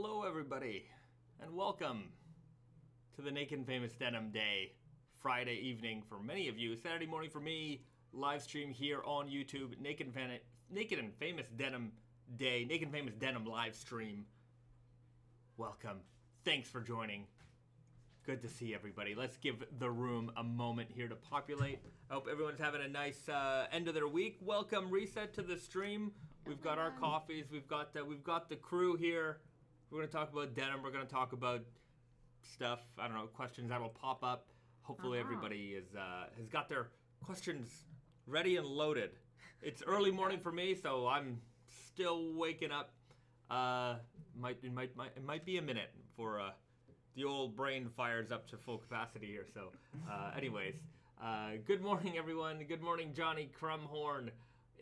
Hello everybody, and welcome to the Naked Famous Denim Day, Friday evening for many of you, Saturday morning for me, live stream here on YouTube, Naked and Famous Denim Day, Naked and Famous Denim live stream. Welcome, thanks for joining, good to see everybody. Let's give the room a moment here to populate. I hope everyone's having a nice end of their week. Welcome Risa to the stream. We've got our coffees, we've got the crew here. We're going to talk about denim. We're going to talk about stuff, I don't know, questions that'll pop up. Hopefully everybody has got their questions ready and loaded. It's early morning for me, so I'm still waking up. It might be a minute before the old brain fires up to full capacity here. So anyways, good morning, everyone. Good morning, Johnny Crumhorn.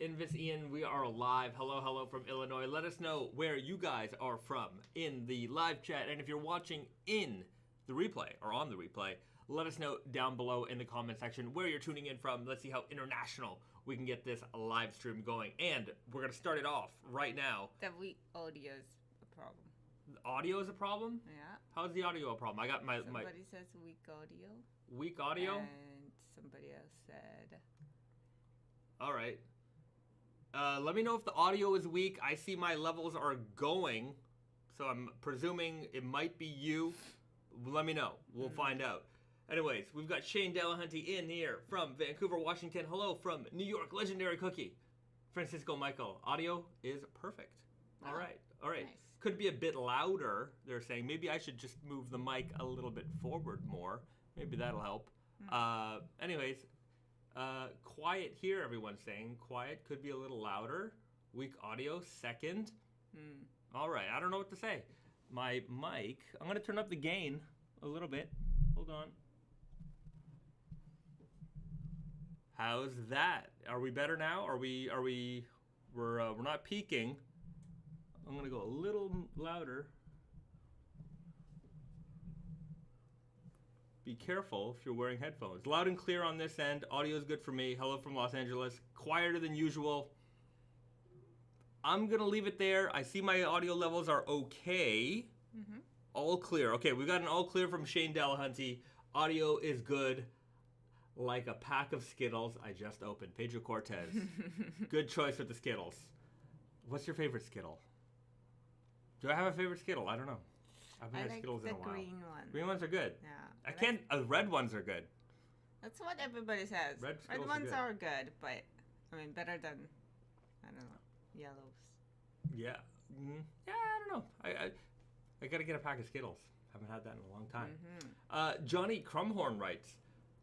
Invis Ian, we are live. Hello from Illinois. Let us know where you guys are from in the live chat. And if you're watching in the replay or on the replay, let us know down below in the comment section where you're tuning in from. Let's see how international we can get this live stream going. And we're going to start it off right now. The weak audio is a problem. The audio is a problem? Yeah. How's the audio a problem? I got Somebody says weak audio. Weak audio? And somebody else said... All right. Let me know if the audio is weak. I see my levels are going, so I'm presuming it might be you. Let me know. We'll find out. Anyways, we've got Shane Delahunty in here from Vancouver, Washington. Hello from New York, Legendary Cookie. Francisco Michael, audio is perfect. All right. Nice. Could be a bit louder, they're saying. Maybe I should just move the mic a little bit forward more. Maybe that'll help. Anyways. Quiet here, everyone's saying. Quiet, could be a little louder. Weak audio, second. All right, I don't know what to say. My mic, I'm going to turn up the gain a little bit. Hold on. How's that? Are we better now? We're not peaking. I'm going to go a little louder. Be careful if you're wearing headphones. Loud and clear on this end. Audio is good for me. Hello from Los Angeles. Quieter than usual. I'm going to leave it there. I see my audio levels are okay. All clear. Okay, we got an all clear from Shane Delahunty. Audio is good. Like a pack of Skittles I just opened. Pedro Cortez. Good choice with the Skittles. What's your favorite Skittle? Do I have a favorite Skittle? I don't know. I've had Skittles in a while. Green ones. Green ones are good. Yeah. Red ones are good. That's what everybody says. Red ones are good, but I mean better than I don't know, yellows. Yeah. Yeah, I don't know. I gotta get a pack of Skittles. Haven't had that in a long time. Johnny Crumhorn writes,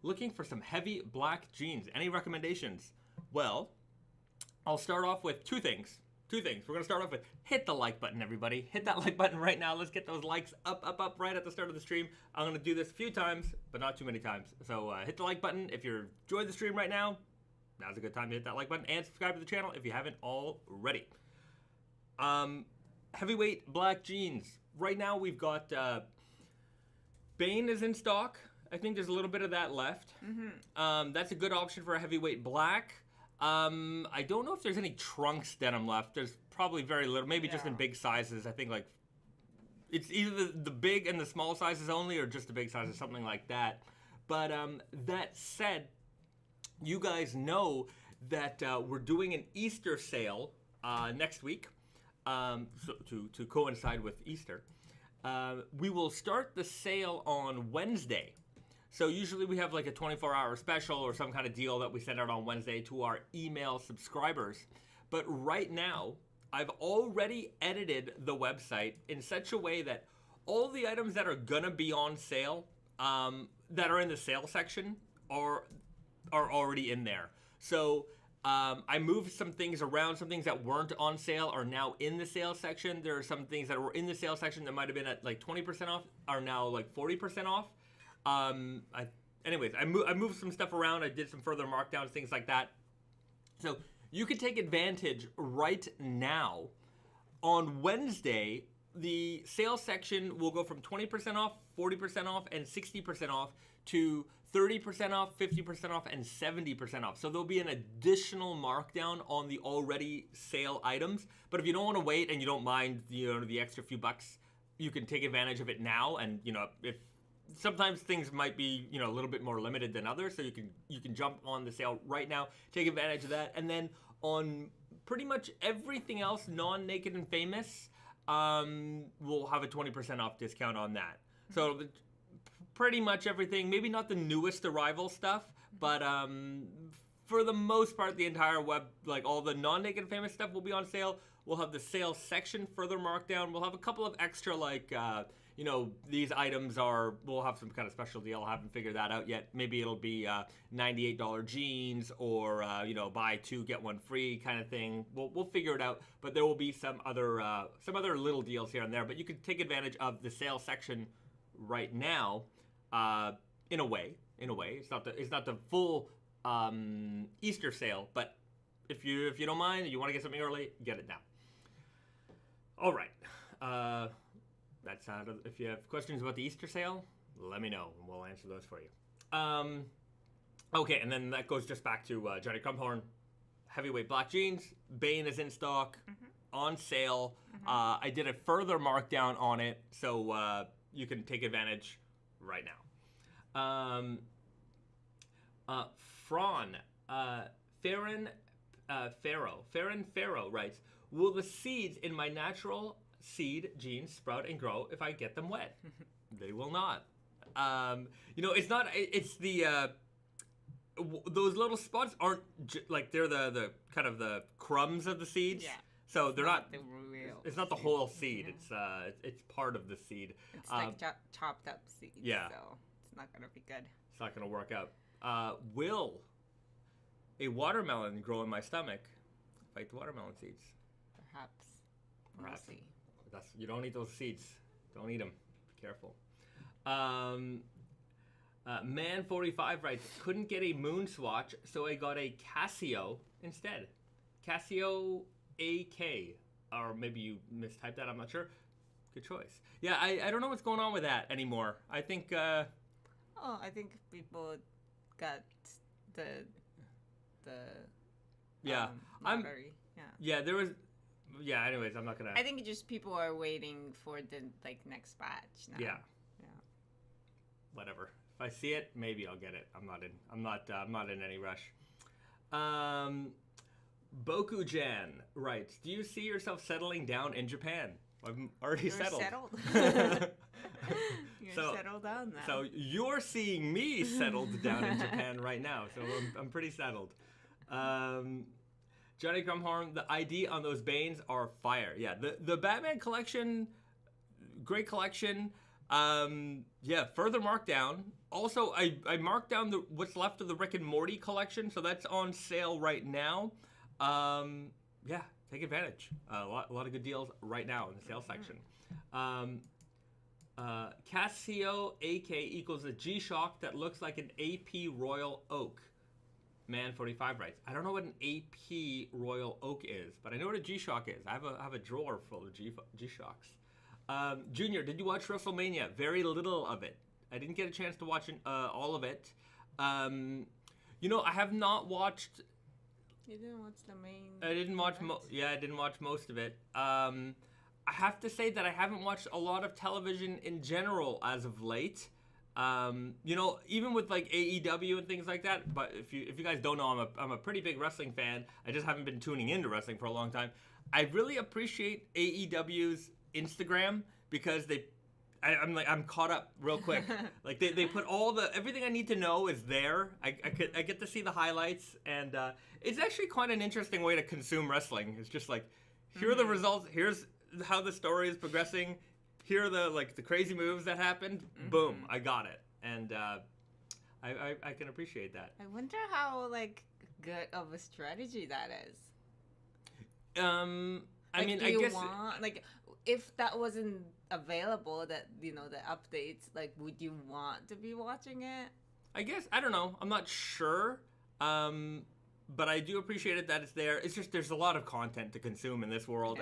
looking for some heavy black jeans. Any recommendations? Well, I'll start off with two things. We're going to start off with hit the like button, everybody. Hit that like button right now. Let's get those likes up right at the start of the stream. I'm going to do this a few times, but not too many times. So hit the like button. If you're enjoying the stream right now, now's a good time to hit that like button. And subscribe to the channel if you haven't already. Heavyweight black jeans. Right now we've got Bane is in stock. I think there's a little bit of that left. That's a good option for a heavyweight black. I don't know if there's any trunks denim left. There's probably very little, maybe just in big sizes. I think like it's either the big and the small sizes only or just the big sizes, something like that. But that said, you guys know that we're doing an Easter sale next week, so to coincide with Easter. We will start the sale on Wednesday. So usually we have like a 24-hour special or some kind of deal that we send out on Wednesday to our email subscribers. But right now, I've already edited the website in such a way that all the items that are gonna be on sale, that are in the sale section, are already in there. So I moved some things around. Some things that weren't on sale are now in the sale section. There are some things that were in the sale section that might have been at like 20% off are now like 40% off. I moved some stuff around. I did some further markdowns, things like that. So you can take advantage right now. On Wednesday, the sales section will go from 20% off, 40% off, and 60% off to 30% off, 50% off, and 70% off. So there'll be an additional markdown on the already sale items. But if you don't want to wait and you don't mind, the extra few bucks, you can take advantage of it now, and if sometimes things might be a little bit more limited than others, so you can jump on the sale right now, take advantage of that, and then on pretty much everything else non-Naked and Famous, we'll have a 20% off discount on that. So pretty much everything, maybe not the newest arrival stuff, but for the most part, the entire web, like all the non-Naked and Famous stuff will be on sale. We'll have the sales section further marked down. We'll have a couple of extra, like, these items we'll have some kind of special deal. I haven't figured that out yet. Maybe it'll be $98 jeans or, buy two, get one free kind of thing. We'll figure it out, but there will be some other little deals here and there. But you can take advantage of the sales section right now, in a way. It's not the full Easter sale, but if you don't mind and you want to get something early, get it now. All right. That's out of, if you have questions about the Easter sale, let me know and we'll answer those for you. Okay, and then that goes just back to Johnny Crumhorn. Heavyweight black jeans. Bane is in stock, on sale. I did a further markdown on it, so you can take advantage right now. Farron Farrow writes, will the seeds in my natural seed jeans sprout and grow if I get them wet? They will not. It's not. It's the those little spots aren't like they're the kind of the crumbs of the seeds. Yeah. So they're not. The real it's not the whole seed. Yeah. It's part of the seed. It's like chopped up seeds. Yeah. So it's not gonna be good. It's not gonna work out. Will a watermelon grow in my stomach? Fight the watermelon seeds. Perhaps. We'll see. You don't eat those seeds. Don't eat them. Be careful. Man45 writes, couldn't get a moon swatch, so I got a Casio instead. Casio AK. Or maybe you mistyped that, I'm not sure. Good choice. Yeah, I don't know what's going on with that anymore. I think... I think people got the lottery. Yeah, there was... Yeah, anyways, I'm not gonna... I think just people are waiting for the, next batch now. Yeah. Whatever. If I see it, maybe I'll get it. I'm not in any rush. Bokujan writes, do you see yourself settling down in Japan? I'm already settled. You're settled down now. So you're seeing me settled down in Japan right now. So I'm pretty settled. Johnny Crumhorn, the ID on those Banes are fire. Yeah, the Batman collection, great collection. Further markdown. Also, I marked down what's left of the Rick and Morty collection, so that's on sale right now. Take advantage. A lot of good deals right now in the sales section. Casio AK equals a G-Shock that looks like an AP Royal Oak. Man45 writes, I don't know what an AP Royal Oak is, but I know what a G-Shock is. I have a drawer full of G-Shocks. Junior, did you watch WrestleMania? Very little of it. I didn't get a chance to watch all of it. I have not watched... You didn't watch the main... I didn't watch... I didn't watch most of it. I have to say that I haven't watched a lot of television in general as of late. Even with like AEW and things like that. But if you guys don't know, I'm a pretty big wrestling fan. I just haven't been tuning into wrestling for a long time. I really appreciate AEW's Instagram because I'm caught up real quick. Like they put everything I need to know is there. I get to see the highlights, and it's actually quite an interesting way to consume wrestling. It's just like, here are the results. Here's how the story is progressing. Here are the crazy moves that happened. Boom, I got it, and I can appreciate that. I wonder how good of a strategy that is. I guess if that wasn't available, that the updates, would you want to be watching it? I guess I don't know. I'm not sure. But I do appreciate it that it's there. It's just there's a lot of content to consume in this world,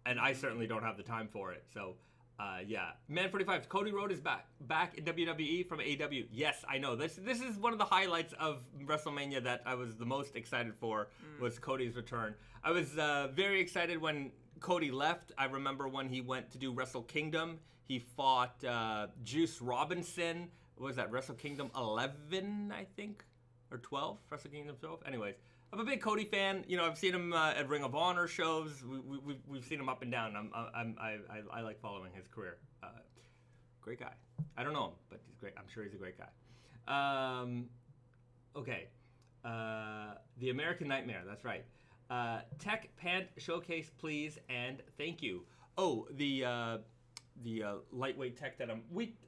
and I certainly don't have the time for it. So Yeah. Man 45, Cody Rhodes is back in WWE from AEW. Yes, I know. This is one of the highlights of WrestleMania that I was the most excited for was Cody's return. I was very excited when Cody left. I remember when he went to do Wrestle Kingdom. He fought Juice Robinson. What was that? Wrestle Kingdom 11, I think? Or 12? Wrestle Kingdom 12? Anyways. I'm a big Cody fan. You know, I've seen him at Ring of Honor shows. We've seen him up and down. I like following his career. Great guy. I don't know him, but he's great. I'm sure he's a great guy. Okay. The American Nightmare. That's right. Tech Pant Showcase, please, and thank you. Oh, the lightweight tech that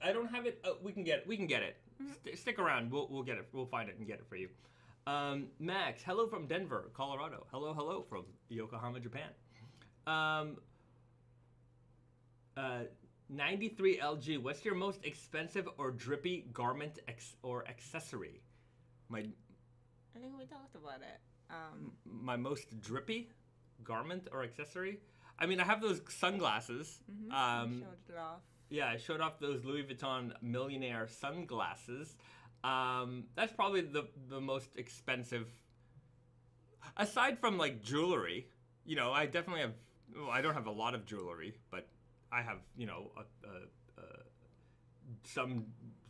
I don't have it. We can get it. Stick around. We'll get it. We'll find it and get it for you. Max, hello from Denver, Colorado. Hello from Yokohama, Japan. 93 LG, what's your most expensive or drippy garment or accessory? I think we talked about it. My most drippy garment or accessory? I mean, I have those sunglasses. You showed it off. Yeah, I showed off those Louis Vuitton Millionaire sunglasses. That's probably the most expensive. Aside from like jewelry, you know, I definitely have. Well, I don't have a lot of jewelry, but I have, you know, some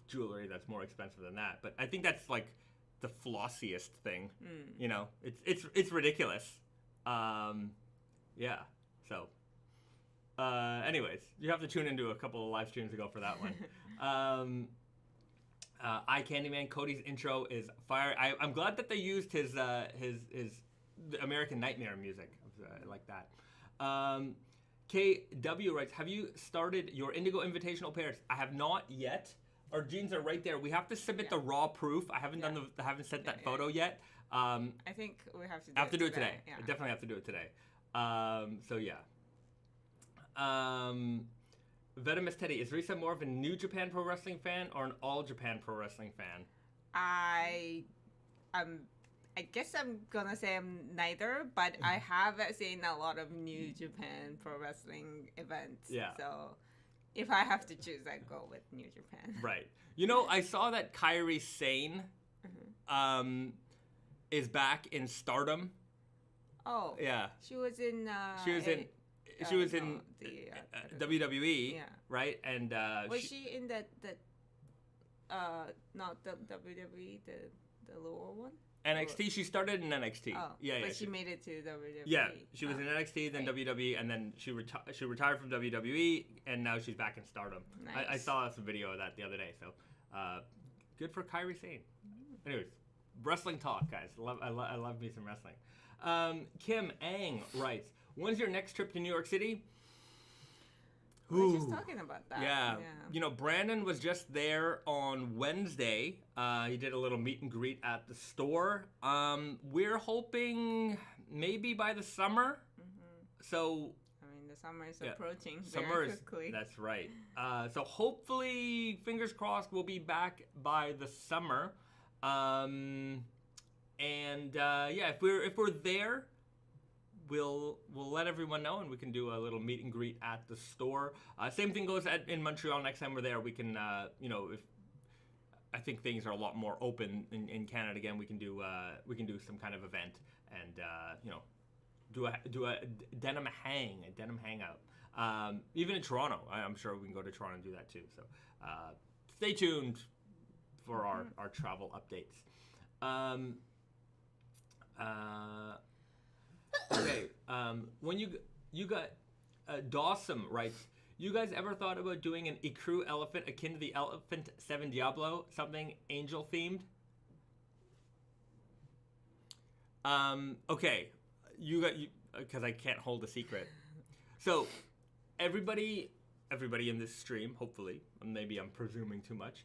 jewelry that's more expensive than that. But I think that's like the flossiest thing. You know, it's ridiculous. Yeah. So. Anyways, you have to tune into a couple of live streams to go for that one. I Candyman, Cody's intro is fire. I'm glad that they used his American Nightmare music. I like that. KW writes, have you started your Indigo Invitational pairs? I have not yet. Our jeans are right there. We have to submit the raw proof. I haven't haven't sent that photo yet. I think we have to. I have to do it today. Yeah. I definitely have to do it today. So yeah. Venomous Teddy, is Risa more of a New Japan Pro Wrestling fan or an All Japan Pro Wrestling fan? I guess I'm gonna say I'm neither, but I have seen a lot of New Japan Pro Wrestling events. Yeah. So if I have to choose, I go with New Japan. Right. You know, I saw that Kairi Sane is back in Stardom. Oh. Yeah. She was in WWE, right? And was she in that not the WWE, the lower one? NXT. She started in NXT. Oh, yeah, but she made it to WWE. Yeah, she was in NXT, then WWE, and then she retired from WWE, and now she's back in Stardom. Nice. I saw some video of that the other day, so good for Kairi Sane. Anyways, wrestling talk, guys. I love me some wrestling. Kim Ang writes, when's your next trip to New York City? We were just talking about that. Yeah. You know, Brandon was just there on Wednesday. He did a little meet and greet at the store. We're hoping maybe by the summer. So. I mean, the summer is approaching very quickly. That's right. So hopefully, fingers crossed, we'll be back by the summer. And yeah, if we're there, we'll let everyone know, and we can do a little meet and greet at the store. Same thing goes in Montreal. Next time we're there, we can, you know, if I think things are a lot more open in Canada again, we can do some kind of event and you know, do a denim hangout. Even in Toronto, I'm sure we can go to Toronto and do that too. So stay tuned for our travel updates. Okay, when you got Dawson writes, you guys ever thought about doing an ecru elephant akin to the elephant Seven Diablo, something angel themed? Okay, because I can't hold a secret. So everybody in this stream, hopefully, maybe I'm presuming too much.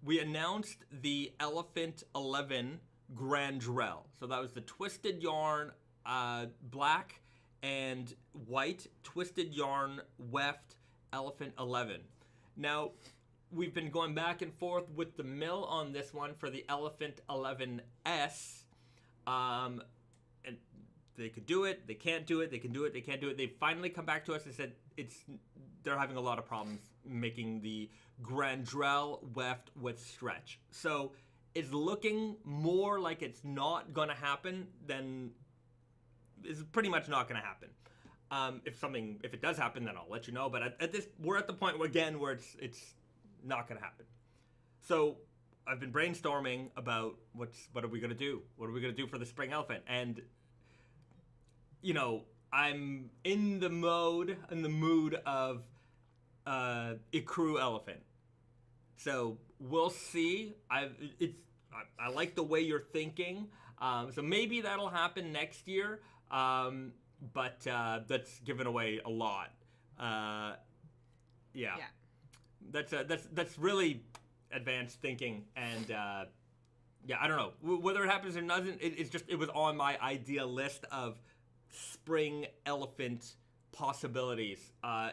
We announced the Elephant 11 Grandrel. So that was the twisted yarn, black and white twisted yarn weft Elephant 11. Now, we've been going back and forth with the mill on this one for the Elephant 11S. And they could do it, they can't do it, they can do it, they can't do it. They finally come back to us and said they're having a lot of problems making the Grandrel weft with stretch. So it's looking more like it's not going to happen than it's pretty much not going to happen. If it does happen, then I'll let you know. But we're at the point where it's not going to happen. So I've been brainstorming about what are we going to do? What are we going to do for the spring elephant? And I'm in the mood of Ecru elephant. So we'll see. I like the way you're thinking. So maybe that'll happen next year. But that's given away a lot. Yeah. That's really advanced thinking, and I don't know whether it happens or doesn't. It was on my idea list of spring elephant possibilities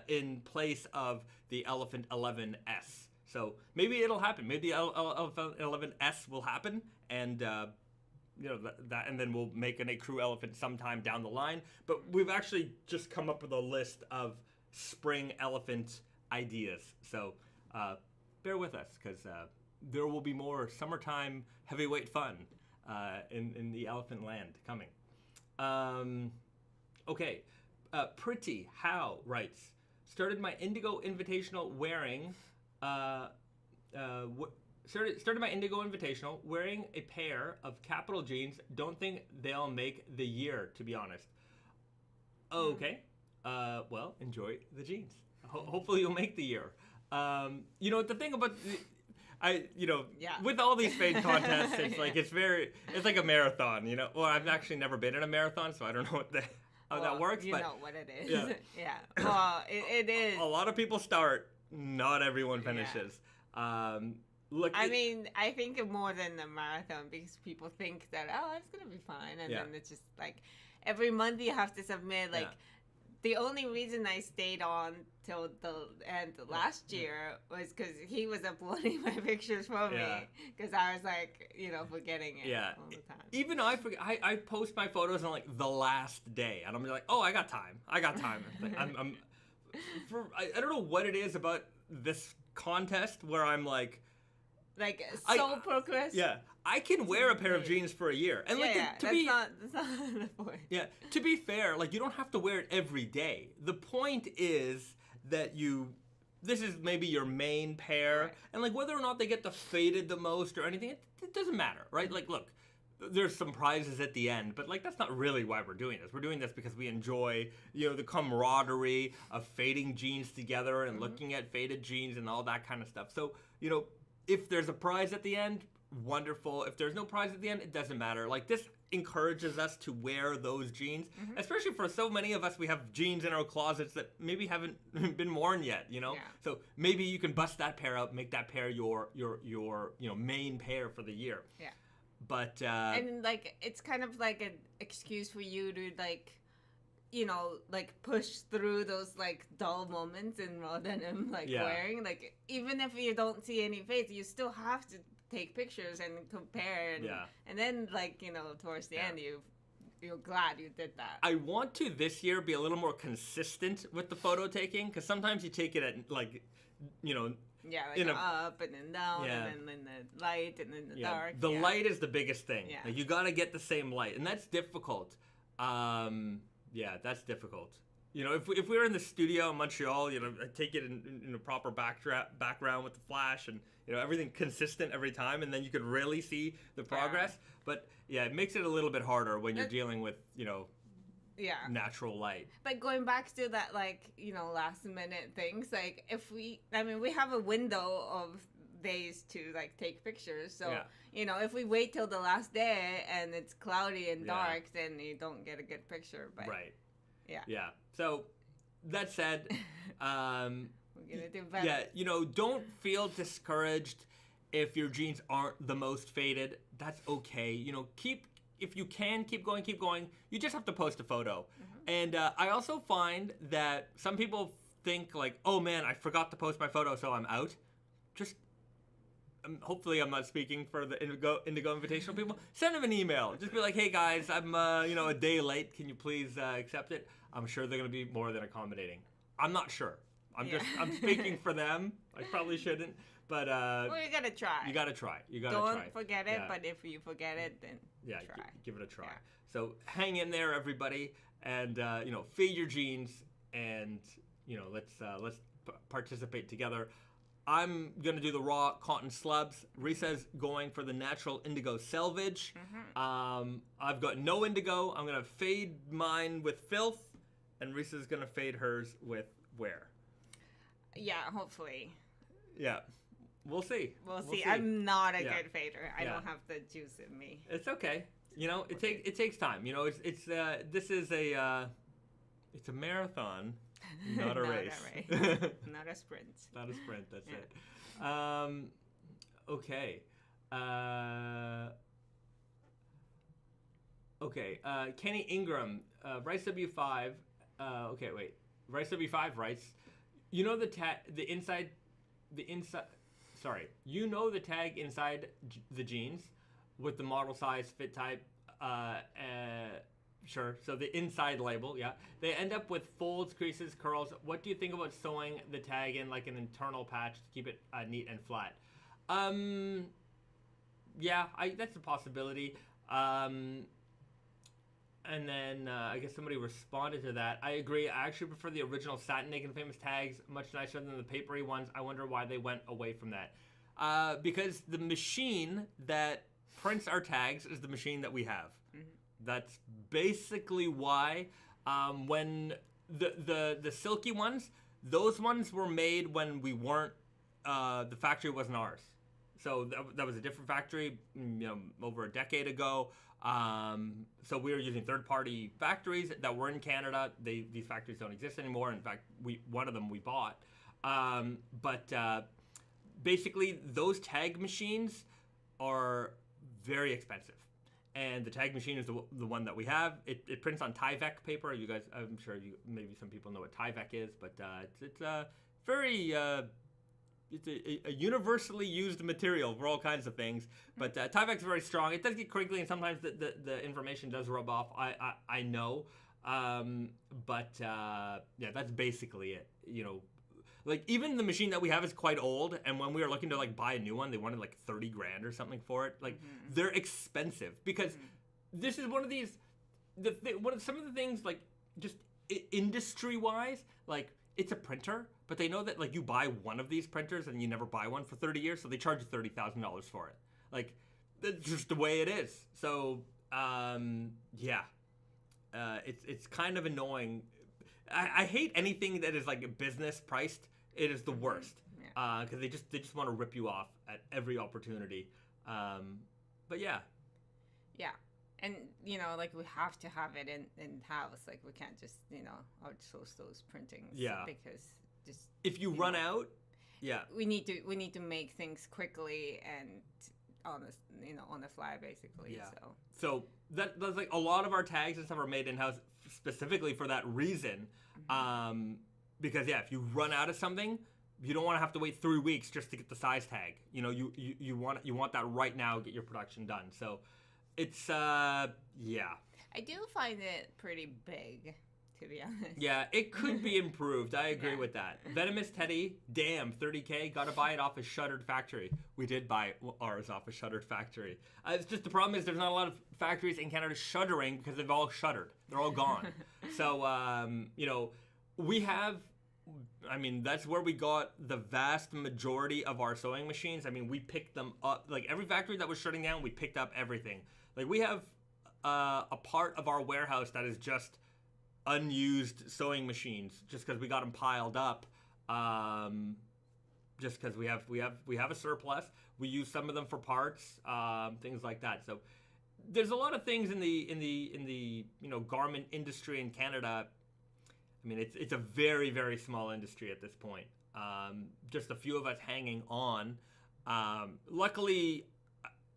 in place of the Elephant 11S. So maybe it'll happen. Maybe the Elephant 11S will happen, and that, and then we'll make an Ecru elephant sometime down the line. But we've actually just come up with a list of spring elephant ideas. So bear with us, because there will be more summertime heavyweight fun in the elephant land coming. Okay. Pretty How writes, started my Indigo Invitational wearing a pair of Capital jeans. Don't think they'll make the year, to be honest. Okay. Well, enjoy the jeans. Hopefully you'll make the year. The thing about with all these fade contests, it's like it's like a marathon. Well, I've actually never been in a marathon, so I don't know how that works. You know what it is. Yeah. Well, it is. A lot of people start. Not everyone finishes. I think more than a marathon, because people think that, it's going to be fine. And then it's just like every month you have to submit. Like the only reason I stayed on till the end last year was because he was uploading my pictures for me. Because I was like, forgetting it all the time. Even I forget. I post my photos on like the last day. And I'm like, oh, I got time. Like, I don't know what it is about this contest where I'm like progress. Yeah, I can wear a pair of jeans for a year, and that's not the point. Yeah, to be fair, you don't have to wear it every day. The point is that this is maybe your main pair, and whether or not they get faded the most or anything, it doesn't matter, right? Look. There's some prizes at the end, but that's not really why we're doing this. We're doing this because we enjoy, the camaraderie of fading jeans together and looking at faded jeans and all that kind of stuff. So, if there's a prize at the end, wonderful. If there's no prize at the end, it doesn't matter. This encourages us to wear those jeans, especially for so many of us. We have jeans in our closets that maybe haven't been worn yet, Yeah. So maybe you can bust that pair out, make that pair your main pair for the year. Yeah. But and it's kind of like an excuse for you to push through those dull moments in raw denim wearing, even if you don't see any fades, you still have to take pictures and compare, and then towards the end you're glad you did that. I want to this year be a little more consistent with the photo taking, because sometimes you take it at up and then down, and then the light, and then the dark. The light is the biggest thing. Yeah. You got to get the same light, and that's difficult. That's difficult. If we were in the studio in Montreal, I take it in a proper background with the flash, and everything consistent every time, and then you could really see the progress. Yeah. But it makes it a little bit harder when you're dealing with natural light. But going back to that last minute things, if we have a window of days to take pictures, so if we wait till the last day and it's cloudy and dark, then you don't get a good picture. But so that said, we're gonna do better. Don't feel discouraged if your jeans aren't the most faded. That's okay. If you can, keep going. You just have to post a photo. And I also find that some people think oh man, I forgot to post my photo, so I'm out. Just hopefully I'm not speaking for the Indigo Invitational people. Send them an email. Just be like, hey guys, I'm a day late. Can you please accept it? I'm sure they're going to be more than accommodating. I'm not sure. I'm speaking for them. I probably shouldn't. But well, you gotta try. You gotta try. Don't forget it. Yeah. But if you forget it, then try. Give it a try. Yeah. So hang in there, everybody, and fade your jeans, and let's participate together. I'm gonna do the Raw Cotton Selvedge. Risa's going for the natural Indigo Selvedge. Mm-hmm. I've got no Indigo. I'm gonna fade mine with Filth, and Risa's gonna fade hers with Wear. Yeah, hopefully. Yeah. We'll see. We'll see. I'm not a good fader. I don't have the juice in me. It's okay. It takes time. It's this is it's a marathon, not a race. Not a sprint. Not a sprint. That's it. Okay. Okay. Kenny Ingram, Rice W5. Okay, wait. Rice W5 writes, the tag inside the jeans with the model size, fit type, sure. So the inside label, yeah. They end up with folds, creases, curls. What do you think about sewing the tag in like an internal patch to keep it neat and flat? Yeah, that's a possibility. And then I guess somebody responded to that. I agree. I actually prefer the original satin Naked Famous tags, much nicer than the papery ones. I wonder why they went away from that. Because the machine that prints our tags is the machine that we have. Mm-hmm. That's basically why. When the silky ones, those ones were made when we weren't. The factory wasn't ours. So that was a different factory, over a decade ago. So we were using third-party factories that were in Canada. These factories don't exist anymore. In fact, one of them we bought. But basically, those tag machines are very expensive. And the tag machine is the one that we have. It prints on Tyvek paper. You guys, I'm sure maybe some people know what Tyvek is, but it's a very... It's a universally used material for all kinds of things, but Tyvek's very strong. It does get crinkly, and sometimes the information does rub off. I know, but that's basically it. Like even the machine that we have is quite old, and when we were looking to like buy a new one, they wanted like $30,000 or something for it. Like they're expensive because this is one of these. Some of the things like just industry wise, like. It's a printer, but they know that like you buy one of these printers and you never buy one for 30 years, so they charge you $30,000 for it. Like that's just the way it is. So it's kind of annoying. I hate anything that is like business priced. It is the worst because they just want to rip you off at every opportunity. But yeah. And, like we have to have it in-house. Like we can't just, outsource those printings. Yeah. Because just... If you run out, we need to make things quickly and on the fly, basically. Yeah. So that's like a lot of our tags and stuff are made in-house specifically for that reason. Mm-hmm. Because, if you run out of something, you don't want to have to wait 3 weeks just to get the size tag. You want that right now, get your production done. So... It's, I do find it pretty big, to be honest. Yeah, it could be improved. I agree with that. Venomous Teddy, damn, $30,000. Gotta buy it off a shuttered factory. We did buy ours off a shuttered factory. It's just the problem is there's not a lot of factories in Canada shuttering because they've all shuttered. They're all gone. So, we have... that's where we got the vast majority of our sewing machines. We picked them up. Like, every factory that was shutting down, we picked up everything. Like, we have a part of our warehouse that is just unused sewing machines just because we got them piled up. Just because we have a surplus. We use some of them for parts, things like that. So there's a lot of things in the garment industry in Canada. It's a very, very small industry at this point. Just a few of us hanging on. Luckily,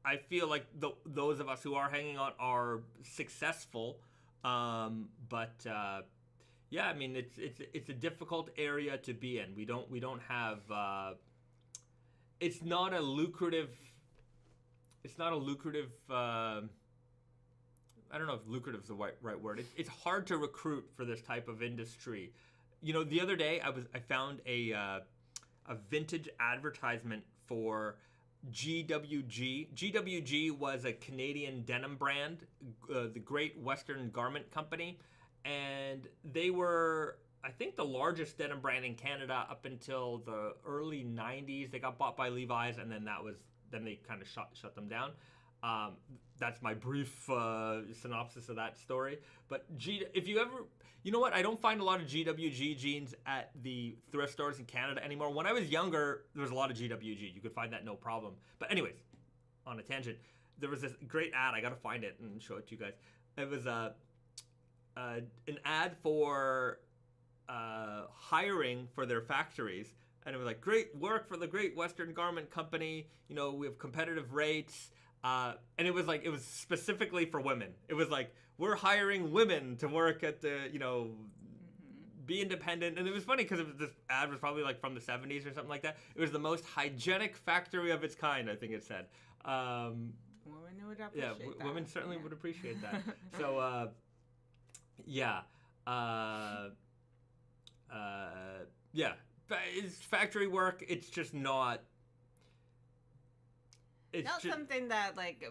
I feel like those of us who are hanging on are successful. It's a difficult area to be in. We don't have. it's not a lucrative. It's not a lucrative. I don't know if lucrative is the right word. It's hard to recruit for this type of industry. You know, the other day I found a vintage advertisement for GWG. GWG was a Canadian denim brand, the Great Western Garment Company, and they were, I think, the largest denim brand in Canada up until the early 90s. They got bought by Levi's, and then they kind of shut them down. That's my brief synopsis of that story. But if you ever, you know what? I don't find a lot of GWG jeans at the thrift stores in Canada anymore. When I was younger, there was a lot of GWG. You could find that no problem. But anyways, on a tangent, there was this great ad. I got to find it and show it to you guys. It was an ad for hiring for their factories. And it was like, great work for the Great Western Garment Company. You know, we have competitive rates. And it was specifically for women. It was like, we're hiring women to work at the, you know, be independent. And it was funny because this ad was probably like from the 70s or something like that. It was the most hygienic factory of its kind, I think it said. Women would appreciate that. Women certainly would appreciate that. So, yeah. It's factory work. It's just not. It's not something that like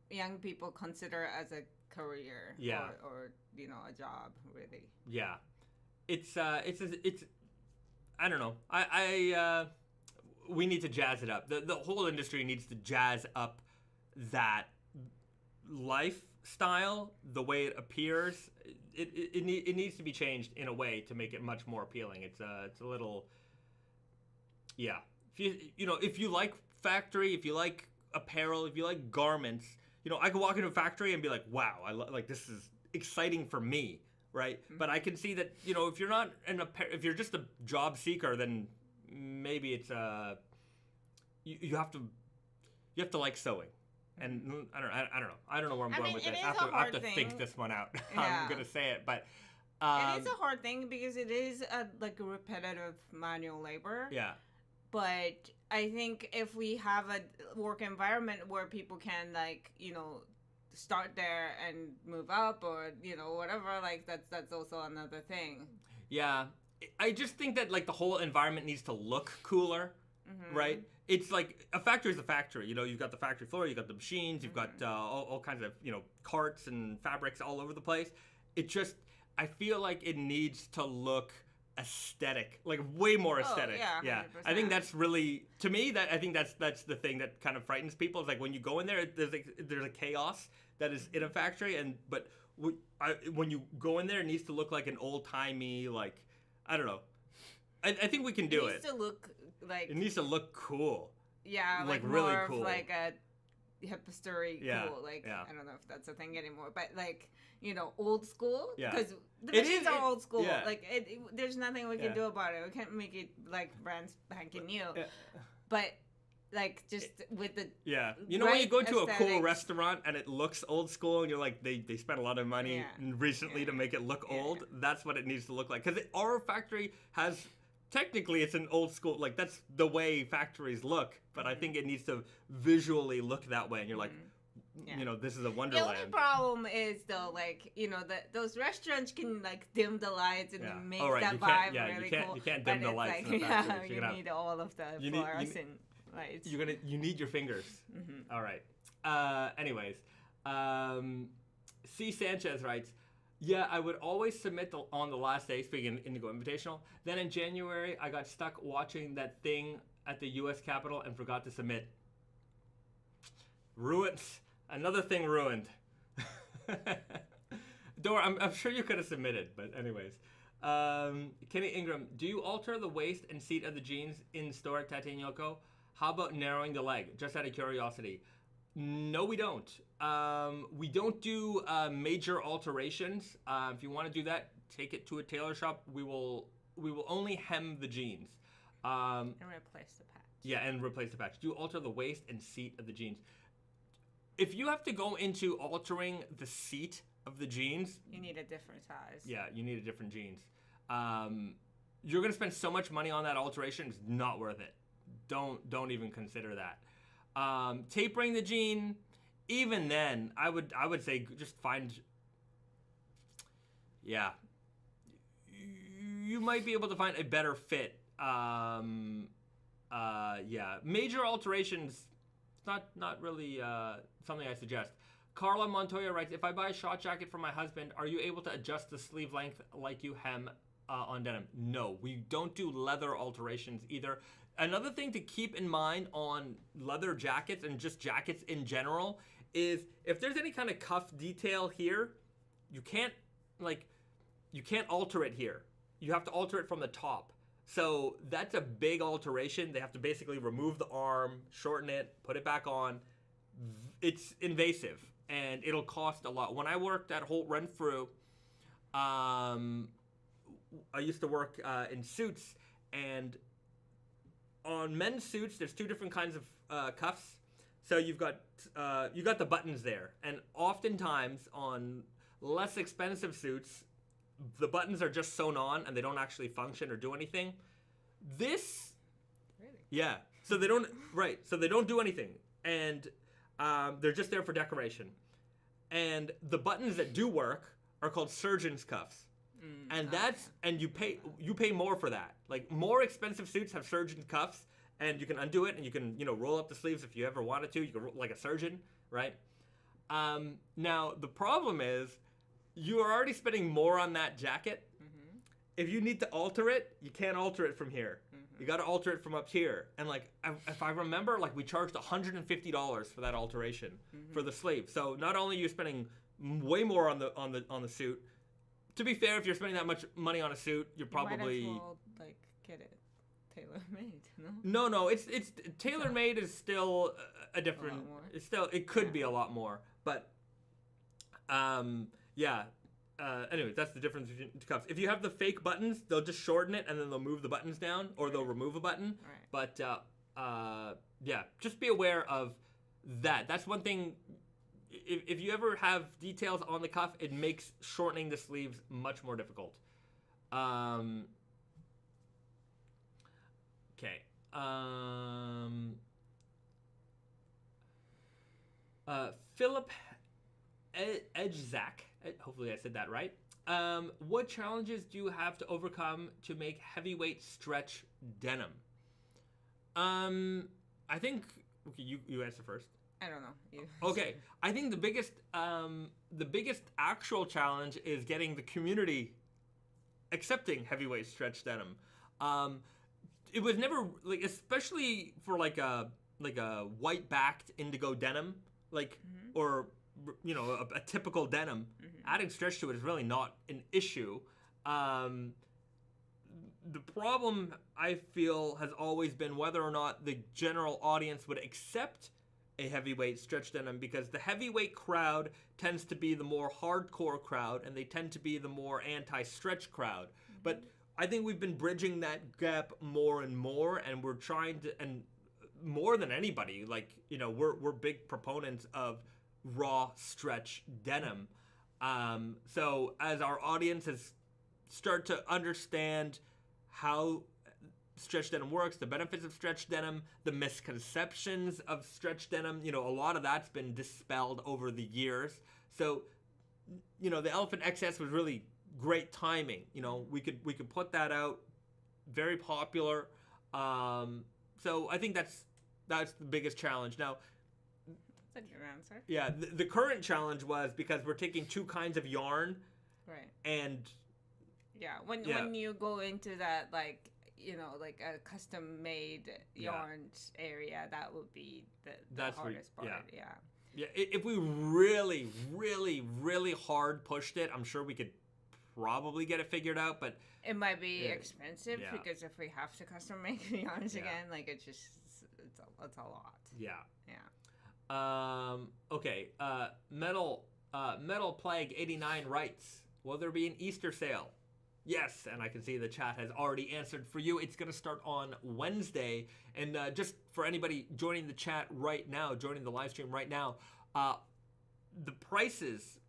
young people consider as a career. Yeah. Or you know, a job really. Yeah. It's I don't know. We need to jazz it up. The whole industry needs to jazz up that lifestyle, the way it appears. It needs to be changed in a way to make it much more appealing. It's a little. Yeah. If you like factory, if you like apparel, if you like garments, you know, I could walk into a factory and be like, wow, like this is exciting for me, right? Mm-hmm. But I can see that, you know, if you're not if you're just a job seeker, then maybe it's you have to like sewing. And I don't know where I'm going with this. I have to think this one out. Yeah. I'm gonna say it, but it is a hard thing because it is like a repetitive manual labor. Yeah. But I think if we have a work environment where people can, like, you know, start there and move up, or, you know, whatever, like that's also another thing. Yeah, I just think that like the whole environment needs to look cooler, right? It's like a factory is a factory. You know, you've got the factory floor, you've got the machines, you've got all kinds of, you know, carts and fabrics all over the place. It just, I feel like it needs to look aesthetic, like way more aesthetic. Yeah. I think that's really, to me, I think that's the thing that kind of frightens people. Is like when you go in there, there's a chaos that is in a factory, but when you go in there, it needs to look like an old timey, like, I don't know. I think we can do it. It needs to look like. It needs to look cool. Yeah, like really cool. Like a hipstery cool. Like, I don't know if that's a thing anymore, but like, you know, old school. Yeah. Because the machines are old school. Yeah. Like, there's nothing we can do about it. We can't make it like brand spanking new. Yeah. But like, just with the you know, when you go to a cool restaurant and it looks old school and you're like, they spent a lot of money recently to make it look old. That's what it needs to look like. Because our factory has. Technically, it's an old school, like, that's the way factories look, but I think it needs to visually look that way, and you're like, you know, this is a wonderland. The only problem is, though, like, you know, that those restaurants can, like, dim the lights and make that vibe really cool. You can't dim the lights like, in the factory. You need all of the fluorescent lights. You need your fingers. All right. Anyways, C. Sanchez writes, yeah, I would always submit on the last day, speaking of Indigo Invitational. Then in January, I got stuck watching that thing at the U.S. Capitol and forgot to submit. Ruined. Another thing ruined. Don't worry, I'm sure you could have submitted, but anyways. Kenny Ingram, do you alter the waist and seat of the jeans in store at Tate & Yoko? How about narrowing the leg? Just out of curiosity. No, we don't. We don't do major alterations. If you want to do that, take it to a tailor shop. We will only hem the jeans. And replace the patch. Yeah, and replace the patch. Do alter the waist and seat of the jeans. If you have to go into altering the seat of the jeans, you need a different size. Yeah, you need a different jeans. You're gonna spend so much money on that alteration. It's not worth it. don't even consider that. Tapering the jean, even then, I would say just find. Yeah, you might be able to find a better fit. Major alterations, not really something I suggest. Carla Montoya writes, if I buy a shot jacket for my husband, are you able to adjust the sleeve length like you hem on denim? No, we don't do leather alterations either. Another thing to keep in mind on leather jackets and just jackets in general is if there's any kind of cuff detail here, you can't alter it here. You have to alter it from the top. So that's a big alteration. They have to basically remove the arm, shorten it, put it back on. It's invasive and it'll cost a lot. When I worked at Holt Renfrew, I used to work in suits, and on men's suits, there's two different kinds of cuffs. So you got the buttons there, and oftentimes on less expensive suits, the buttons are just sewn on and they don't actually function or do anything. This, really? Yeah. So they don't do anything, and they're just there for decoration. And the buttons that do work are called surgeon's cuffs. And you pay more for that. Like, more expensive suits have surgeon cuffs, and you can undo it and you can roll up the sleeves if you ever wanted to. You can like a surgeon, right? Now the problem is you are already spending more on that jacket. Mm-hmm. If you need to alter it, you can't alter it from here. Mm-hmm. You got to alter it from up here. And like, if I remember, like we charged $150 for that alteration for the sleeve. So not only are you spending way more on the suit. To be fair, if you're spending that much money on a suit, you're probably might as well, like, get it tailor-made. No, it's tailor-made is still a different. It could be a lot more, but anyway, that's the difference between the cuffs. If you have the fake buttons, they'll just shorten it and then they'll move the buttons down, or they'll remove a button. Right. But just be aware of that. That's one thing. If you ever have details on the cuff, it makes shortening the sleeves much more difficult. Okay. Philip Edgezak, hopefully I said that right. What challenges do you have to overcome to make heavyweight stretch denim? I think, okay, you answer first. I don't know. Okay, I think the biggest actual challenge is getting the community accepting heavyweight stretch denim. It was never like, especially for like a white backed indigo denim, like or a typical denim. Adding stretch to it is really not an issue. The problem I feel has always been whether or not the general audience would accept a heavyweight stretch denim, because the heavyweight crowd tends to be the more hardcore crowd and they tend to be the more anti-stretch crowd. But I think we've been bridging that gap more and more, and we're trying to, and more than anybody, like, we're big proponents of raw stretch denim. So as our audiences start to understand how stretch denim works, the benefits of stretch denim, the misconceptions of stretch denim, a lot of that's been dispelled over the years. So, the Elephant XS was really great timing. We could put that out, very popular. So I think that's the biggest challenge. Now, that's a good answer. Yeah, the current challenge was because we're taking two kinds of yarn, right? And when you go into that, like, like a custom-made yarn area, that would be the hardest part. Yeah. If we really, really, really hard pushed it, I'm sure we could probably get it figured out, but it might be expensive because if we have to custom make the yarns again, like, it's a lot. Okay. Metal Plague 89 writes, will there be an Easter sale? Yes, and I can see the chat has already answered for you. It's going to start on Wednesday. And just for anybody joining the chat right now, joining the live stream right now, the prices,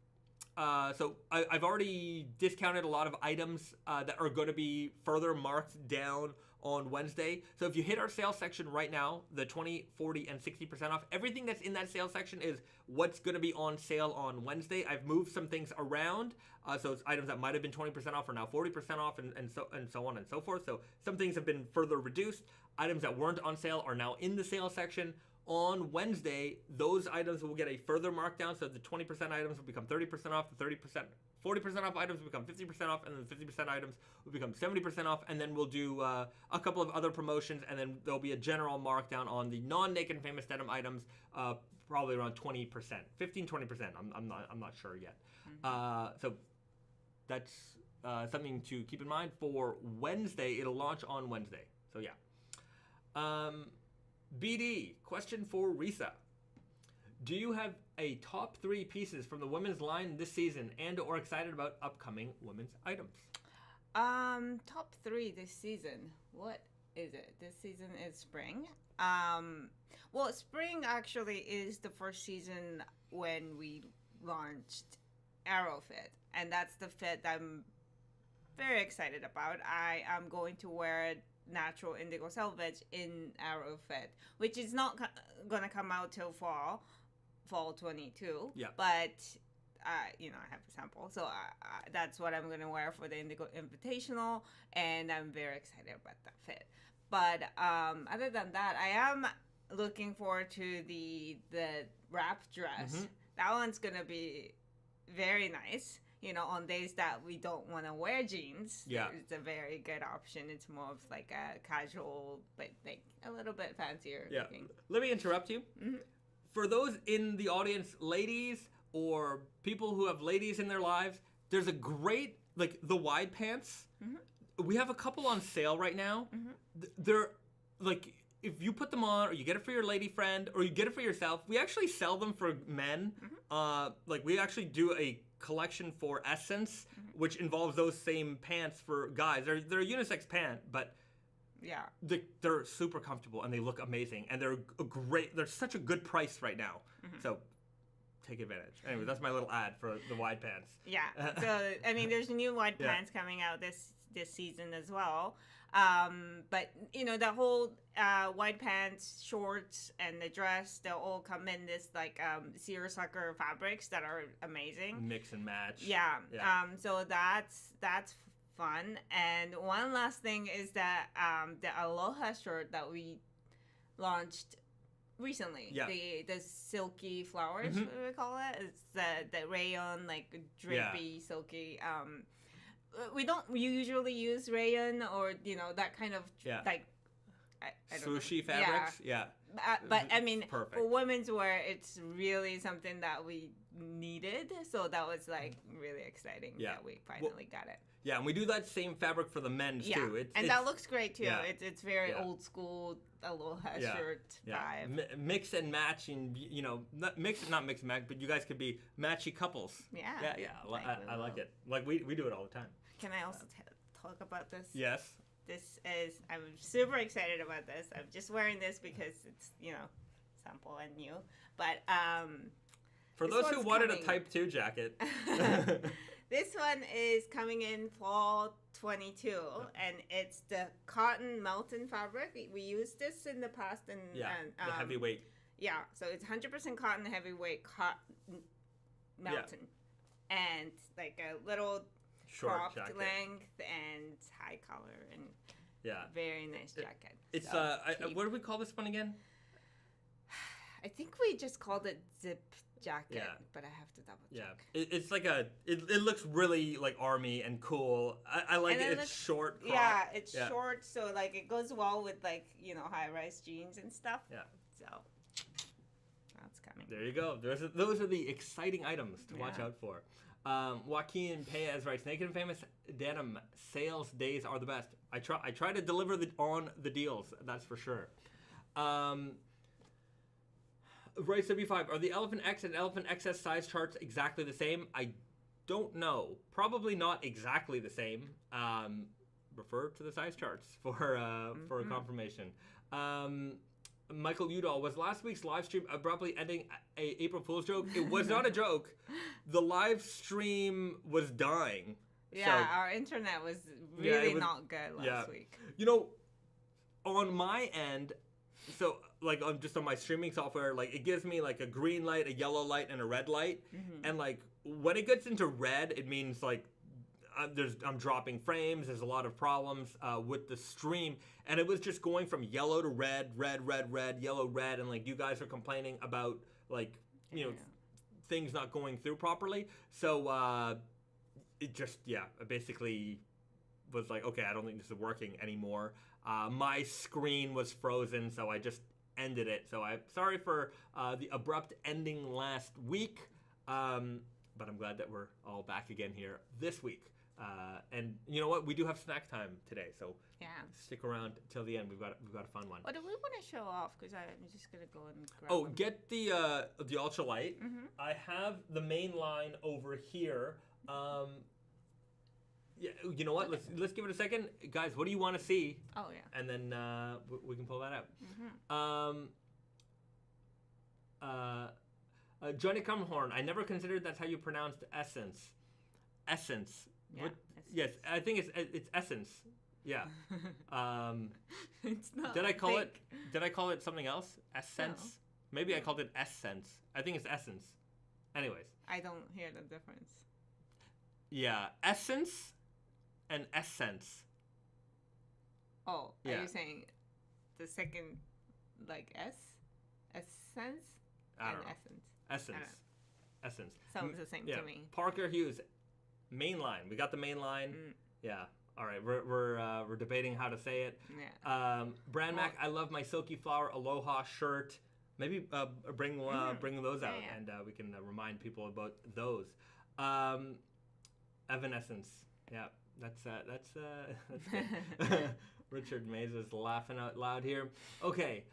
so I've already discounted a lot of items that are going to be further marked down on Wednesday. So if you hit our sales section right now, the 20, 40, and 60% off, everything that's in that sales section is what's going to be on sale on Wednesday. I've moved some things around. So it's items that might have been 20% off are now 40% off, and so on and so forth. So some things have been further reduced. Items that weren't on sale are now in the sales section. On Wednesday, those items will get a further markdown. So the 20% items will become 30% off, the 40% off items will become 50% off, and then the 50% items will become 70% off. And then we'll do a couple of other promotions, and then there'll be a general markdown on the non-Naked Famous Denim items, probably around 20%, 15-20%. I'm not sure yet. So that's something to keep in mind for Wednesday. It'll launch on Wednesday. So yeah. BD, question for Risa. Do you have a top 3 pieces from the women's line this season and or excited about upcoming women's items? Top 3 this season. What is it? This season is spring. Well, spring actually is the first season when we launched Arrow Fit, and that's the fit I'm very excited about. I am going to wear natural Indigo Selvedge in Arrow Fit, which is not gonna come out till fall 22. Yeah. But I have a sample, so that's what I'm gonna wear for the Indigo Invitational, and I'm very excited about that fit. But other than that, I am looking forward to the wrap dress. Mm-hmm. That one's gonna be very nice. On days that we don't want to wear jeans, it's a very good option. It's more of like a casual, but like a little bit fancier looking. Let me interrupt you. Mm-hmm. For those in the audience, ladies or people who have ladies in their lives, there's a great, like the wide pants. Mm-hmm. We have a couple on sale right now. Mm-hmm. They're like, if you put them on, or you get it for your lady friend, or you get it for yourself, we actually sell them for men. Mm-hmm. Like we actually do a collection for Essence, mm-hmm. which involves those same pants for guys. They're a unisex pant, but they're super comfortable and they look amazing, and they're such a good price right now. Mm-hmm. So take advantage. Anyway, that's my little ad for the wide pants. Yeah. So I mean, there's new wide pants coming out this season as well. But the whole wide pants, shorts, and the dress, they'll all come in this like seersucker fabrics that are amazing. Mix and match. Yeah. So that's fun. And one last thing is that the Aloha shirt that we launched recently. Yeah. The silky flowers, mm-hmm. what we call it. It's the Rayon, like drippy, silky. We don't usually use Rayon or that kind of like I don't swooshy fabrics. Yeah. But I mean, perfect. For women's wear, it's really something that we needed. So that was like really exciting that we finally got it. Yeah, and we do that same fabric for the men's too. That looks great too. Yeah. It's very old school Aloha shirt vibe. Mix and match, and not mix and match, but you guys could be matchy couples. Yeah. Yeah. I like it. Like we do it all the time. Can I also talk about this? Yes. I'm super excited about this. I'm just wearing this because it's, sample and new. But for those who wanted a type 2 jacket. This one is coming in fall 22, and it's the cotton Melton fabric. We used this in the past. And the heavyweight. Yeah, so it's 100% cotton, heavyweight cotton Melton. Yeah. And like a little short cropped jacket. Length and high collar and very nice jacket. It's what do we call this one again? I think we just called it zip jacket, but I have to double check. Yeah, it's like it looks really like army and cool. I like it. It's short. Crop. Yeah, it's short, so like it goes well with like high rise jeans and stuff. Yeah. So that's coming. There you go. Those are the exciting items to watch out for. Joaquin Paez writes, Naked and Famous Denim sales days are the best. I try to deliver on the deals, that's for sure. Right, W5, are the Elephant X and Elephant XS size charts exactly the same? I don't know. Probably not exactly the same. Refer to the size charts for a confirmation. Michael Udall, was last week's live stream abruptly ending a April Fool's joke? It was not a joke. The live stream was dying. Yeah, so, our internet was really not good last week. on my end, so like just on my streaming software, like it gives me like a green light, a yellow light, and a red light. And like when it gets into red, it means like I'm dropping frames. There's a lot of problems with the stream, and it was just going from yellow to red, yellow, red, and like you guys are complaining about like things not going through properly. So it just basically was like, okay, I don't think this is working anymore. My screen was frozen, so I just ended it. So I'm sorry for the abrupt ending last week, but I'm glad that we're all back again here this week. And you know what? We do have snack time today, so stick around till the end. We've got a fun one. What do we want to show off? Because I'm just gonna go and grab. Oh, them. Get the ultralight. I have the Mainline over here. Yeah, you know what? Okay. Let's give it a second, guys. What do you want to see? Oh yeah. And then we can pull that out. Johnny Cumhorn. I never considered that's how you pronounced essence. Essence. Yeah, what? Yes, I think it's essence. Yeah. It's not. Did I call it something else? Essence. No. Maybe I called it essence. I think it's essence. Anyways. I don't hear the difference. Yeah, essence and essence. Oh, are you saying the second, like S? Essence? I don't know. Essence. Essence. Sounds the same to me. Parker Hughes, Mainline. We got the Mainline. Yeah. All right. We're debating how to say it. Yeah. Brand Mac, I love my Silky Flower Aloha shirt. Maybe bring those out, and we can remind people about those. Evanescence. Yeah, that's good. Richard Mays is laughing out loud here. Okay.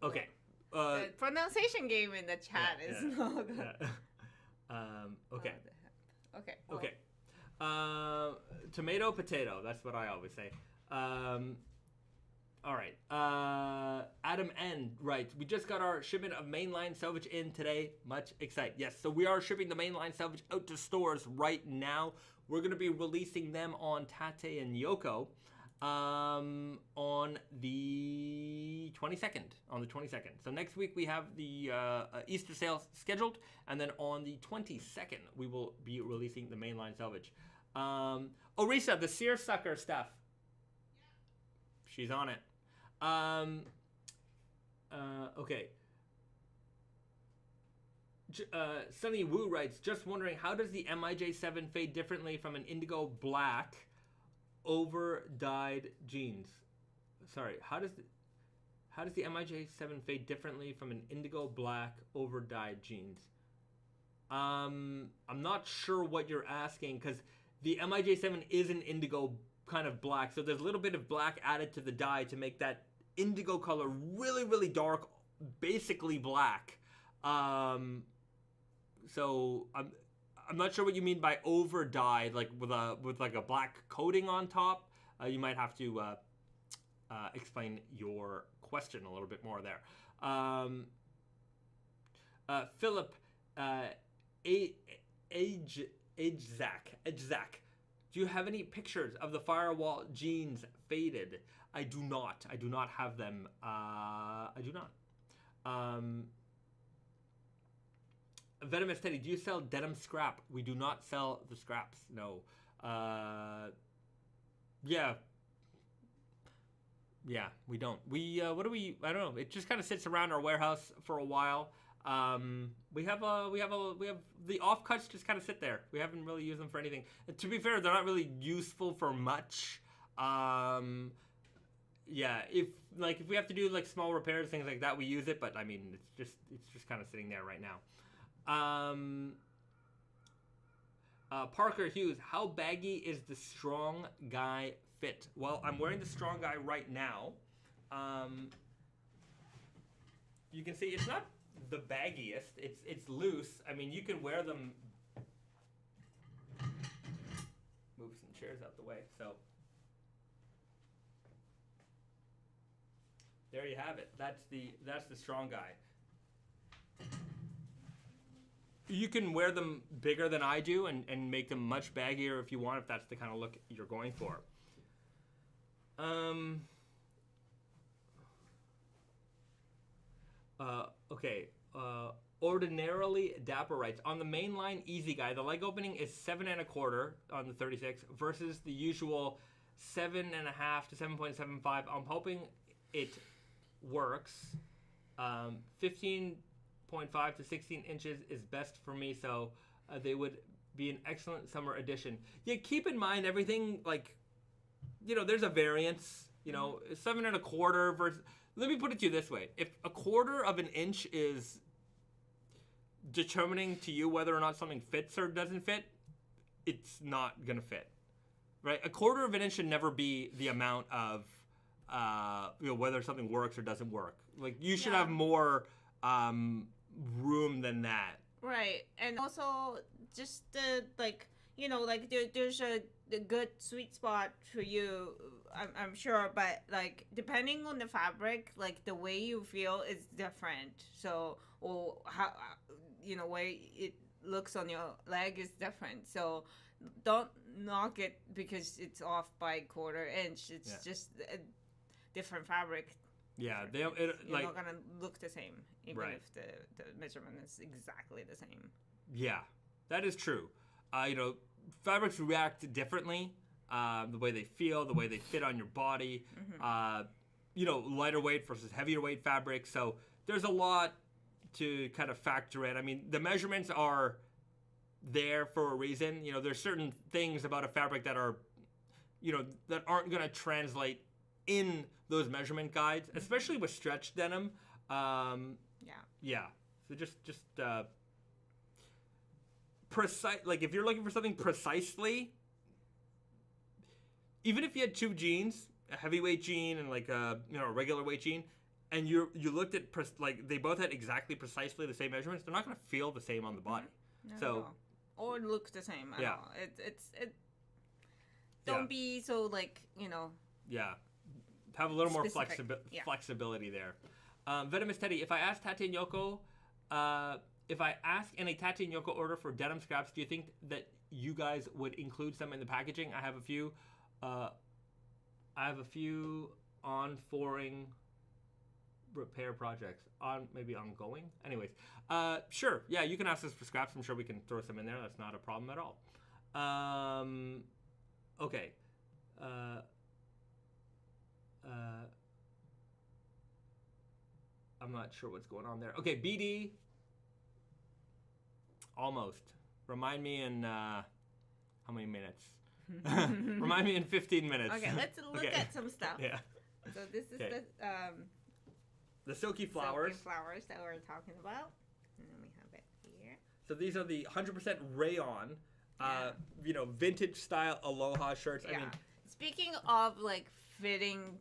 Okay. The pronunciation game in the chat is not good. Okay. Okay. Okay. Tomato, potato. That's what I always say. All right. Adam N. writes, we just got our shipment of Mainline Selvedge in today. Much excited. Yes, so we are shipping the Mainline Selvedge out to stores right now. We're going to be releasing them on Tate and Yoko on the 22nd. So next week we have the Easter sale scheduled, and then on the 22nd we will be releasing the Mainline Selvedge. Risa, the Seersucker stuff. She's on it. Okay. Sunny Wu writes, just wondering, how does the MIJ7 fade differently from an indigo black over-dyed jeans? Sorry, how does the MIJ7 fade differently from an indigo black over-dyed jeans? I'm not sure what you're asking, because the MIJ7 is an indigo kind of black, so there's a little bit of black added to the dye to make that indigo color really, really dark, basically black. So I'm not sure what you mean by over dyed, like with like a black coating on top. You might have to explain your question a little bit more there. Philip Edgezak. Do you have any pictures of the Firewall jeans faded? I do not. I do not have them. I do not. Venomous Teddy, do you sell denim scrap? We do not sell the scraps. No. Yeah. Yeah, we don't. What do we? I don't know. It just kind of sits around our warehouse for a while. We have the offcuts just kind of sit there. We haven't really used them for anything. And to be fair, they're not really useful for much. Yeah, if we have to do like small repairs, things like that, we use it. But I mean, it's just kind of sitting there right now. Parker Hughes, how baggy is the Strong Guy fit? Well, I'm wearing the Strong Guy right now. You can see it's not the baggiest. It's loose. I mean, you can wear them. Move some chairs out the way. So there you have it. That's the Strong Guy. You can wear them bigger than I do and make them much baggier if you want, if that's the kind of look you're going for. Okay. Ordinarily Dapper writes, on the Mainline Easy Guy, the leg opening is 7 1/4 on the 36 versus the usual 7.5 to 7.75. I'm hoping it works. 15.5 to 16 inches is best for me, so they would be an excellent summer addition. Yeah, keep in mind everything, like, there's a variance. 7 1/4 versus. Let me put it to you this way: if a 1/4 of an inch is determining to you whether or not something fits or doesn't fit, it's not gonna fit, right? A 1/4 of an inch should never be the amount of whether something works or doesn't work. Like, you should have more room than that, right? And also just there's a good sweet spot for you, I'm sure, but like depending on the fabric, like the way you feel is different. So, or how way it looks on your leg is different. So don't knock it because it's off by 1/4 inch. It's just a different fabric. Yeah, you're not gonna look the same, even if the measurement is exactly the same. Yeah, that is true. Fabrics react differently. The way they feel, the way they fit on your body. Lighter weight versus heavier weight fabric. So there's a lot to kind of factor in. I mean, the measurements are there for a reason. There's certain things about a fabric that are, that aren't going to translate in those measurement guides, especially with stretch denim. Yeah. So just precise. Like, if you're looking for something precisely, even if you had two jeans, a heavyweight jean and like a regular weight jean, and you looked at they both had exactly precisely the same measurements, they're not going to feel the same on the body. Or look the same. I don't know. It don't be so Yeah. Have a little more flexibility there. Venomous Teddy, if I ask Tati and Yoko, if I ask in a Tati and Yoko order for denim scraps, do you think that you guys would include some in the packaging? I have a few. On-foring repair projects maybe ongoing. Anyways, sure. Yeah, you can ask us for scraps. I'm sure we can throw some in there. That's not a problem at all. Okay. I'm not sure what's going on there. Okay, BD. Almost. Remind me in how many minutes? Remind me in 15 minutes. Okay, let's look at some stuff. Yeah. So this is the silky flowers. Silky flowers that we're talking about. And then we have it here. So these are the 100% rayon, vintage style Aloha shirts. Yeah. I mean, speaking of like fitting,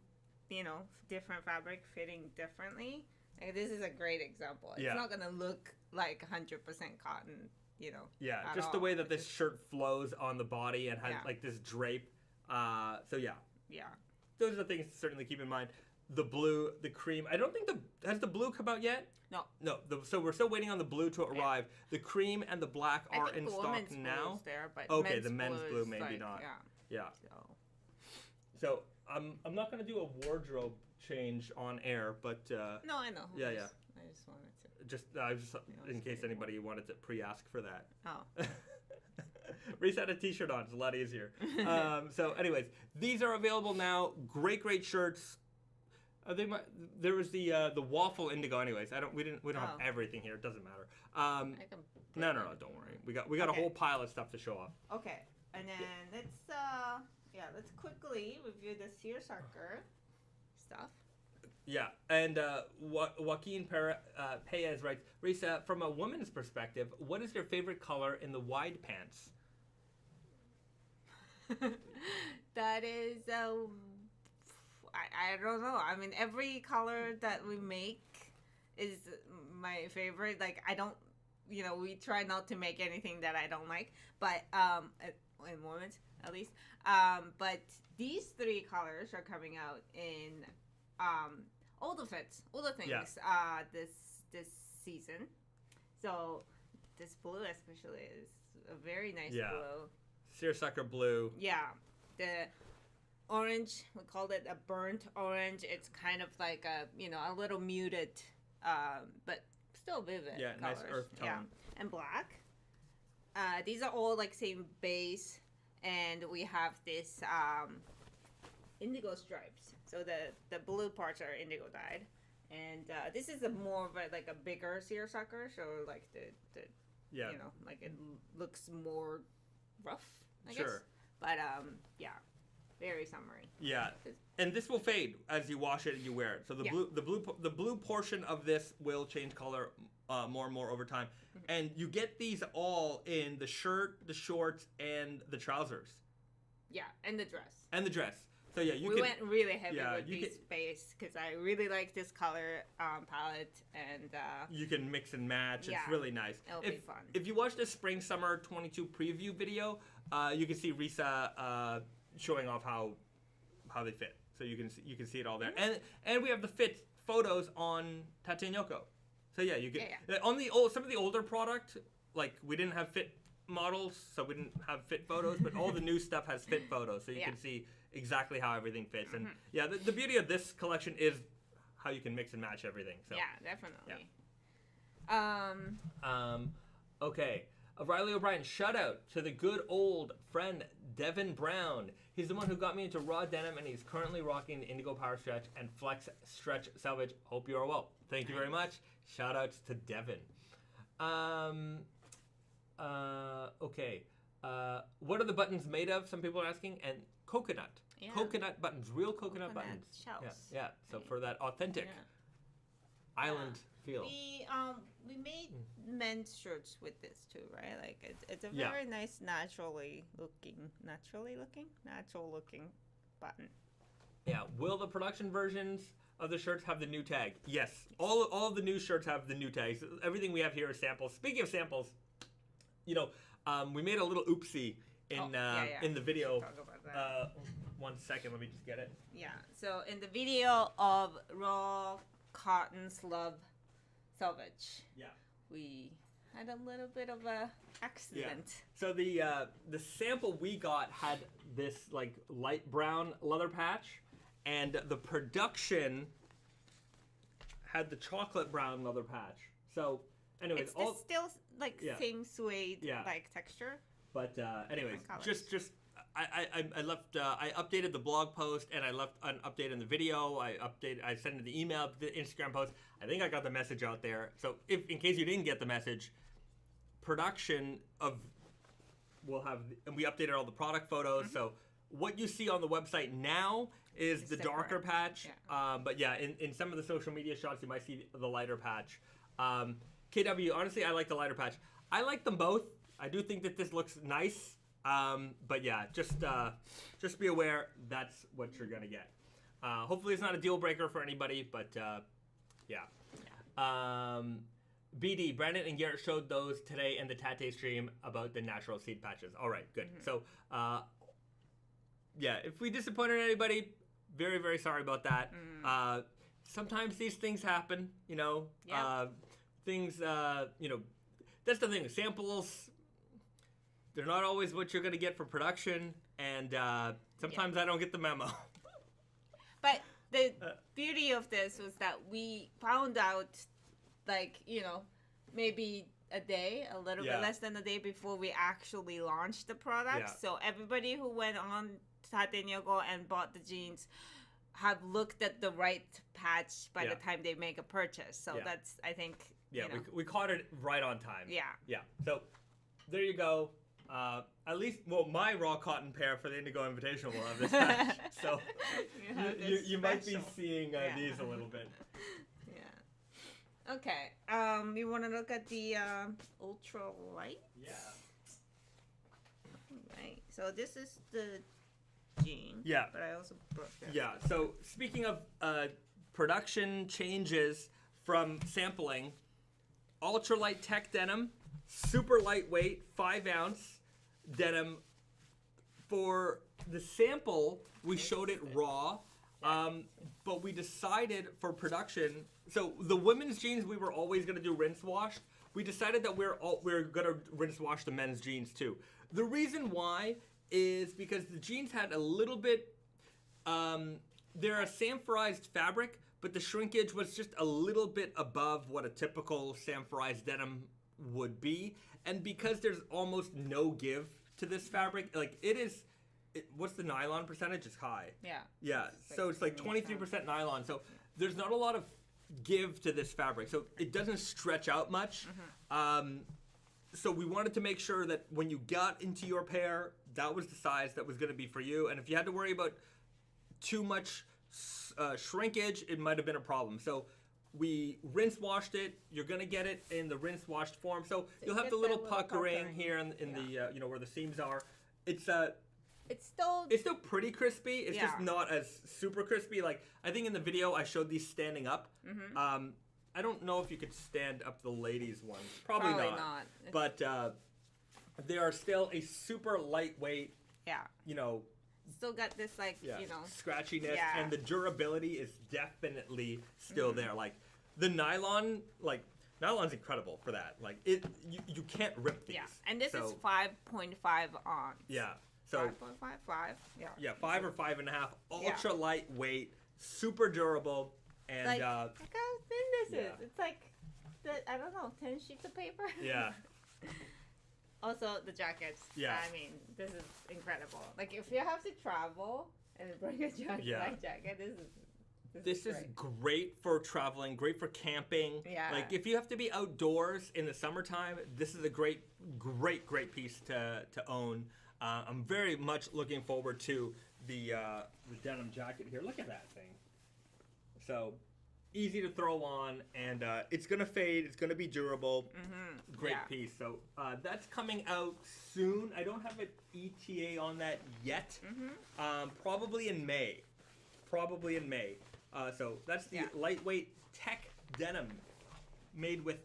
different fabric fitting differently, this is a great example. It's not gonna look like 100% cotton. Yeah, just the way that this shirt flows on the body and has like this drape. So yeah. Those are the things to certainly keep in mind. The blue, the cream. I don't think has the blue come out yet? No. So we're still waiting on the blue to arrive. The cream and the black are in stock now. There, but okay, the men's blue maybe not. Yeah. So I'm not gonna do a wardrobe change on air, but no, I know. Yeah. I just wanted to. Just in case anybody wanted to pre-ask for that. Oh. Reset a t-shirt on. It's a lot easier. So anyways, these are available now. Great shirts. There was the waffle indigo. Anyways, we don't have everything here. It doesn't matter. No, don't worry. We got a whole pile of stuff to show off. Okay, and then let's quickly review the Seersucker stuff. Yeah, and Joaquin Paez writes, Risa, from a woman's perspective, what is your favorite color in the wide pants? That is, I don't know. I mean, every color that we make is my favorite. Like, I don't, we try not to make anything that I don't like, but, in women's, at least. But these three colors are coming out in, all the fits, all the things, this season. So this blue especially is a very nice blue. Seersucker blue. Yeah. The orange. We called it a burnt orange. It's kind of like a little muted, but still vivid. Yeah, colors. nice earth tone. Yeah, and black. These are all like same base, and we have this indigo stripes. So the blue parts are indigo dyed, and this is more of a bigger seersucker. So like the like it looks more rough, I guess. But very summery. Yeah, and this will fade as you wash it and you wear it. So the blue portion of this will change color more and more over time. And you get these all in the shirt, the shorts, and the trousers. Yeah, and the dress. So yeah, we went really heavy with these base because I really like this color palette, and you can mix and match. Yeah, it's really nice. It'll be fun. If you watch the Spring Summer 22 preview video, you can see Risa showing off how they fit. So you can see it all there, and we have the fit photos on Tate Nyoko. So yeah, you can on some of the older product, like we didn't have fit models, so we didn't have fit photos, but all the new stuff has fit photos, so you can see exactly how everything fits. And the beauty of this collection is how you can mix and match everything. So yeah, definitely. Yeah. Okay. Riley O'Brien, shout out to the good old friend Devin Brown. He's the one who got me into raw denim, and he's currently rocking the Indigo Power Stretch and Flex Stretch Selvage. Hope you are well. Thank you very much. Shout outs to Devin. Okay. What are the buttons made of? Some people are asking. And coconut. Yeah. Coconut buttons. Real coconut buttons. Shells. Yeah. So for that authentic island feel. We made men's shirts with this too, right? Like it's a very nice natural looking button. Yeah. Will the production versions of the shirts have the new tag? Yes. All of the new shirts have the new tags. Everything we have here is samples. Speaking of samples, we made a little oopsie in the video. Talk about that. 1 second, let me just get it. Yeah. So in the video of Raw Cotton Selvedge, we had a little bit of a accident. Yeah. So the sample we got had this like light brown leather patch, and the production had the chocolate brown leather patch. So anyways, it's still like same suede like texture. But anyways, just I left I updated the blog post, and I left an update in the video. I sent the email, the Instagram post. I think I got the message out there. So if in case you didn't get the message, production will have, and we updated all the product photos. So what you see on the website now is the darker patch. Yeah. But yeah, in some of the social media shots, you might see the lighter patch. KW, honestly, I like the lighter patch. I like them both. I do think that this looks nice. But yeah, just be aware that's what you're gonna get. Hopefully it's not a deal breaker for anybody, but yeah. BD, Brandon and Garrett showed those today in the Tate stream about the natural seed patches. All right, good. So yeah, if we disappointed anybody, very, very sorry about that. Sometimes these things happen, things, that's the thing. Samples, they're not always what you're going to get for production, and sometimes I don't get the memo. But the beauty of this was that we found out, maybe a little bit less than a day before we actually launched the product. Yeah. So everybody who went on Tate Nyoko and bought the jeans have looked at the right patch by the time they make a purchase. So that's, I think, we caught it right on time. Yeah. So there you go. At least, my raw cotton pair for the Indigo Invitational will have this patch. So you might be seeing these a little bit. Yeah. Okay. You want to look at the Ultralight? Yeah. Right. So this is the jean. Yeah. But I also brought that. Yeah. So speaking of production changes from sampling, Ultralight Tech Denim, super lightweight, 5-ounce denim. For the sample, we showed it raw, but we decided for production. So the women's jeans we were always going to do rinse washed. We decided that we're going to rinse wash the men's jeans too. The reason why is because the jeans had a little bit. They're a sanforized fabric, but the shrinkage was just a little bit above what a typical sanforized denim would be. And because there's almost no give to this fabric, like what's the nylon percentage? It's high. Yeah. So it's like 23% nylon. So there's not a lot of give to this fabric. So it doesn't stretch out much. So we wanted to make sure that when you got into your pair, that was the size that was going to be for you. And if you had to worry about too much shrinkage, it might have been a problem. So we rinse washed it. You're going to get it in the rinse washed form. So you'll have the little puckering here in the where the seams are. It's still pretty crispy. It's just not as super crispy. Like I think in the video I showed these standing up. I don't know if you could stand up the ladies' ones. Probably not. But they are still a super lightweight. Still got this scratchiness, and the durability is definitely still there. Like the nylon's incredible for that. Like you can't rip these. And this is 5.5 ounce. So 5.5. 5 or 5.5. Ultra lightweight, super durable, and look how thin this is. It's like I don't know, 10 sheets of paper. Also, the jackets. I mean, this is incredible. Like, if you have to travel and bring a light jacket, this is great for traveling, great for camping. Like, if you have to be outdoors in the summertime, this is a great piece to own. I'm very much looking forward to the denim jacket here. Look at that thing. So easy to throw on, and it's gonna fade. It's gonna be durable. Great piece. So that's coming out soon. I don't have an ETA on that yet. Probably in May. So that's the lightweight tech denim made with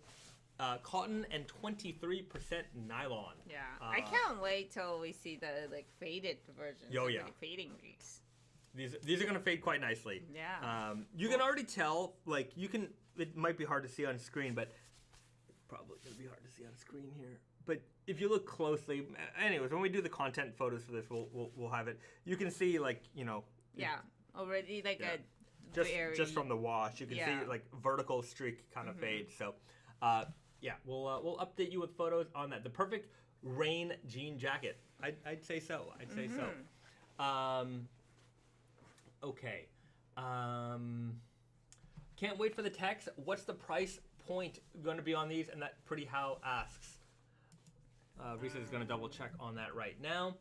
cotton and 23% nylon. I can't wait till we see the faded versions. Fading these. These are gonna fade quite nicely. You can already tell. Like it might be hard to see on screen, but probably gonna be hard to see on screen here. But if you look closely, anyways, when we do the content photos for this, we'll have it. You can see already just from the wash, you can see like vertical streak kind of fade. So we'll update you with photos on that. The perfect rain jean jacket. I'd say so. Okay. Can't wait for the text. What's the price point going to be on these? And that Pretty How asks. Risa is going to double check on that right now.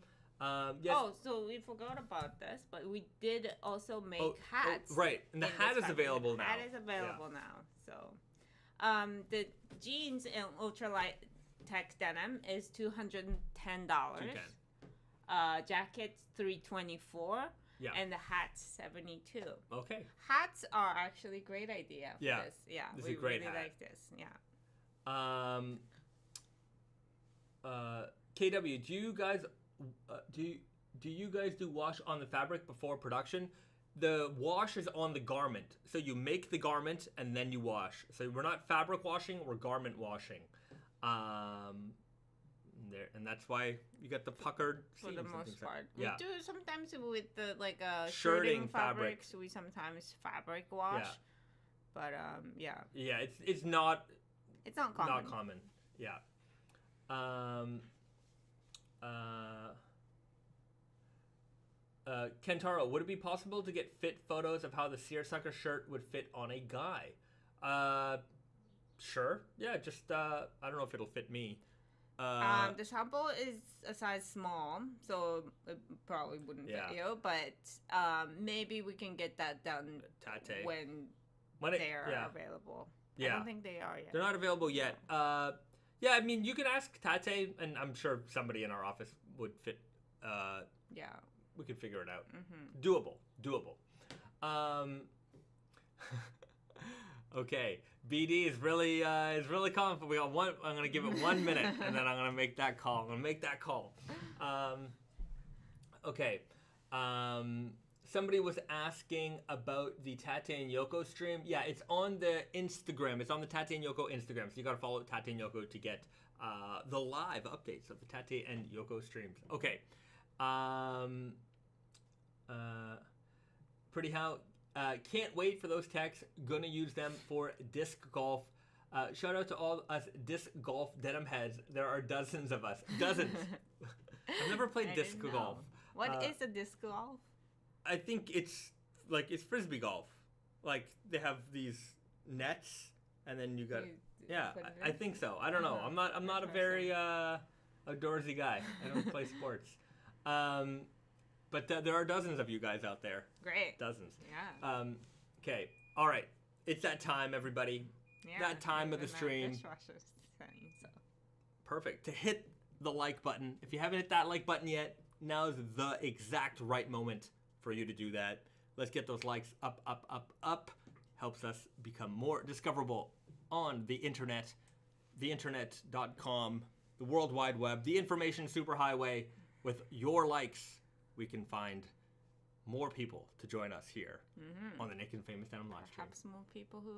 Yes. Oh, so we forgot about this, but we did also make hats. Right, and the hat is available now. The hat is available now. So, the jeans in Ultralight Tech Denim is $210. Jackets $324. And the hat's $72. Okay. Hats are actually a great idea for this. This is a great hat. Like this. KW, do you guys do wash on the fabric before production? The wash is on the garment. So you make the garment and then you wash. So we're not fabric washing, we're garment washing. And that's why you got the puckered seams. For the most part. We do sometimes with the shirting fabrics. We sometimes fabric wash. But it's not common. Not common. Kentaro, would it be possible to get fit photos of how the Seersucker shirt would fit on a guy? Sure. Yeah, just I don't know if it'll fit me. The sample is a size small, so it probably wouldn't fit you. But maybe we can get that done when they're available. I don't think they are yet. They're not available yet. I mean, you can ask Tate, and I'm sure somebody in our office would fit. We could figure it out. Doable. Okay, BD is really confident. We got one. I'm gonna give it 1 minute, and then I'm gonna make that call. Okay. Somebody was asking about the Tate and Yoko stream. Yeah, it's on the Instagram. It's on the Tate and Yoko Instagram. So you gotta follow Tate and Yoko to get the live updates of the Tate and Yoko streams. Okay. Pretty how. Can't wait for those texts. Gonna use them for disc golf. Shout out to all us disc golf denim heads. There are dozens of us. Dozens. I've never played disc golf. What is a disc golf? I think it's frisbee golf. Like they have these nets, and then you got. I think so. I don't know. I'm not a very outdoorsy guy. I don't play sports. But there are dozens of you guys out there. Great. Dozens. Yeah. Okay. All right. It's that time, everybody. Yeah, that time of the stream. Perfect. To hit the like button. If you haven't hit that like button yet, now is the exact right moment for you to do that. Let's get those likes up, up, up, up. Helps us become more discoverable on the internet, theinternet.com, the World Wide Web, the information superhighway. With your likes, we can find more people to join us here on the Naked Famous Denim live stream. Perhaps more people who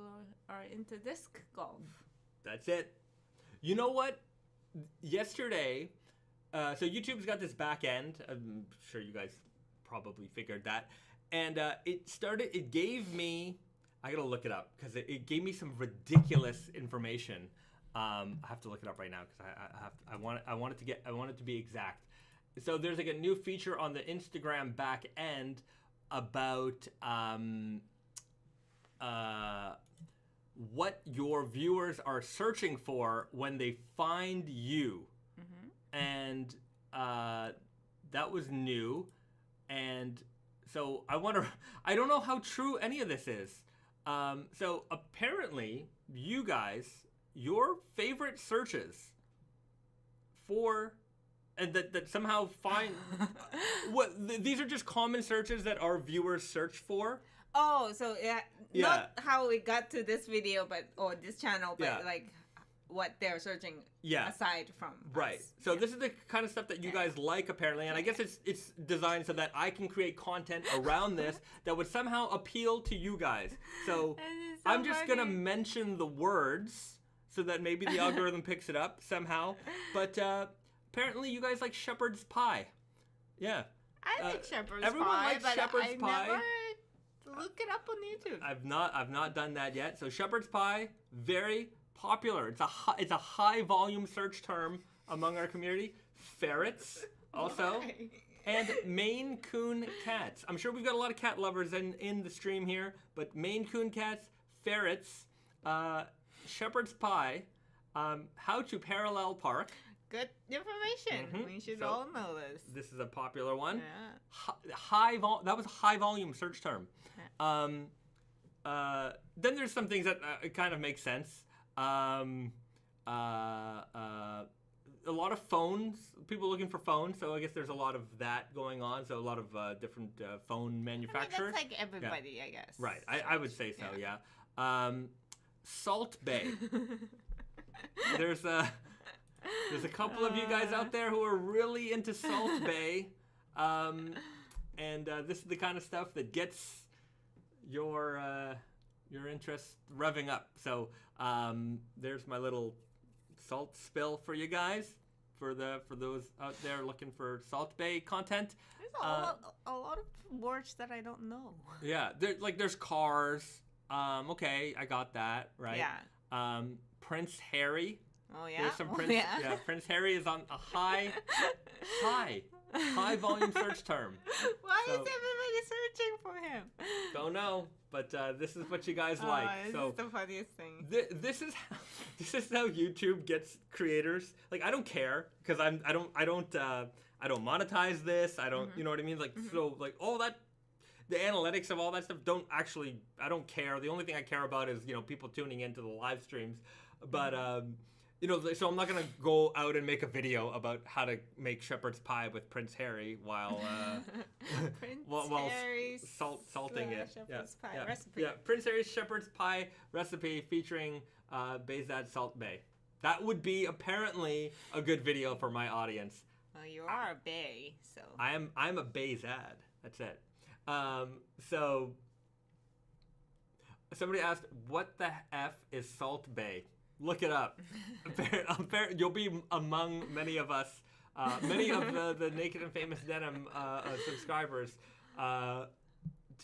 are into disc golf. That's it. You know what? Yesterday, so YouTube's got this back end. I'm sure you guys probably figured that. And it gave me, I gotta look it up because it gave me some ridiculous information. I have to look it up right now because I want it to be exact. So there's like a new feature on the Instagram back end about what your viewers are searching for when they find you. And that was new. And so I don't know how true any of this is. So apparently you guys, your favorite searches for... And that somehow find these are just common searches that our viewers search for. Oh, so not how we got to this video, or this channel, but like what they're searching aside from right. us. So this is the kind of stuff that you guys like apparently, and I guess it's designed so that I can create content around this that would somehow appeal to you guys. So I'm just gonna mention the words so that maybe the algorithm picks it up somehow, but. Apparently, you guys like shepherd's pie. Yeah. I like shepherd's pie. Everyone likes shepherd's pie. Never look it up on YouTube. I've not done that yet. So shepherd's pie, very popular. It's a high volume search term among our community. Ferrets also, and Maine Coon cats. I'm sure we've got a lot of cat lovers in the stream here, but Maine Coon cats, ferrets, shepherd's pie, how to parallel park. Good information. We should all know this. This is a popular one. Yeah. That was a high volume search term. Then there's some things that kind of make sense. A lot of phones. People looking for phones. So I guess there's a lot of that going on. So a lot of different phone manufacturers. That's like everybody, I guess. Right. I would say so. Yeah. Salt Bay. There's a couple of you guys out there who are really into Salt Bay, and this is the kind of stuff that gets your interest revving up. So there's my little salt spill for you guys, for those out there looking for Salt Bay content. There's a lot of words that I don't know. Yeah, there's cars. Okay, I got that right. Yeah. Prince Harry. Oh yeah. There's some Prince. Yeah, Prince Harry is on a high volume search term. Why is everybody searching for him? Don't know, but this is what you guys like. This is the funniest thing. This is how YouTube gets creators. Like I don't care because I don't monetize this. I don't you know what I mean? Like so like all that. The analytics of all that stuff I don't care. The only thing I care about is people tuning into the live streams, but. So I'm not gonna go out and make a video about how to make shepherd's pie with Prince Harry while salting it. Shepherd's pie recipe. Yeah, Prince Harry's shepherd's pie recipe featuring Bahzad Salt Bay. That would be apparently a good video for my audience. Well, you are a Bay, so. I'm a Bahzad. That's it. So somebody asked, "What the F is Salt Bay?" Look it up. You'll be among many of us, many of the Naked and Famous Denim subscribers.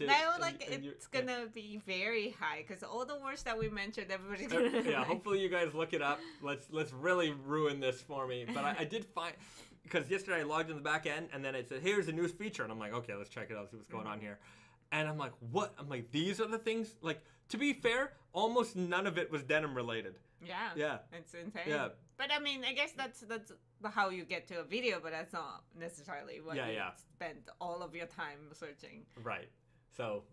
Now, like, it's gonna be very high because all the words that we mentioned, everybody's gonna. Yeah, hopefully you guys look it up. Let's really ruin this for me. But I did find, because yesterday I logged in the back end and then it said, here's a new feature, and I'm like, okay, let's check it out, see what's going on here. And I'm like, what? I'm like, these are the things. Like, to be fair, almost none of it was denim related. Yeah. It's insane. Yeah. But I mean, I guess that's how you get to a video, but that's not necessarily what you spend all of your time searching. Right. So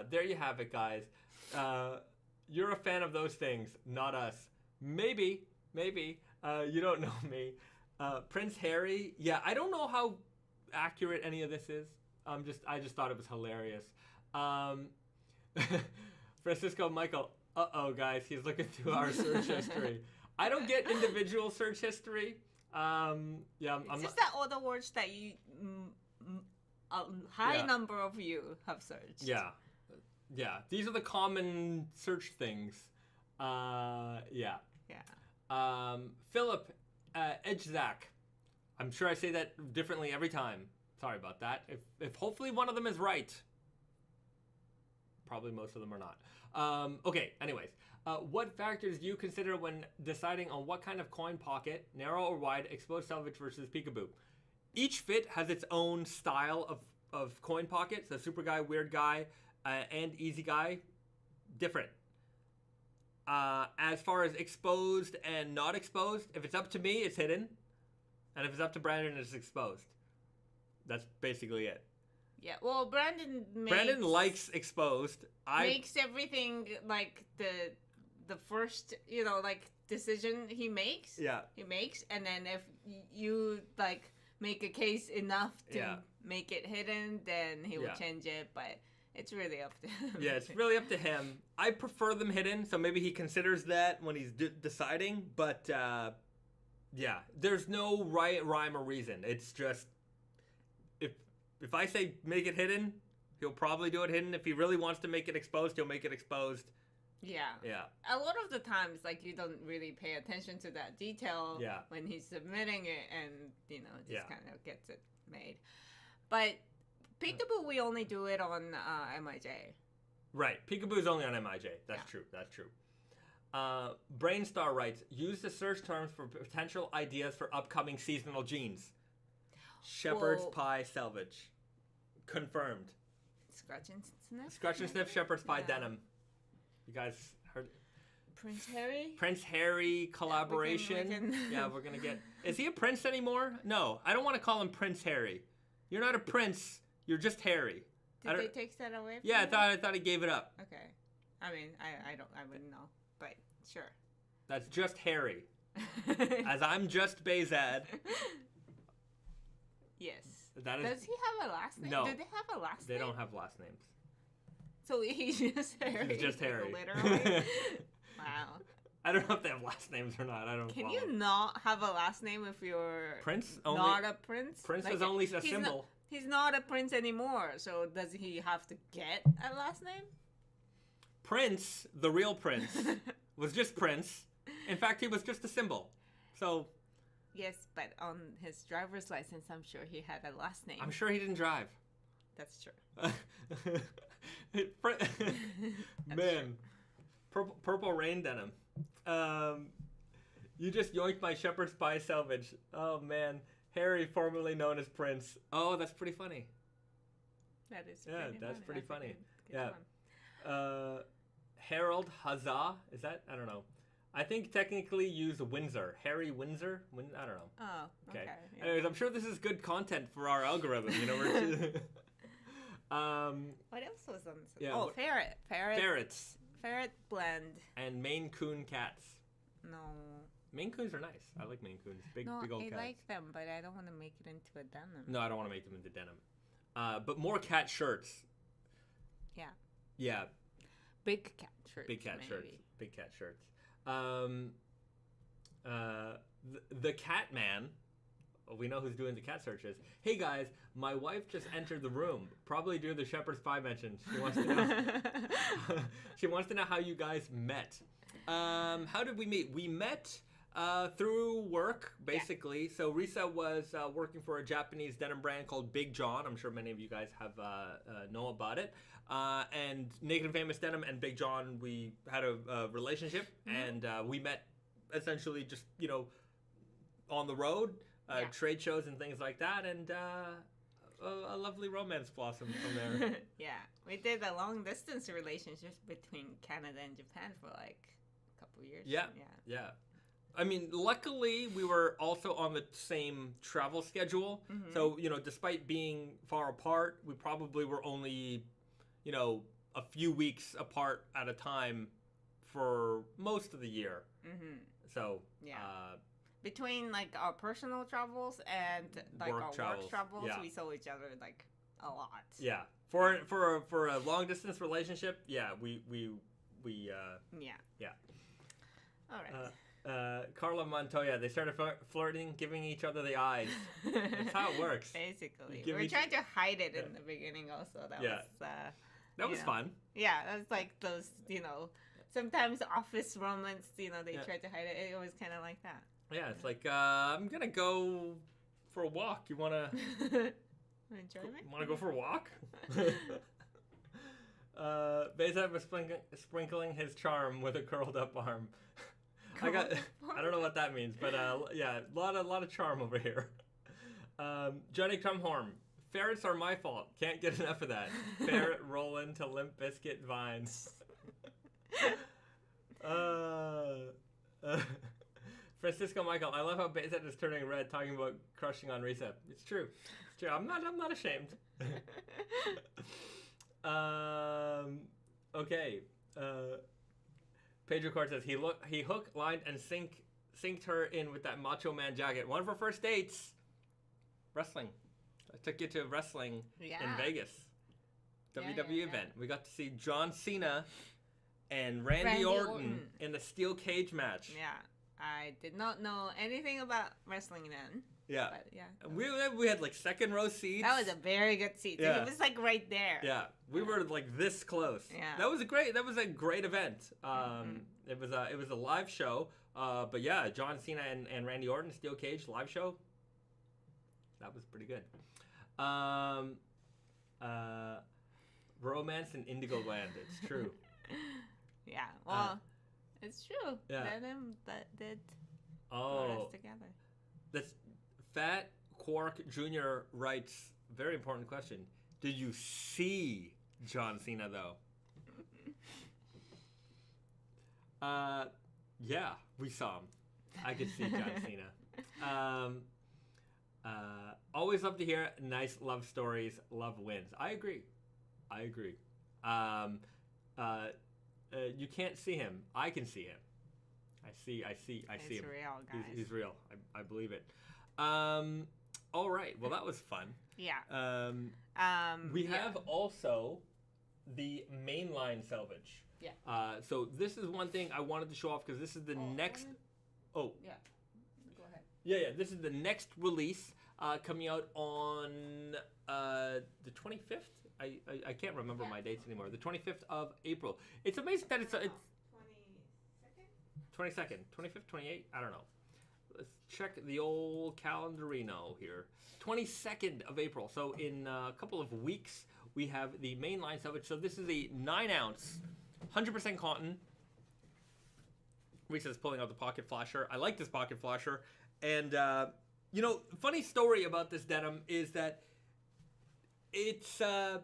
there you have it, guys. You're a fan of those things, not us. Maybe. You don't know me. Prince Harry. Yeah, I don't know how accurate any of this is. I just thought it was hilarious. Francisco Michael. Guys, he's looking through our search history. I don't get individual search history. I'm just that all the words that you, a high number of you have searched. Yeah. These are the common search things. Philip Edgezak. I'm sure I say that differently every time. Sorry about that. If hopefully one of them is right. Probably most of them are not. Okay, anyways. What factors do you consider when deciding on what kind of coin pocket, narrow or wide, exposed selvage versus peekaboo? Each fit has its own style of coin pocket. So super guy, weird guy, and easy guy, different. As far as exposed and not exposed, if it's up to me, it's hidden. And if it's up to Brandon, it's exposed. That's basically it. Yeah, well, Brandon likes exposed. Makes everything like the first, decision he makes. Yeah. He makes, and then if you like make a case enough to make it hidden, then he will change it. But it's really up to him. Yeah, it's really up to him. I prefer them hidden, so maybe he considers that when he's deciding. But there's no right rhyme or reason. It's just if I say make it hidden, he'll probably do it hidden. If he really wants to make it exposed, he'll make it exposed. Yeah. A lot of the times, like, you don't really pay attention to that detail when he's submitting it, and, just kind of gets it made. But peekaboo, we only do it on MIJ. Right. Peekaboo is only on MIJ. That's true. Brainstar writes, use the search terms for potential ideas for upcoming seasonal jeans. Shepherd's Pie Selvage. Confirmed. Scratch and Sniff? Scratch and Sniff Shepherd's Pie Denim. You guys heard? Prince Harry collaboration. We're going to get... Is he a prince anymore? No, I don't want to call him Prince Harry. You're not a prince. You're just Harry. Did they take that away from you? I thought he gave it up. Okay. I mean, I wouldn't know, but sure. That's just Harry. As I'm just Bahzad. Yes. Does he have a last name? No. Do they have a last name? They don't have last names. So he's just Harry. He's just Harry. Literally. Wow. I don't know if they have last names or not. I don't know. Can you not have a last name if you're Prince? Not a prince? Prince is only a symbol. He's not a prince anymore, so does he have to get a last name? Prince, the real Prince, was just Prince. In fact, he was just a symbol. So... Yes, but on his driver's license, I'm sure he had a last name. I'm sure he didn't drive. That's true. Man. Purple Rain Denim. You just yoinked my Shepherd's Pie Selvage. Oh, man. Harry, formerly known as Prince. Oh, that's pretty funny. That is pretty funny. Harold Huzzah. Is that? I don't know. I think technically use Windsor. Harry Windsor? I don't know. Oh, okay. Yeah. Anyways, I'm sure this is good content for our algorithm. What else was on this? Yeah, Ferrets. Ferret blend. And Maine Coon cats. No. Maine Coons are nice. I like Maine Coons. Big old cats. I like them, but I don't want to make it into a denim. No, I don't want to make them into denim. But more cat shirts. Yeah. Yeah. Big cat shirts. Big cat shirts. The Cat Man. We know who's doing the cat searches. Hey guys, my wife just entered the room. Probably due to the Shepherd's Pie mention. She wants to know. She wants to know how you guys met. How did we meet? We met Through work, basically. So Risa was working for a Japanese denim brand called Big John. I'm sure many of you guys have know about it. And Naked Famous Denim and Big John, we had a relationship, and we met essentially just, on the road, trade shows and things like that, and a lovely romance blossomed from there. Yeah, we did a long distance relationship between Canada and Japan for like a couple years. Yeah. I mean, luckily, we were also on the same travel schedule. Mm-hmm. So, despite being far apart, we probably were only, a few weeks apart at a time for most of the year. Mm-hmm. So, between like our personal travels and like work our travels. Work travels, we saw each other like a lot. Yeah. For a long distance relationship, we Yeah. All right. Carla Montoya, they started flirting, giving each other the eyes. That's how it works. Basically. We were trying to hide it in the beginning also. That was fun. Yeah, that was like those, sometimes office romance, they try to hide it. It was kind of like that. Yeah, it's like, I'm going to go for a walk. You want to... Enjoyment? Want to go for a walk? Bahzad was sprinkling his charm with a curled up arm. I don't know what that means, but a lot of charm over here. Johnny Crumhorn, ferrets are my fault. Can't get enough of that. Ferret rolling to Limp Bizkit vines. Francisco Michael, I love how Bahzad is turning red talking about crushing on Risa. It's true. I'm not ashamed. Okay. Pedro Cortez, he hook, lined, and synced her in with that Macho Man jacket. One of her first dates, wrestling. I took you to wrestling in Vegas. WWE event. We got to see John Cena and Randy Orton in a steel cage match. Yeah. I did not know anything about wrestling then. Yeah. But yeah. We had like second row seats. That was a very good seat. Yeah. It was like right there. Yeah. We were like this close. Yeah. That was a great event. It was a live show. But yeah, John Cena and Randy Orton, steel cage live show. That was pretty good. Romance in Indigo Land. It's true. Yeah. Well, it's true. Yeah. Denim that did put us together. That's Fat Quark Jr. writes, very important question. Did you see John Cena though? Yeah, we saw him. I could see John Cena. Always love to hear nice love stories. Love wins. I agree. You can't see him. I can see him. I see him. He's real, guys. He's real. I believe it. All right. Well, that was fun. Yeah. We have also the Mainline Selvedge. Yeah. So this is one thing I wanted to show off because this is the next. Oh. Yeah. Go ahead. Yeah. This is the next release coming out on the 25th. I can't remember my dates anymore. The 25th of April. It's amazing that it's 22nd, 25th, 28th. I don't know. Let's check the old calendarino here. 22nd of April. So in a couple of weeks, we have the Mainline Selvedge. So this is a 9-ounce, 100% cotton. Risa's pulling out the pocket flasher. I like this pocket flasher. And, funny story about this denim is that it's the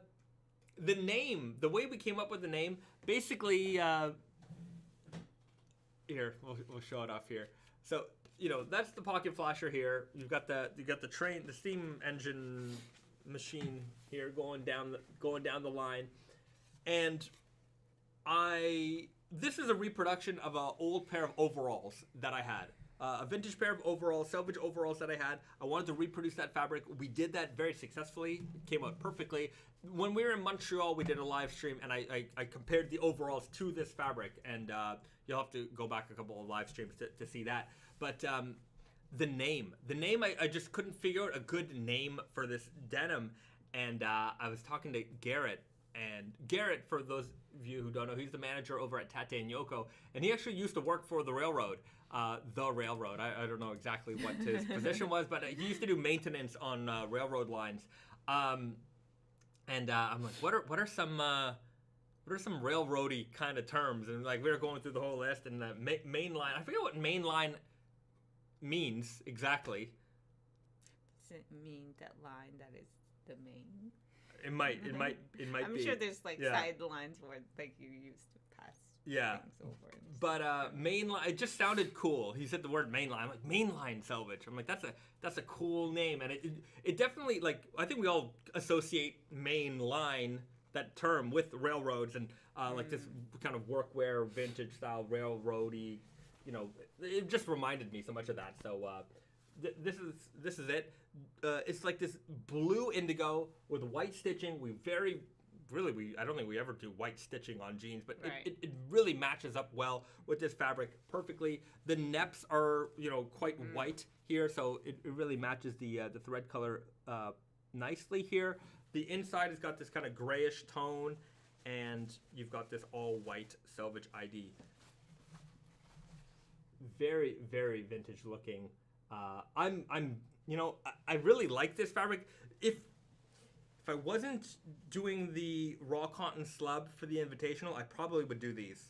name, the way we came up with the name, basically, here, we'll show it off here. So, that's the pocket flasher here. You've got the train, the steam engine machine here going down the line. And this is a reproduction of an old pair of overalls that I had. A vintage pair of overalls, Selvedge overalls that I had. I wanted to reproduce that fabric. We did that very successfully. It came out perfectly. When we were in Montreal, we did a live stream, and I compared the overalls to this fabric. And you'll have to go back a couple of live streams to see that. But the name, I just couldn't figure out a good name for this denim. And I was talking to Garrett And Garrett, for those of you who don't know, he's the manager over at Tate and Yoko, and he actually used to work for the railroad. I don't know exactly what his position was, but he used to do maintenance on railroad lines. I'm like, what are some railroady kind of terms? And like we were going through the whole list, and mainline. I forget what mainline means exactly. Does it mean that line that is the main? It might I'm be. sure there's like side lines where like you used to pass things over. But mainline, it just sounded cool. He said the word mainline. I'm like, Mainline Selvedge. I'm like, that's a cool name, and it definitely, like, I think we all associate mainline, that term, with railroads and like this kind of workwear, vintage style, railroady. You know, it just reminded me so much of that. So this is it. It's like this blue indigo with white stitching. I don't think we ever do white stitching on jeans, but it really matches up well with this fabric perfectly. The neps are, quite white here, so it really matches the thread color nicely here. The inside has got this kind of grayish tone, and you've got this all white Selvedge ID. Very, very vintage looking. I really like this fabric. If I wasn't doing the raw cotton slub for the Invitational, I probably would do these.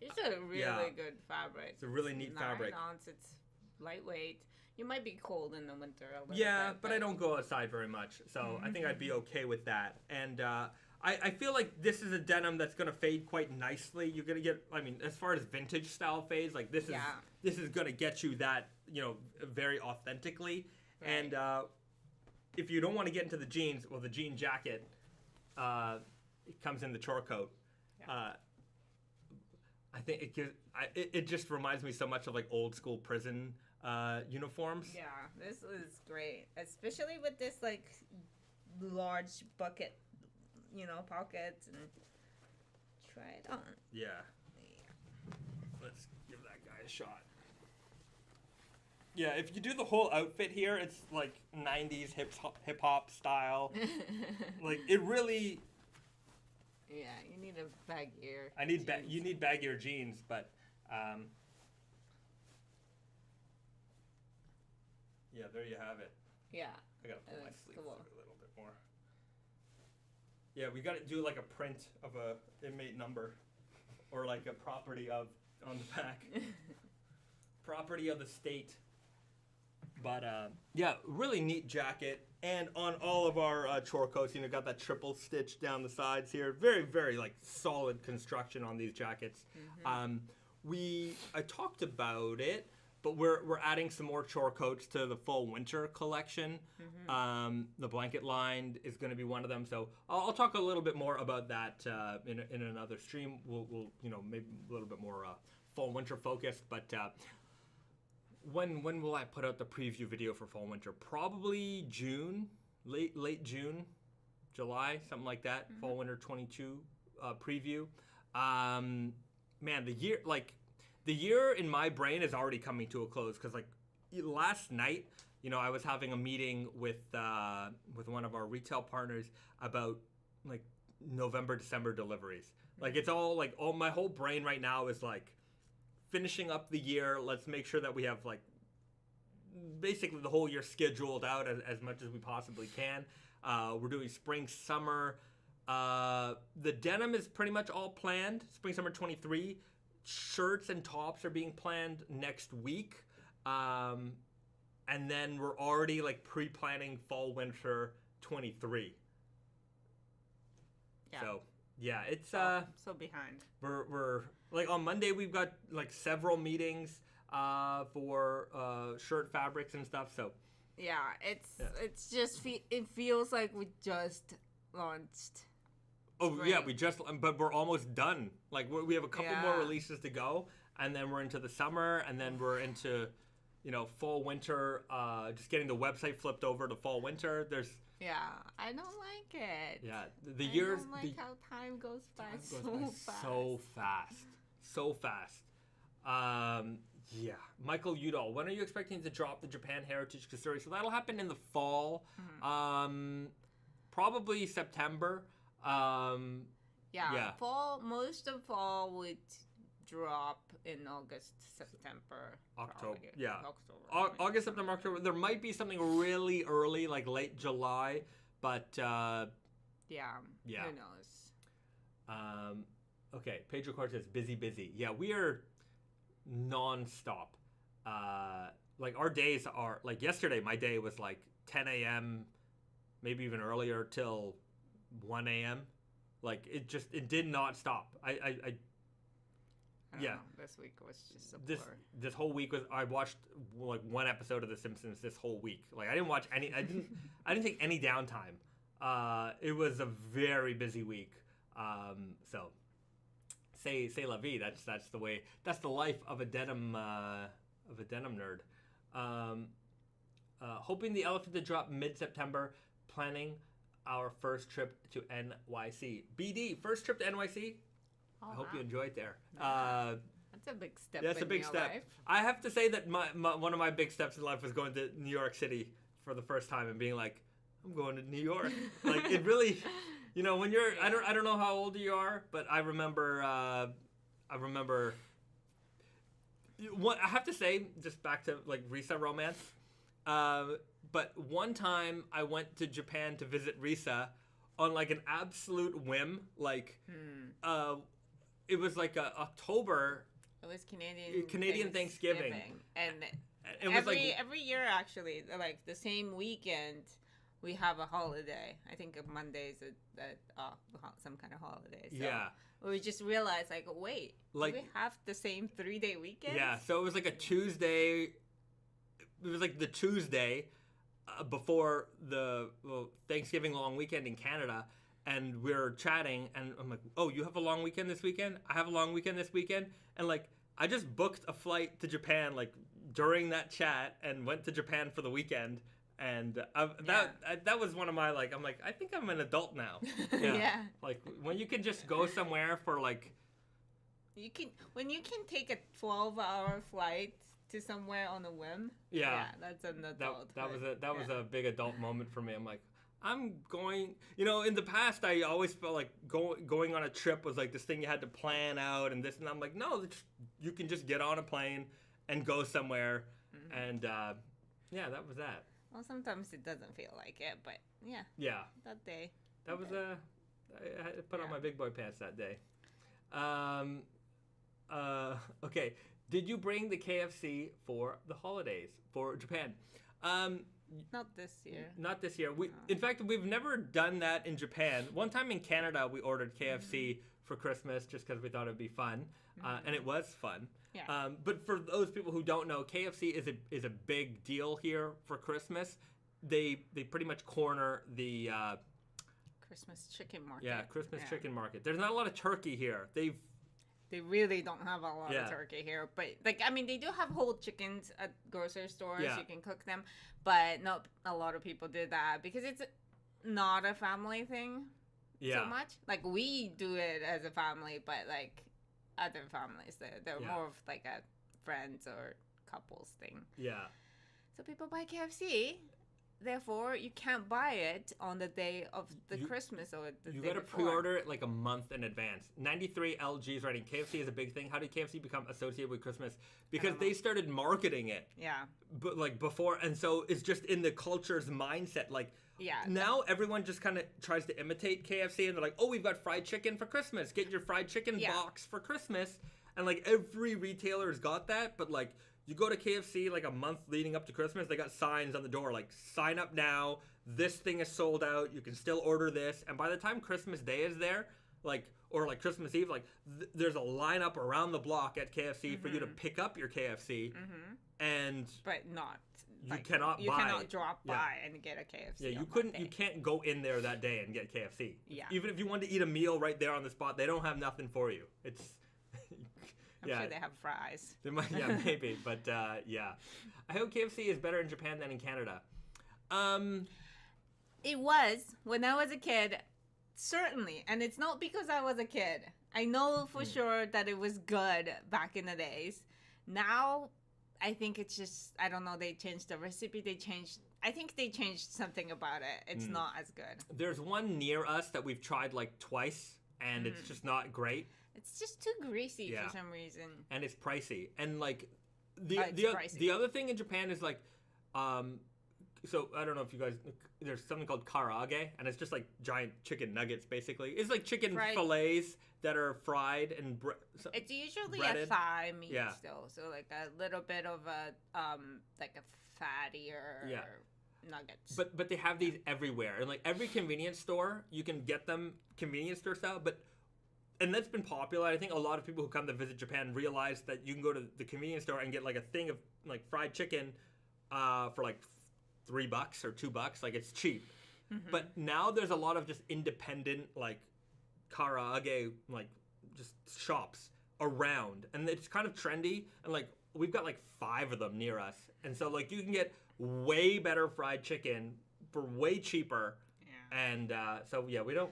It's a really good fabric. It's a really neat fabric. 9 ounce, it's lightweight. You might be cold in the winter a little bit. But I don't go outside very much, so I think I'd be okay with that. And I feel like this is a denim that's going to fade quite nicely. You're going to get, as far as vintage style fades, like this is going to get you that, very authentically. Right. And if you don't want to get into the jeans, well, the jean jacket, it comes in the chore coat. Yeah. I think it just reminds me so much of like old school prison uniforms. Yeah, this is great, especially with this like large bucket, pockets, and try it on. Yeah. Let's give that guy a shot. Yeah, if you do the whole outfit here, it's like 90s hip hop style. Like it really. Yeah, you need a baggier. You need baggier jeans, but yeah, there you have it. Yeah. I gotta pull my sleeve through a little bit more. Yeah, we gotta do like a print of a inmate number, or like a property on the back. Property of the state. But yeah, really neat jacket. And on all of our chore coats, got that triple stitch down the sides here. Very, very like solid construction on these jackets. I talked about it, but we're adding some more chore coats to the fall winter collection. The blanket line is going to be one of them. So I'll talk a little bit more about that in another stream. We'll maybe a little bit more fall winter focused, but. When will I put out the preview video for fall winter? Probably June, late June, July, something like that. Fall winter 22 preview. Man, the year in my brain is already coming to a close because like last night, I was having a meeting with one of our retail partners about like November, December deliveries. Like it's all my whole brain right now is like. Finishing up the year, let's make sure that we have like basically the whole year scheduled out as much as we possibly can. We're doing spring, summer. The denim is pretty much all planned. Spring, summer 23. Shirts and tops are being planned next week. And then we're already like pre-planning fall, winter 23. Yeah. So yeah, it's so behind. We're like on Monday we've got like several meetings for shirt fabrics and stuff. So yeah, it's just it feels like we just launched. Oh spring. Yeah, but we're almost done. Like we have a couple more releases to go, and then we're into the summer, and then we're into fall winter. Just getting the website flipped over to fall winter. Yeah, I don't like it. Yeah, I don't like how time goes by so fast. Yeah, Michael Udall, when are you expecting to drop the Japan Heritage Accessory? So that'll happen in the fall, probably September. Yeah. Fall. Most of fall would drop in August, September, October. Probably. Yeah. October. September, October. There might be something really early, like late July, but yeah. Who knows? Okay. Pedro Cortez, busy. Yeah, we are non-stop. Like our days are like yesterday. My day was like 10 a.m., maybe even earlier till 1 a.m. Like it did not stop. I don't know. This week was just a blur. This whole week I watched like one episode of The Simpsons this whole week. Like I didn't watch any. I didn't take any downtime. It was a very busy week. So say la vie. That's the way. That's the life of a denim nerd. Hoping the elephant to drop mid-September. Planning our first trip to NYC. BD, first trip to NYC. I hope you enjoyed there. That's a big step. That's a big step. Life. I have to say that one of my big steps in life was going to New York City for the first time and being like, I'm going to New York. Like it really, when you're, I don't know how old you are, but I remember. What I have to say, just back to like Risa romance. But one time I went to Japan to visit Risa on like an absolute whim. Like, it was like October. It was Canadian Thanksgiving. And it was every year actually, like the same weekend, we have a holiday. I think Monday is some kind of holiday. So we just realized like, wait, do we have the same 3-day weekend? Yeah, so it was like a Tuesday. It was like the Tuesday before the Thanksgiving long weekend in Canada, and we're chatting, and I'm like, oh, you have a long weekend this weekend? I have a long weekend this weekend. And like, I just booked a flight to Japan like during that chat and went to Japan for the weekend. And that was one of my like, I'm like, I think I'm an adult now. Yeah. Like when you can just go somewhere for like. When you can take a 12-hour flight to somewhere on a whim. Yeah, that's an adult. That was a big adult moment for me. I'm like, I'm going. In the past, I always felt like going on a trip was like this thing you had to plan out and this, and I'm like, no, you can just get on a plane and go somewhere, and that was that. Well, sometimes it doesn't feel like it, but yeah. Yeah. That day. That was I had to put on my big boy pants that day. Okay. Did you bring the KFC for the holidays for Japan? Not this year. Not this year. In fact, we've never done that in Japan. One time in Canada, we ordered KFC for Christmas just because we thought it'd be fun, and it was fun. Yeah. But for those people who don't know, KFC is a big deal here for Christmas. They pretty much corner the Christmas chicken market. Yeah, Christmas chicken market. There's not a lot of turkey here. They really don't have a lot of turkey here, but like they do have whole chickens at grocery stores. You can cook them, but not a lot of people do that because it's not a family thing so much. Like we do it as a family, but like other families, they're more of like a friends or couples thing. Yeah. So people buy KFC. Therefore, you can't buy it on the day of the Christmas or the day You got to before. pre-order it like a month in advance. 93 LG is writing, KFC is a big thing. How did KFC become associated with Christmas? Because they started marketing it. Yeah. But like before, and so it's just in the culture's mindset. Like now everyone just kind of tries to imitate KFC, and they're like, oh, we've got fried chicken for Christmas. Get your fried chicken box for Christmas. And like every retailer's got that, but like you go to KFC like a month leading up to Christmas, they got signs on the door like, sign up now, this thing is sold out, you can still order this. And by the time Christmas Day is there, or Christmas Eve, there's a lineup around the block at KFC for you to pick up your KFC. And but not. You cannot drop by and get a KFC. Yeah, you can't go in there that day and get KFC. Yeah. Even if you wanted to eat a meal right there on the spot, they don't have nothing for you. It's... I'm sure they have fries. They might, maybe, but I hope KFC is better in Japan than in Canada. It was when I was a kid, certainly, and it's not because I was a kid. I know for sure that it was good back in the days. Now, I think it's just, I don't know, they changed the recipe. I think they changed something about it. It's not as good. There's one near us that we've tried like twice, and it's just not great. It's just too greasy for some reason. And it's pricey. And like the other thing in Japan is like, so I don't know if you guys, there's something called karaage, and it's just like giant chicken nuggets basically. It's like chicken fillets that are fried and it's usually breaded. A thigh meat still, so like a little bit of a like a fattier nuggets. But they have these everywhere, and like every convenience store you can get them convenience store style. And that's been popular. I think a lot of people who come to visit Japan realize that you can go to the convenience store and get like a thing of like fried chicken for like $3 or $2. Like it's cheap. But now there's a lot of just independent like karaage like just shops around, and it's kind of trendy, and like we've got like 5 of them near us, and so like you can get way better fried chicken for way cheaper. And so yeah, we don't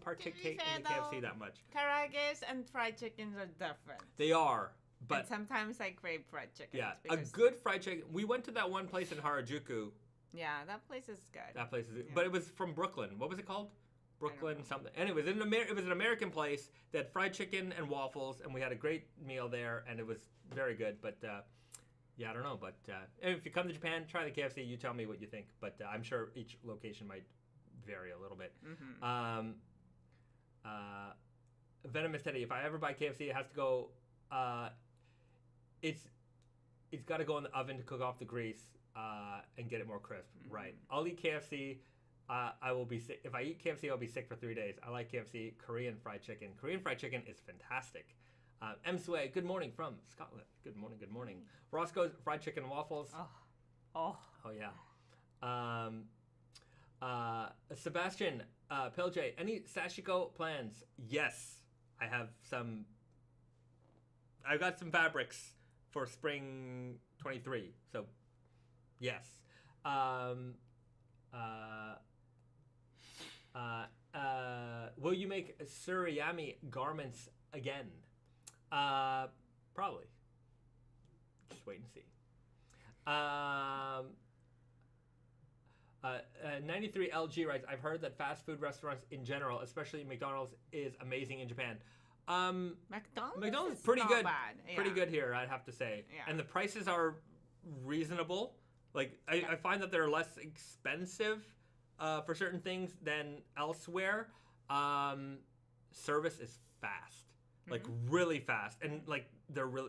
partake in the KFC that much. Karages and fried chickens are different. They are, but and sometimes I crave fried chicken. Yeah, a good fried chicken. We went to that one place in Harajuku. Yeah, that place is good. That place is, but it was from Brooklyn. What was it called? Brooklyn something. Anyways, it was an American place that had fried chicken and waffles, and we had a great meal there, and it was very good. But yeah, I don't know. But if you come to Japan, try the KFC. You tell me what you think. But I'm sure each location might vary a little bit. Venomous Teddy, if I ever buy KFC, it has to go. It's got to go in the oven to cook off the grease and get it more crisp. Right. I'll eat KFC. I will be sick. If I eat KFC, I'll be sick for 3 days. I like KFC. Korean fried chicken. Korean fried chicken is fantastic. M. Sway, good morning from Scotland. Good morning. Good morning. Roscoe's fried chicken and waffles. Oh yeah. Sebastian, Pilj, any sashiko plans? Yes, I have some. I've got some fabrics for spring 23. So, yes. Will you make suriyami garments again? Probably. Just wait and see. 93 LG writes, I've heard that fast food restaurants in general, especially McDonald's, is amazing in Japan. McDonald's is pretty good. Bad. Yeah. Pretty good here, I'd have to say. Yeah. And the prices are reasonable. Like I find that they're less expensive for certain things than elsewhere. Service is fast, like really fast, and like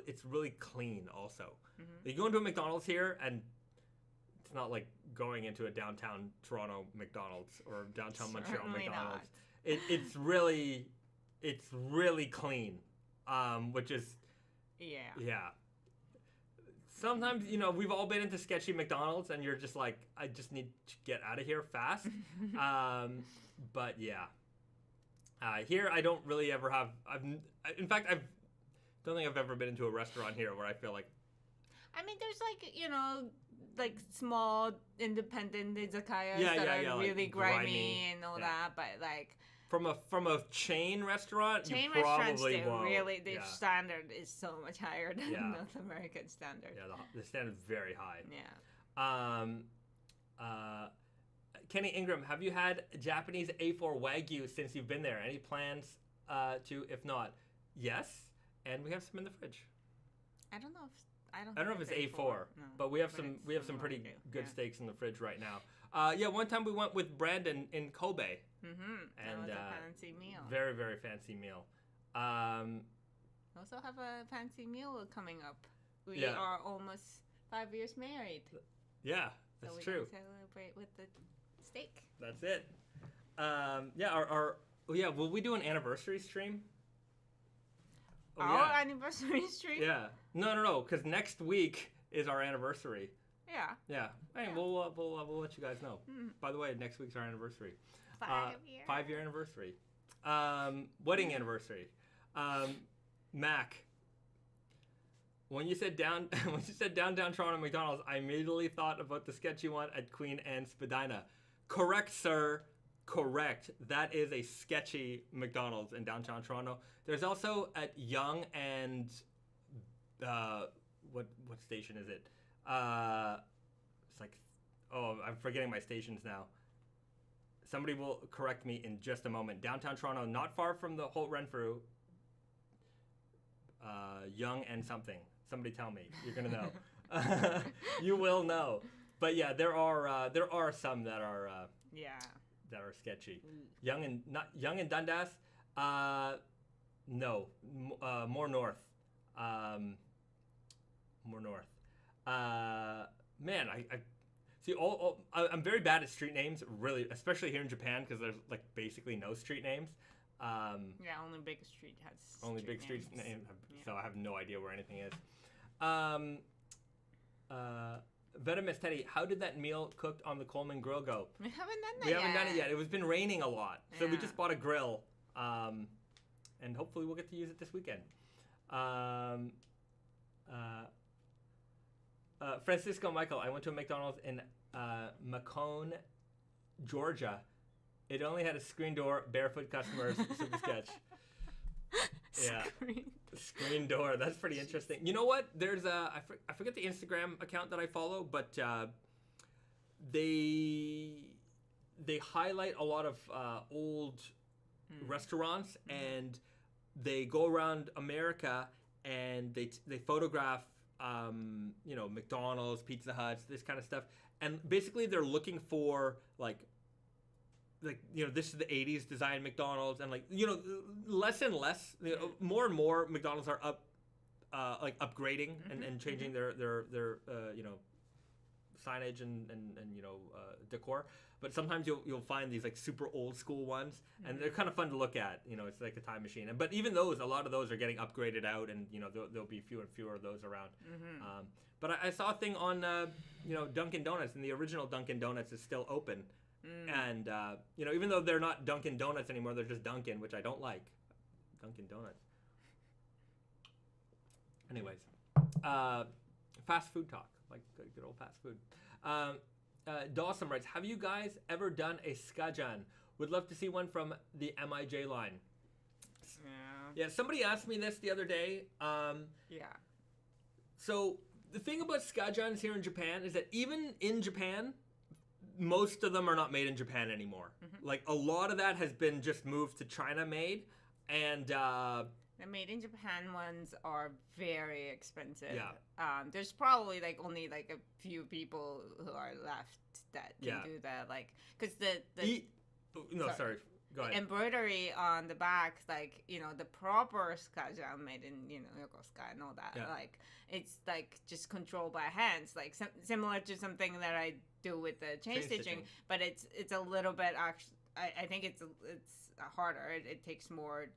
it's really clean also. You go into a McDonald's here, and it's not like going into a downtown Toronto McDonald's or downtown Montreal McDonald's. It's really clean, which is yeah. Sometimes, we've all been into sketchy McDonald's, and you're just like, I just need to get out of here fast. But yeah, here I don't really ever have. In fact, I don't think I've ever been into a restaurant here where I feel like. I mean, there's like small independent izakayas that are really grimy and all that, but like. From a chain restaurant, you restaurants probably won't. Really, the standard is so much higher than North American standard. Yeah, the standard is very high. Yeah. Kenny Ingram, have you had Japanese A4 Wagyu since you've been there? Any plans to? If not, yes. And we have some in the fridge. I don't know if it's A4, no, but we have some pretty good steaks in the fridge right now. One time we went with Brandon in Kobe. And that was a fancy meal. Very, very fancy meal. We also have a fancy meal coming up. We are almost 5 years married. Yeah, that's true. So we celebrate with the steak. That's it. Will we do an anniversary stream? Our anniversary stream? Yeah. No, because next week is our anniversary. Yeah. Yeah. Hey, we'll let you guys know. By the way, next week's our anniversary. 5-year anniversary. Wedding anniversary. Mac. When you said downtown Toronto McDonald's, I immediately thought about the sketchy one at Queen Anne Spadina. Correct, sir. Correct. That is a sketchy McDonald's in downtown Toronto. There's also at Yonge and what station is it? It's like, oh, I'm forgetting my stations now. Somebody will correct me in just a moment. Downtown Toronto, not far from the Holt Renfrew. Young and something. Somebody tell me. You're gonna know. You will know. But yeah, there are some that are that are sketchy. Young and Dundas. No, more north. More north. Man, I see. I'm very bad at street names, really, especially here in Japan, because there's like basically no street names. Only big street has. Only big street names, so I have no idea where anything is. Venomous Teddy, how did that meal cooked on the Coleman grill go? We haven't done that yet. We haven't done it yet. It was been raining a lot, so we just bought a grill, and hopefully we'll get to use it this weekend. Francisco Michael, I went to a McDonald's in Macomb, Georgia. It only had a screen door, barefoot customers, super sketch. Yeah, screen door. That's pretty interesting. You know what? There's I forget the Instagram account that I follow, but they highlight a lot of old restaurants, and they go around America and they photograph McDonald's, Pizza Huts, this kind of stuff, and basically they're looking for like this is the 80s design McDonald's, and less and less, more and more McDonald's are upgrading and changing their signage and decor. But sometimes you'll find these like super old school ones, and they're kind of fun to look at. It's like a time machine. But even those, a lot of those are getting upgraded out, and there'll be fewer and fewer of those around. But I saw a thing on Dunkin' Donuts, and the original Dunkin' Donuts is still open. And even though they're not Dunkin' Donuts anymore, they're just Dunkin', which I don't like. Dunkin' Donuts. Anyways, fast food talk, like good old fast food. Dawson writes, have you guys ever done a Sukajan? Would love to see one from the MIJ line. Yeah, somebody asked me this the other day. So the thing about Sukajans here in Japan is that even in Japan, most of them are not made in Japan anymore. Like a lot of that has been just moved to China made, and the made in Japan ones are very expensive. There's probably only a few people who are left that can do that, because sorry, go ahead. Embroidery on the back, the proper Sukajan made in Yokosuka and all that, it's just controlled by hands, similar to something that I do with the chain stitching, but it's a little bit I think it's harder. It takes more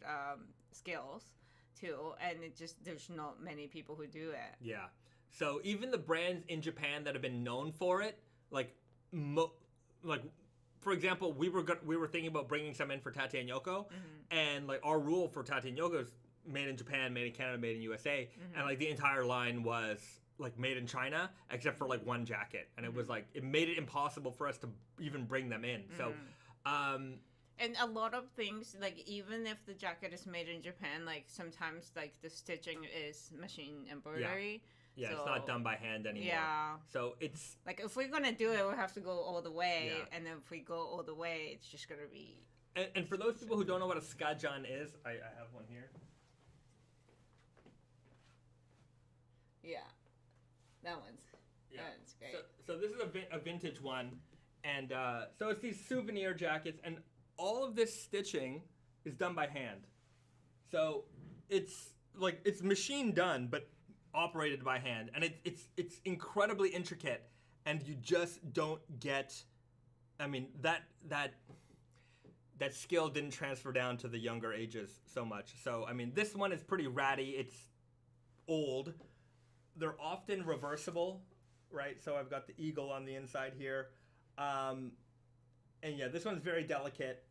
skills too, and there's not many people who do it. Yeah. So even the brands in Japan that have been known for it, for example, we were thinking about bringing some in for Tate and Yoko, and our rule for Tate and Yoko is made in Japan, made in Canada, made in USA, and the entire line was made in China, except for one jacket, and it was it made it impossible for us to even bring them in. So, and a lot of things, even if the jacket is made in Japan, sometimes the stitching is machine embroidery. Yeah, so, it's not done by hand anymore. Yeah. So it's if we're gonna do it, we have to go all the way, and then if we go all the way, it's just gonna be. And for those people who don't know what a Sukajan is, I have one here. Yeah. That one's great. So this is a vintage one, and so it's these souvenir jackets, and all of this stitching is done by hand. So it's it's machine done, but operated by hand, and it's incredibly intricate, and you just don't get. I mean that skill didn't transfer down to the younger ages so much. So I mean this one is pretty ratty. It's old. They're often reversible, right? So I've got the eagle on the inside here. And yeah, this one's very delicate.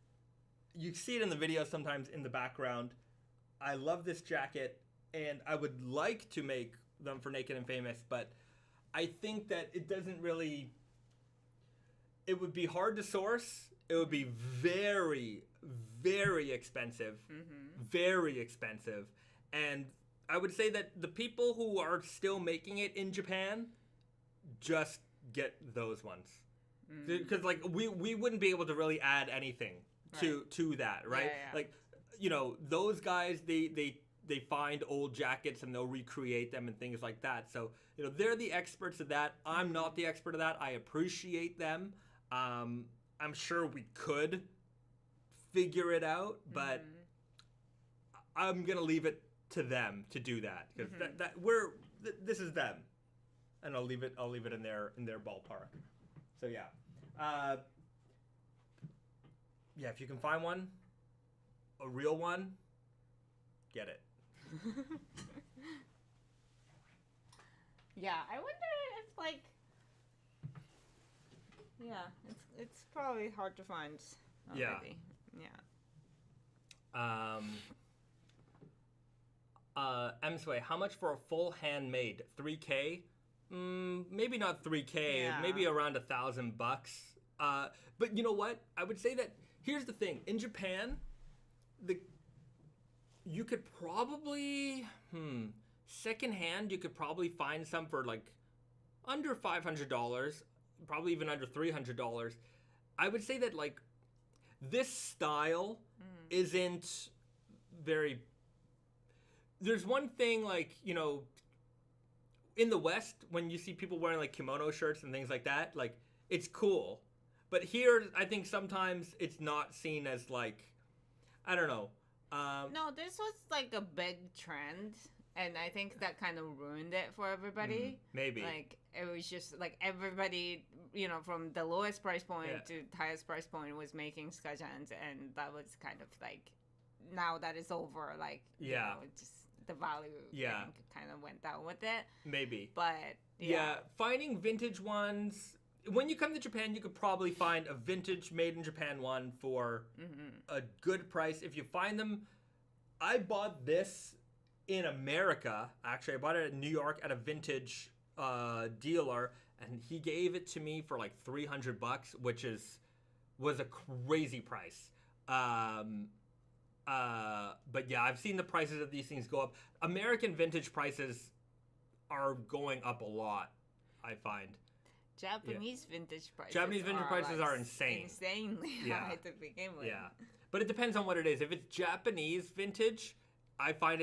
You see it in the video sometimes in the background. I love this jacket, and I would like to make them for Naked and Famous, but I think that it doesn't really... It would be hard to source. It would be very, very expensive. Very expensive. And I would say that the people who are still making it in Japan just get those ones. Because like we wouldn't be able to really add anything to that, right? Yeah. Like, you know, those guys they find old jackets and they'll recreate them and things like that. So, you know, they're the experts of that. I'm not the expert of that. I appreciate them. I'm sure we could figure it out, but I'm gonna leave it to them to do that because this is them, and I'll leave it in their ballpark. So yeah, if you can find one, a real one, get it. Yeah, I wonder if like, it's probably hard to find already. Sway, how much for a full handmade? $3K? Maybe not $3K. Yeah. Maybe around $1,000. But you know what? I would say that here's the thing. In Japan, you could probably secondhand. You could probably find some for like under $500, probably even under $300. I would say that like this style isn't very. There's one thing, like, you know, in the West, when you see people wearing, like, kimono shirts and things like that, like, it's cool. But here, I think sometimes it's not seen as, like, I don't know. No, this was, like, a big trend, and I think that kind of ruined it for everybody. Maybe. Like, it was just, like, everybody, you know, from the lowest price point to highest price point was making Sukajans, and that was kind of, like, now that it's over, like, you know, it just... the value kind of went down with it. Maybe. But, finding vintage ones... When you come to Japan, you could probably find a vintage made-in-Japan one for a good price. If you find them... I bought this in America. Actually, I bought it in New York at a vintage dealer, and he gave it to me for like $300, which was a crazy price. But yeah, I've seen the prices of these things go up. American vintage prices are going up a lot, I find. Japanese vintage prices are insane. Insanely high to begin with. Yeah. But it depends on what it is. If it's Japanese vintage, I find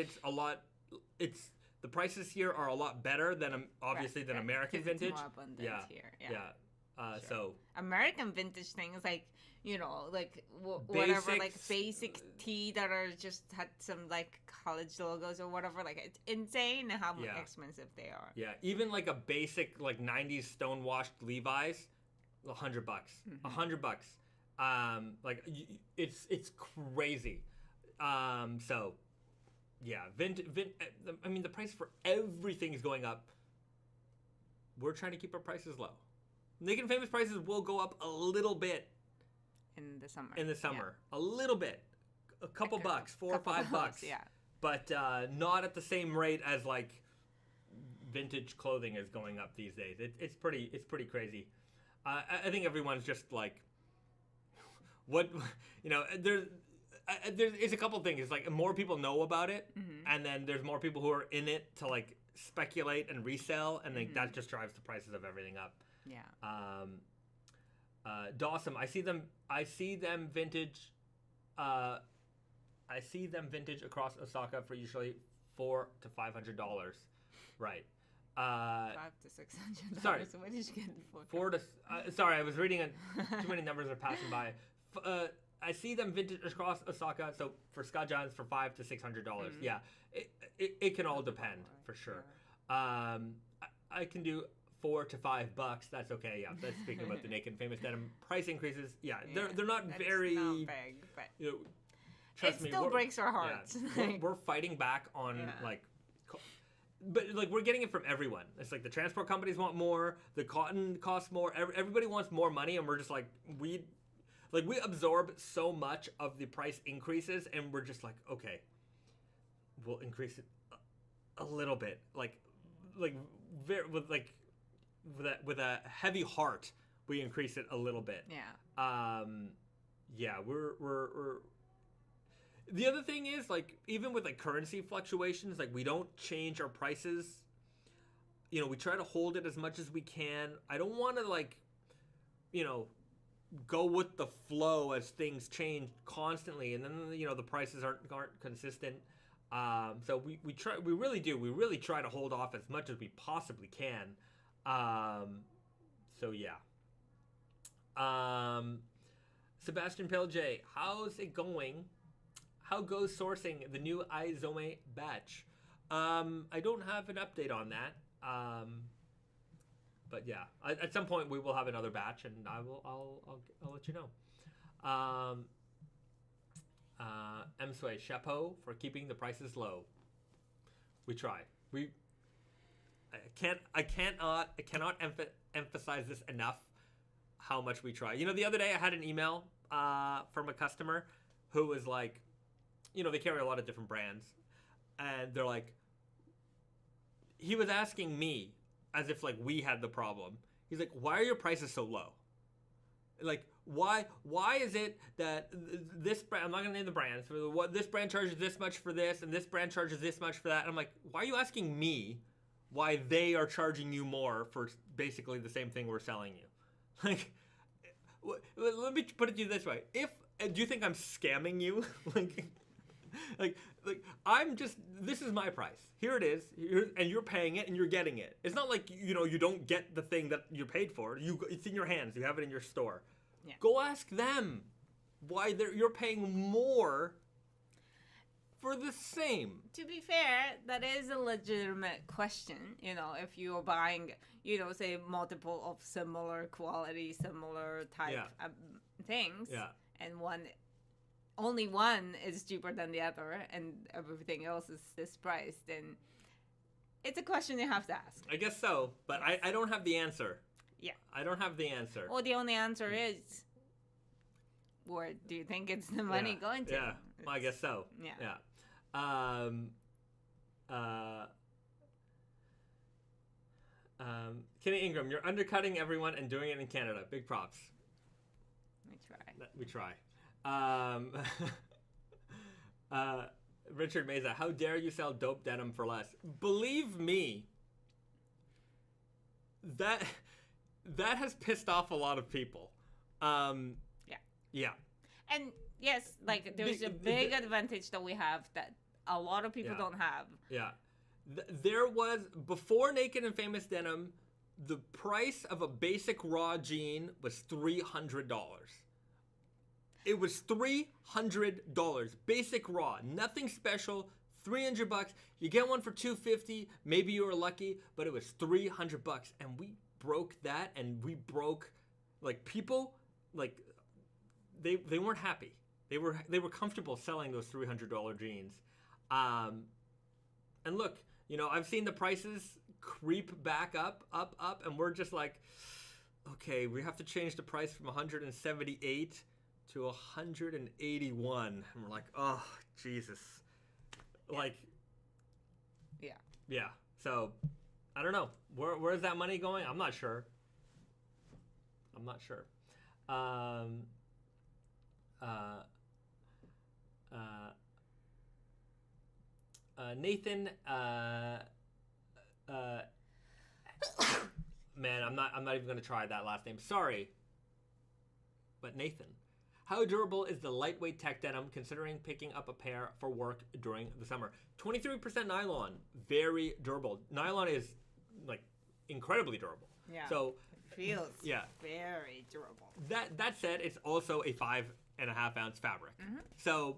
the prices here are a lot better than obviously than American vintage. It's more abundant here. Yeah. So American vintage things like, you know, like whatever, like basic tee that are just had some like college logos or whatever. Like it's insane how expensive they are. Yeah, even like a basic like '90s stonewashed Levi's, $100. $100. Like it's crazy. So yeah, I mean the price for everything is going up. We're trying to keep our prices low. Naked Famous prices will go up a little bit in the summer. A little bit. A couple bucks, $4 or $5. Yeah. But not at the same rate as like vintage clothing is going up these days. It's pretty crazy. I think everyone's just like what, you know, there's a couple things. It's like more people know about it, and then there's more people who are in it to like speculate and resell, and like that just drives the prices of everything up. Yeah. Dawson, I see them vintage. I see them vintage across Osaka for usually $400 to $500. Right. $500 to $600. Sorry. So what did you get for? Sorry, I was reading it. Too many numbers are passing by. I see them vintage across Osaka. So for Sukajans for $500 to $600. Yeah. It can all depend for sure. I can do $4 to $5. That's okay. Yeah, that's speaking about the Naked Famous Denim price increases. Yeah, they're not very not big, but you know, trust me, still breaks our hearts. Yeah, we're fighting back on like, but like we're getting it from everyone. It's like the transport companies want more, the cotton costs more. Everybody wants more money, and we're just like we absorb so much of the price increases, and we're just like, okay, we'll increase it a little bit, with a heavy heart, we increase it a little bit. Yeah. Yeah, we're The other thing is, like, even with like currency fluctuations, like we don't change our prices. You know, we try to hold it as much as we can. I don't want to like, you know, go with the flow as things change constantly, and then you know the prices aren't consistent. So we really try to hold off as much as we possibly can. So yeah. Sebastian Pelje, how's it going? How goes sourcing the new Aizome batch? I don't have an update on that. But yeah, at some point we will have another batch, and I'll let you know. Sway, chapeau for keeping the prices low. We try. I cannot emphasize this enough. How much we try. You know, the other day I had an email from a customer who was like, you know, they carry a lot of different brands, and they're like, he was asking me as if like we had the problem. He's like, why are your prices so low? Like, why is it that this brand, I'm not gonna name the brands, what this brand charges this much for this, and this brand charges this much for that? And I'm like, why are you asking me why they are charging you more for basically the same thing we're selling you? Like, let me put it to you this way: do you think I'm scamming you? like I'm just, this is my price. Here it is, and you're paying it, and you're getting it. It's not like you know you don't get the thing that you paid for. It's in your hands. You have it in your store. Yeah. Go ask them why you're paying more for the same. To be fair, that is a legitimate question. You know, if you're buying, you know, say multiple of similar quality, similar type things, and only one is cheaper than the other, and everything else is this price, then it's a question you have to ask. I guess so, but yes. I don't have the answer. Yeah. I don't have the answer. Well, the only answer is, where do you think it's the money going to? Yeah, well, I guess so. Yeah. Kenny Ingram, you're undercutting everyone and doing it in Canada. Big props. We try. Richard Meza, how dare you sell dope denim for less? Believe me, that has pissed off a lot of people. Yeah. And yes, like there's a big advantage that we have that a lot of people don't have. Yeah. There was, before Naked and Famous Denim, the price of a basic raw jean was $300. It was $300. Basic raw. Nothing special. $300. You get one for $250. Maybe you were lucky, but it was $300. And we broke that, and we broke, like, people, like, they weren't happy. They were comfortable selling those $300 jeans. And look, you know, I've seen the prices creep back up, and we're just like, okay, we have to change the price from 178 to 181, and we're like, oh Jesus, like, yeah. So I don't know, where's that money going? I'm not sure. Nathan, man, I'm not even gonna try that last name. Sorry, but Nathan. How durable is the lightweight tech denim considering picking up a pair for work during the summer? 23% nylon, very durable. Nylon is like incredibly durable. Yeah. So it feels very durable. That said, it's also a 5.5 ounce fabric. Mm-hmm. So,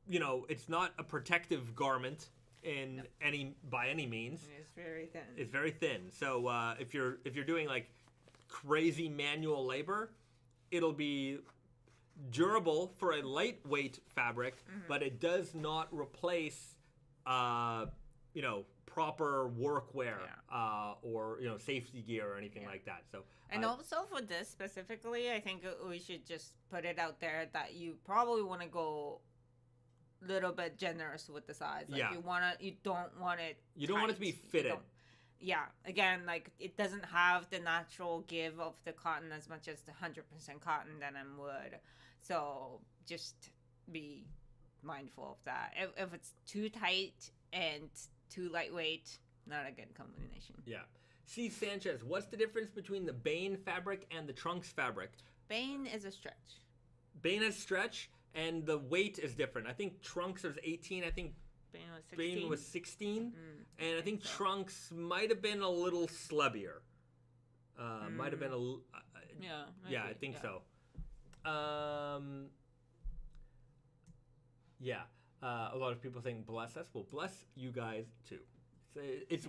you know, it's not a protective garment by any means. It's very thin. It's very thin. So if you're doing like crazy manual labor, it'll be durable for a lightweight fabric, but it does not replace, you know, proper workwear or, you know, safety gear or anything like that. So, and also for this specifically, I think we should just put it out there that you probably want to go a little bit generous with the size. Like you don't want it. You don't want it to be fitted. Yeah, again, like it doesn't have the natural give of the cotton as much as the 100% cotton denim would. So just be mindful of that. If it's too tight and too lightweight, not a good combination. Yeah. C. Sanchez, what's the difference between the Bane fabric and the Trunks fabric? Bane is a stretch. Bane is stretch, and the weight is different. I think Trunks was 18. I think Bane was 16. And I think so. Trunks might have been a little slubbier. Might have been a... yeah. Maybe. Yeah, I think so. Yeah. A lot of people think bless us. Well, bless you guys too. So it's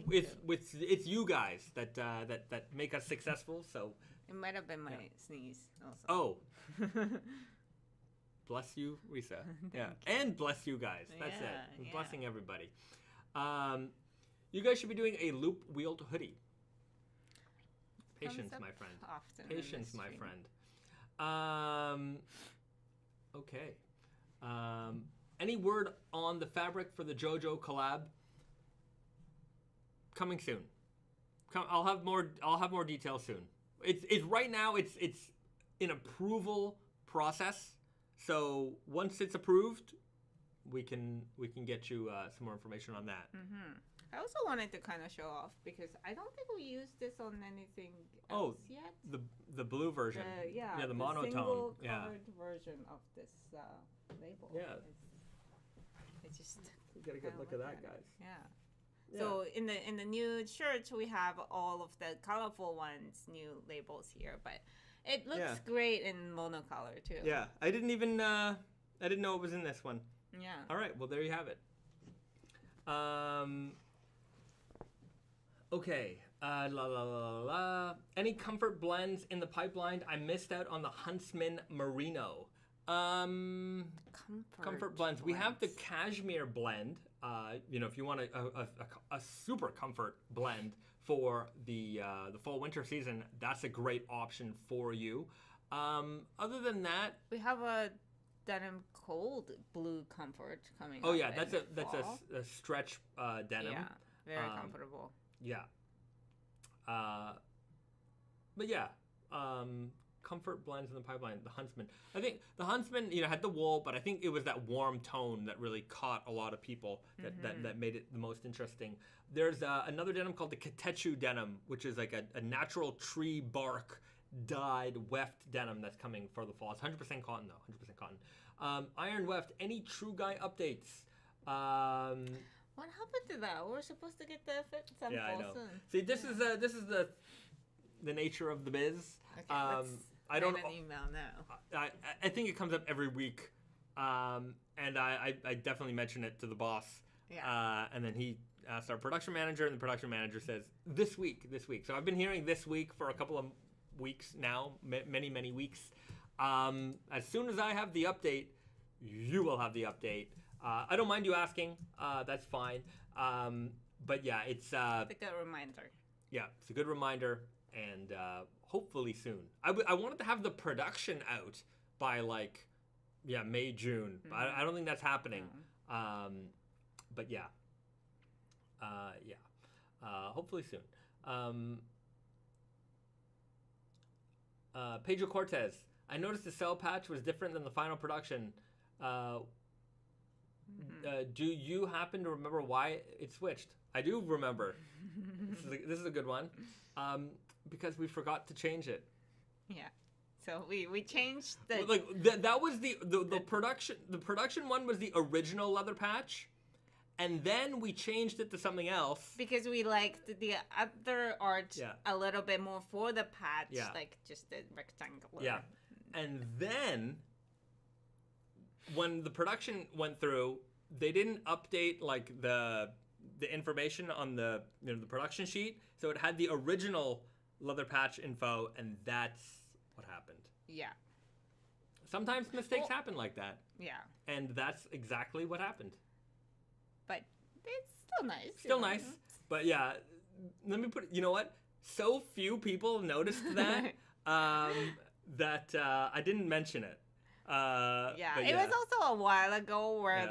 you guys that make us successful. So it might have been my sneeze also. Oh. Bless you, Risa. Yeah. And bless you guys. That's it. I'm blessing everybody. You guys should be doing a loop wheeled hoodie. Patience, my friend. Patience, my friend. Okay. Any word on the fabric for the JoJo collab? Coming soon. I'll have more details soon. It's right now. It's in approval process. So once it's approved, we can get you some more information on that. Mm-hmm. I also wanted to kind of show off because I don't think we used this on anything else yet. The blue version. The monotone. Single colored version of this label. Yeah. It's just you get a good look at that, guys. Yeah. So in the new shirts we have all of the colorful ones, new labels here, but it looks great in monocolor too. Yeah, I didn't know it was in this one. Yeah. All right, well there you have it. Okay. Any comfort blends in the pipeline? I missed out on the Huntsman Merino. Comfort blends. We have the Cashmere blend. If you want a super comfort blend for the fall winter season, that's a great option for you. Other than that, we have a denim cold blue comfort coming. Oh yeah, that's a stretch denim. Yeah, very comfortable. Yeah. But yeah, comfort blends in the pipeline. The Huntsman. I think the Huntsman, had the wool, but I think it was that warm tone that really caught a lot of people. That made it the most interesting. There's another denim called the Katechu denim, which is like a natural tree bark dyed weft denim that's coming for the fall. It's 100% cotton though. 100% cotton. Iron weft. Any True Guy updates? What happened to that? We were supposed to get the fit sample soon. See, this is the nature of the biz. Okay, let's I don't write an email now. I think it comes up every week, and I definitely mention it to the boss. Yeah. And then he asked our production manager, and the production manager says this week. So I've been hearing this week for a couple of weeks now, many weeks. As soon as I have the update, you will have the update. I don't mind you asking. That's fine. But yeah, it's a good reminder. Yeah, it's a good reminder, and hopefully soon. I wanted to have the production out by May, June. Mm-hmm. I don't think that's happening. Mm-hmm. But yeah. Hopefully soon. Pedro Cortez. I noticed the cell patch was different than the final production. Do you happen to remember why it switched? I do remember. This is a good one. Because we forgot to change it. Yeah. So we changed the that was the production. The production one was the original leather patch, and then we changed it to something else because we liked the other art a little bit more for the patch, like just the rectangular. Yeah. And then when the production went through, they didn't update the information on the the production sheet, so it had the original leather patch info, and that's what happened. Yeah. Sometimes mistakes happen like that. Yeah. And that's exactly what happened. But it's still nice. Still nice. But yeah, let me put it, you know what? So few people noticed that that I didn't mention it. It was also a while ago where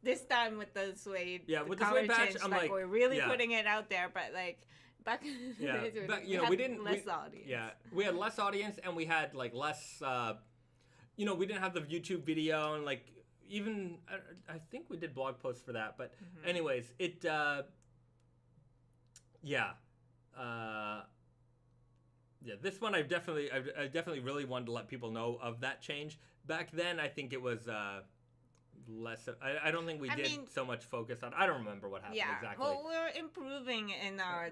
this time with the suede with the suede patch, I'm we're really putting it out there, but back in the days we had less audience. Yeah, we had less audience, and we had less we didn't have the YouTube video, and even I think we did blog posts for that, but anyways, it this one I definitely really wanted to let people know of that change. Back then, I think it was less. I don't think we did so much focus on. I don't remember what happened exactly. Well, we're improving in our,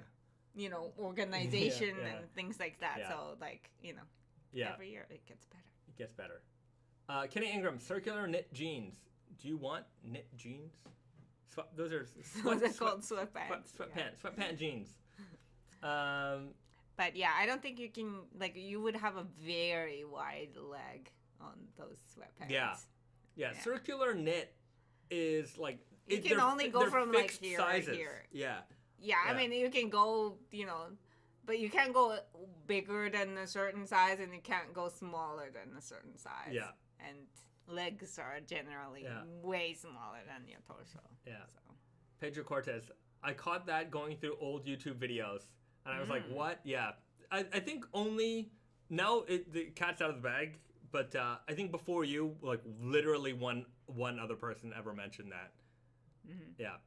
organization and things like that. Yeah. So every year it gets better. It gets better. Kenny Ingram, circular knit jeans. Do you want knit jeans? Those are called sweatpants. Sweatpant jeans. But yeah, I don't think you can you would have a very wide leg on those sweatpants. Yeah. Circular knit is you can only go from here sizes. To here. Yeah. Yeah, I mean you can go, but you can't go bigger than a certain size, and you can't go smaller than a certain size. Yeah. And legs are generally way smaller than your torso. Yeah. So. Pedro Cortez, I caught that going through old YouTube videos, and I was like, what? Yeah. I think only now the cat's out of the bag, but I think before you, literally one other person ever mentioned that. Mm-hmm. Yeah.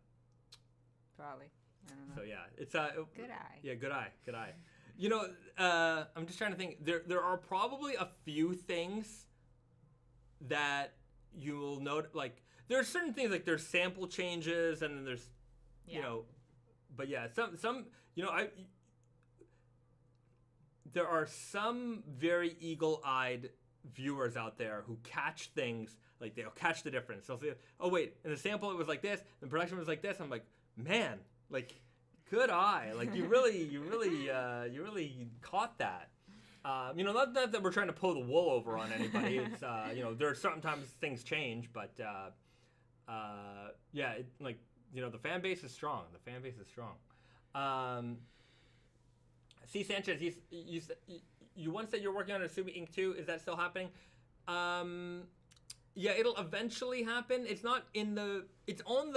Probably. I don't know. So yeah, it's good eye. Yeah, good eye. I'm just trying to think. There are probably a few things that you will note. There are certain things there's sample changes, and then there's, but yeah, some there are some very eagle-eyed viewers out there who catch things, they'll catch the difference. They'll say, oh wait, in the sample it was like this, the production was like this. I'm like, man, good eye. You really caught that. Not that we're trying to pull the wool over on anybody. It's there are sometimes things change, but the fan base is strong. C. Sanchez, you once said you're working on a Sumi ink too. Is that still happening? Yeah, it'll eventually happen. It's not in the. It's on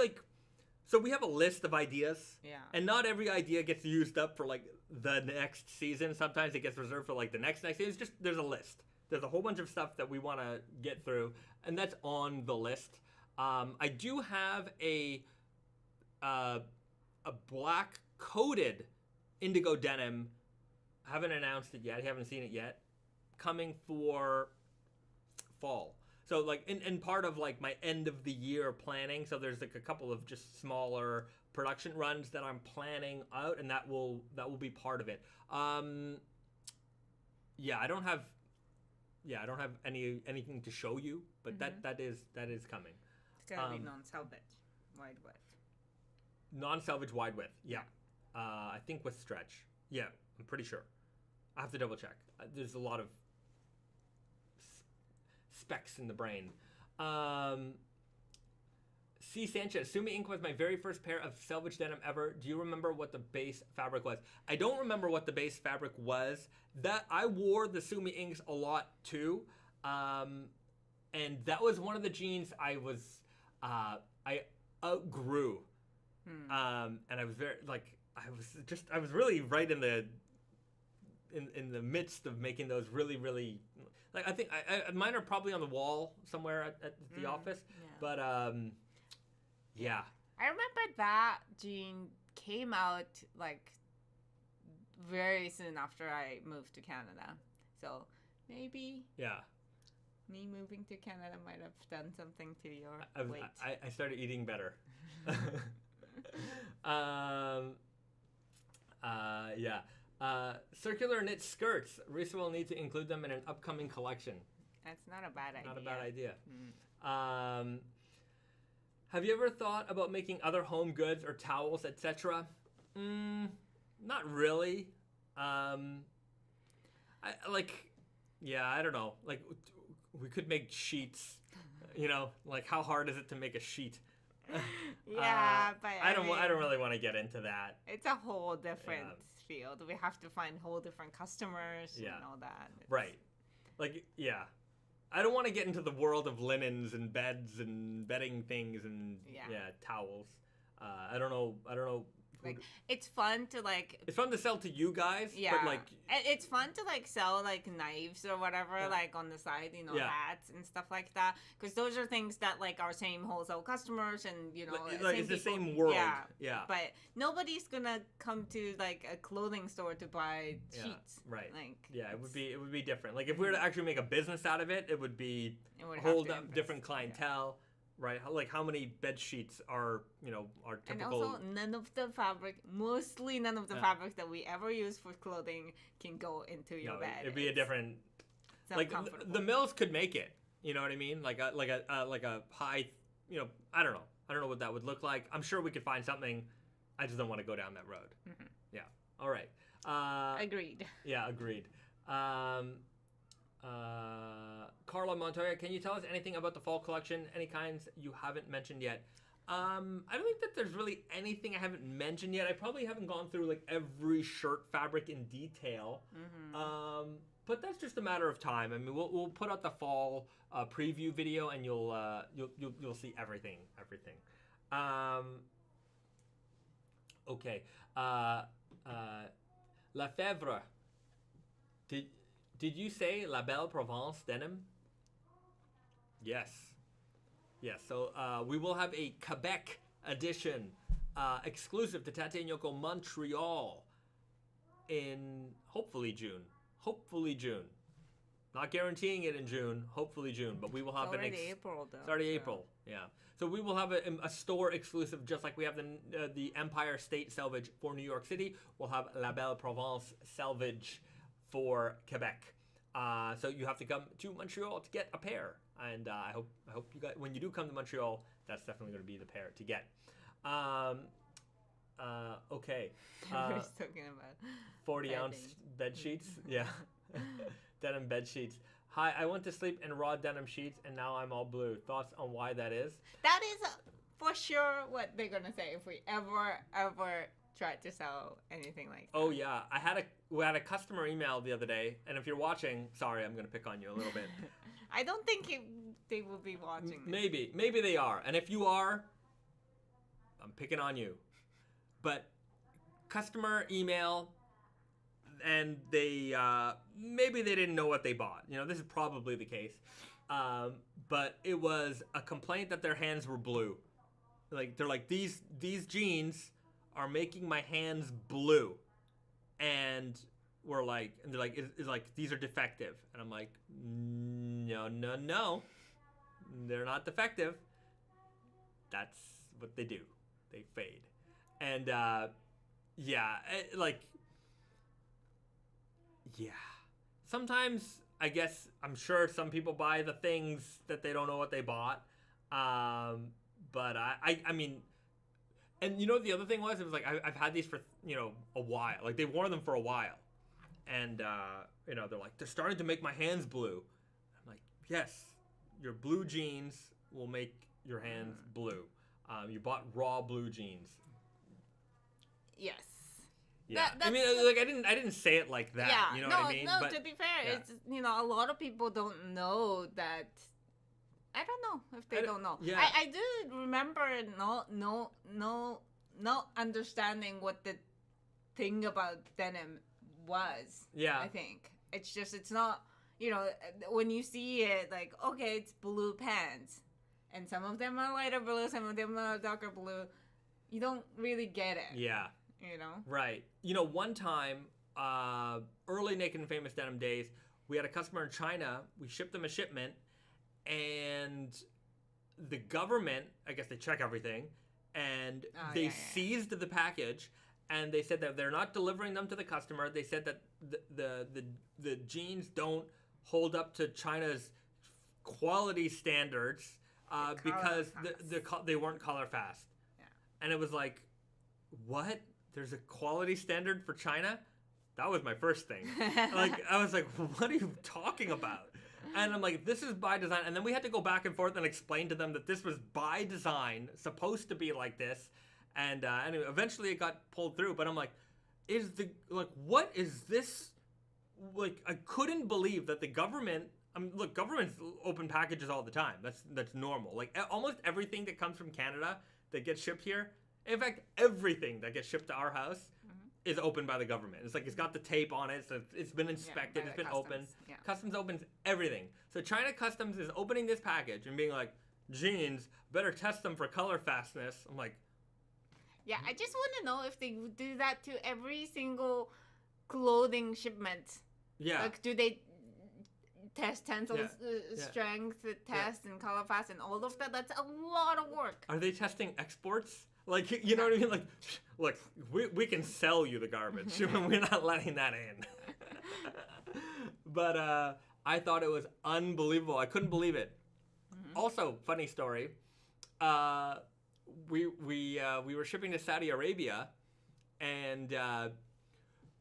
So we have a list of ideas. Yeah. And not every idea gets used up for the next season. Sometimes it gets reserved for the next season. It's just there's a list. There's a whole bunch of stuff that we want to get through, and that's on the list. I do have a black coated indigo denim. I haven't announced it yet. I haven't seen it yet. Coming for fall. So in part of my end of the year planning. So there's a couple of just smaller production runs that I'm planning out, and that will be part of it. I don't have anything to show you, but that is coming. It's gonna be non-selvage, wide width. Non-selvage wide width. Yeah. I think with stretch. Yeah, I'm pretty sure. I have to double check. There's a lot of specs in the brain. C. Sanchez, Sumi ink was my very first pair of selvage denim ever. Do you remember what the base fabric was? I don't remember what the base fabric was. That I wore the Sumi inks a lot too, and that was one of the jeans I outgrew, and I was very I was really right in the midst of making those really, really. I think mine are probably on the wall somewhere at the office, but yeah. I remember that jean came out very soon after I moved to Canada, so maybe me moving to Canada might have done something to your weight. I started eating better. Circular knit skirts. Risa will need to include them in an upcoming collection. That's not a bad idea. Not a bad idea. Have you ever thought about making other home goods or towels, etc.? Not really. I don't know. We could make sheets. How hard is it to make a sheet? Yeah, but I don't really want to get into that. It's a whole different field. We have to find whole different customers and all that. Right. I don't want to get into the world of linens and beds and bedding things and towels. I don't know Like, it's fun to like. It's fun to sell to you guys. Yeah. But like. It's fun to like sell like knives or whatever, like on the side, you know, hats and stuff like that. Because those are things that like our same wholesale customers and you know, like it's the same world. Yeah. But nobody's gonna come to like a clothing store to buy sheets. Right. Like. Yeah, it would be different. Like if we were to actually make a business out of it, it would be hold up different clientele. Yeah. Right, like how many bed sheets are, you know, are typical. And also, mostly none of the fabrics that we ever use for clothing can go into your bed. It'd be a different, like the mills could make it. You know what I mean? Like a high, you know, I don't know what that would look like. I'm sure we could find something. I just don't want to go down that road. Mm-hmm. Yeah. All right. Agreed. Yeah, agreed. Carla Montoya, can you tell us anything about the fall collection? Any kinds you haven't mentioned yet? I don't think that there's really anything I haven't mentioned yet. I probably haven't gone through like every shirt fabric in detail. Mm-hmm. But that's just a matter of time. I mean, we'll put out the fall preview video, and you'll see everything. Okay. Lefebvre. Did you say La Belle Provence denim? Yes. So we will have a Quebec edition exclusive to Tate & Yoko Montreal in hopefully June. Not guaranteeing it in June. Hopefully June, but we will have April though. It's already April. Yeah. So we will have a store exclusive, just like we have the Empire State Selvedge for New York City. We'll have La Belle Provence Selvedge for Quebec. So you have to come to Montreal to get a pair, and I hope you guys, when you do come to Montreal, that's definitely going to be the pair to get. Okay. We're talking about 40-ounce bed sheets. Yeah. Denim bed sheets. Hi, I went to sleep in raw denim sheets, and now I'm all blue. Thoughts on why that is? That is for sure what they're gonna say if we ever tried to sell anything like that. Oh yeah, we had a customer email the other day, and if you're watching, sorry, I'm gonna pick on you a little bit. I don't think they will be watching this. Maybe they are, and if you are, I'm picking on you. But customer email, and they maybe they didn't know what they bought. You know, this is probably the case, but it was a complaint that their hands were blue. Like they're like these jeans are making my hands blue, and they're like it's like these are defective, and I'm like no, they're not defective. That's what they do, they fade, and sometimes I guess I'm sure some people buy the things that they don't know what they bought, but I mean. And you know what the other thing was? It was like I've had these for a while. Like they've worn them for a while, and they're like they're starting to make my hands blue. I'm like, yes, your blue jeans will make your hands blue. You bought raw blue jeans. Yes. Yeah. I mean, like I didn't say it like that. Yeah. You know what I mean? No. But, to be fair, it's a lot of people don't know that. I don't know if they don't know. Yeah. I do remember no understanding what the thing about denim was. Yeah. I think. It's just, it's not, when you see it, like, okay, it's blue pants. And some of them are lighter blue, some of them are darker blue. You don't really get it. Yeah. Right. One time, early Naked and Famous Denim days, we had a customer in China. We shipped them a shipment. And the government, I guess they check everything, and they seized the package, and they said that they're not delivering them to the customer. They said that the jeans don't hold up to China's quality standards because they weren't color fast. Yeah. And it was like, what? There's a quality standard for China? That was my first thing. I was like, what are you talking about? And I'm like, this is by design. And then we had to go back and forth and explain to them that this was by design, supposed to be like this. And anyway, eventually it got pulled through. But I'm like, what is this? Like, I couldn't believe that the government. Look, governments open packages all the time. That's normal. Like, almost everything that comes from Canada that gets shipped here In fact, everything that gets shipped to our house is opened by the government. It's like it's got the tape on it, so it's been inspected, it's been opened. Yeah. Customs opens everything. So China Customs is opening this package and being like, jeans, better test them for color fastness. I'm like, yeah, I just want to know if they do that to every single clothing shipment. Yeah. Like, do they test tensile strength test and color fast and all of that? That's a lot of work. Are they testing exports? Like, you know what I mean? Like, look, we can sell you the garbage. We're not letting that in. But I thought it was unbelievable. I couldn't believe it. Also, funny story. We were shipping to Saudi Arabia, and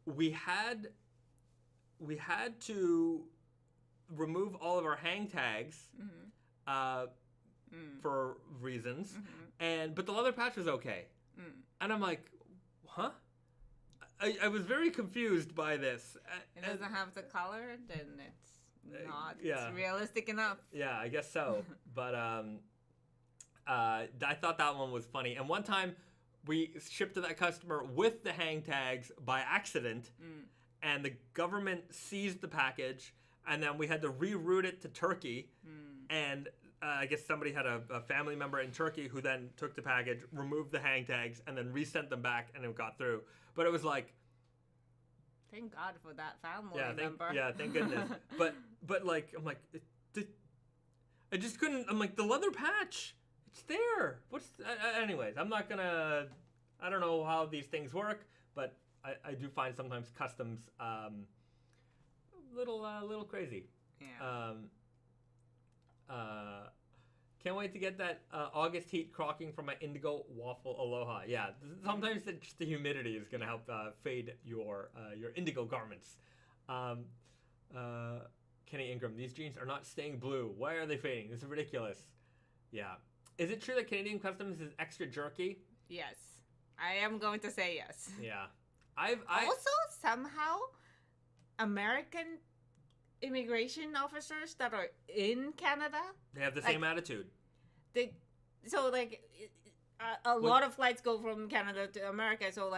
we had to remove all of our hang tags for reasons, but the leather patch was okay. And I'm like, huh? I was very confused by this. It doesn't have the color, then it's not it's realistic enough. Yeah, I guess so. But I thought that one was funny. And one time we shipped to that customer with the hang tags by accident, and the government seized the package, and then we had to reroute it to Turkey. And I guess somebody had a family member in Turkey who then took the package, removed the hang tags, and then resent them back, and it got through. But it was like, thank God for that family member. Thank goodness. but like, I'm like, I just couldn't. I'm like, the leather patch, it's there. Anyways, I'm not gonna. I don't know how these things work, but I do find sometimes customs little crazy. Yeah. Can't wait to get that August heat crocking from my Indigo waffle Aloha. Yeah, sometimes just the humidity is gonna help fade your Indigo garments. Kenny Ingram, these jeans are not staying blue. Why are they fading? This is ridiculous. Yeah. Is it true that Canadian Customs is extra jerky? Yes, I am going to say yes. Yeah. Also, somehow, American immigration officers that are in Canada, they have the same attitude. A lot of flights go from Canada to America, so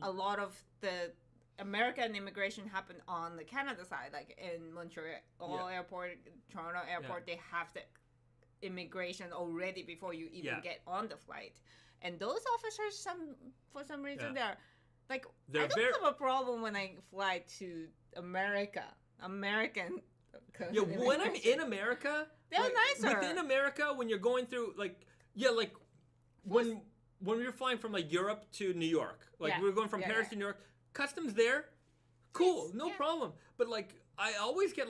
a lot of the American immigration happen on the Canada side, like in Montreal Airport, Toronto Airport. They have the immigration already before you even get on the flight, and those officers, for some reason, they're like, I don't have a problem when I fly to American. Yeah, when I'm in America, they're nicer. Within America, when you're going through when we were flying from Europe to New York, we were going from Paris to New York, customs there, cool, no problem. But I always get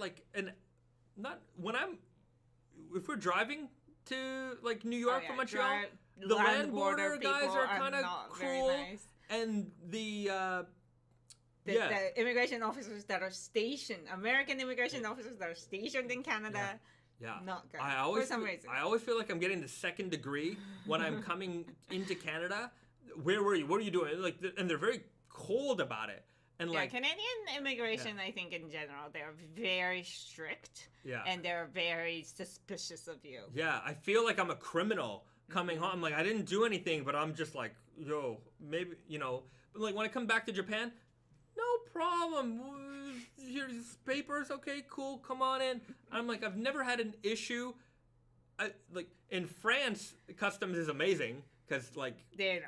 if we're driving to New York from Montreal, the land border guys are kind of cruel, nice. And the immigration officers that are stationed, American immigration officers that are stationed in Canada, not good. For some reason. I always feel like I'm getting the second degree when I'm coming into Canada. Where were you? What are you doing? And they're very cold about it. And Canadian immigration, I think in general, they're very strict. Yeah. And they're very suspicious of you. Yeah, I feel like I'm a criminal coming home. I'm like, I didn't do anything, but I'm just like, yo, maybe, But when I come back to Japan, no problem. Here's papers. Okay, cool. Come on in. I'm like, I've never had an issue. In France, customs is amazing because they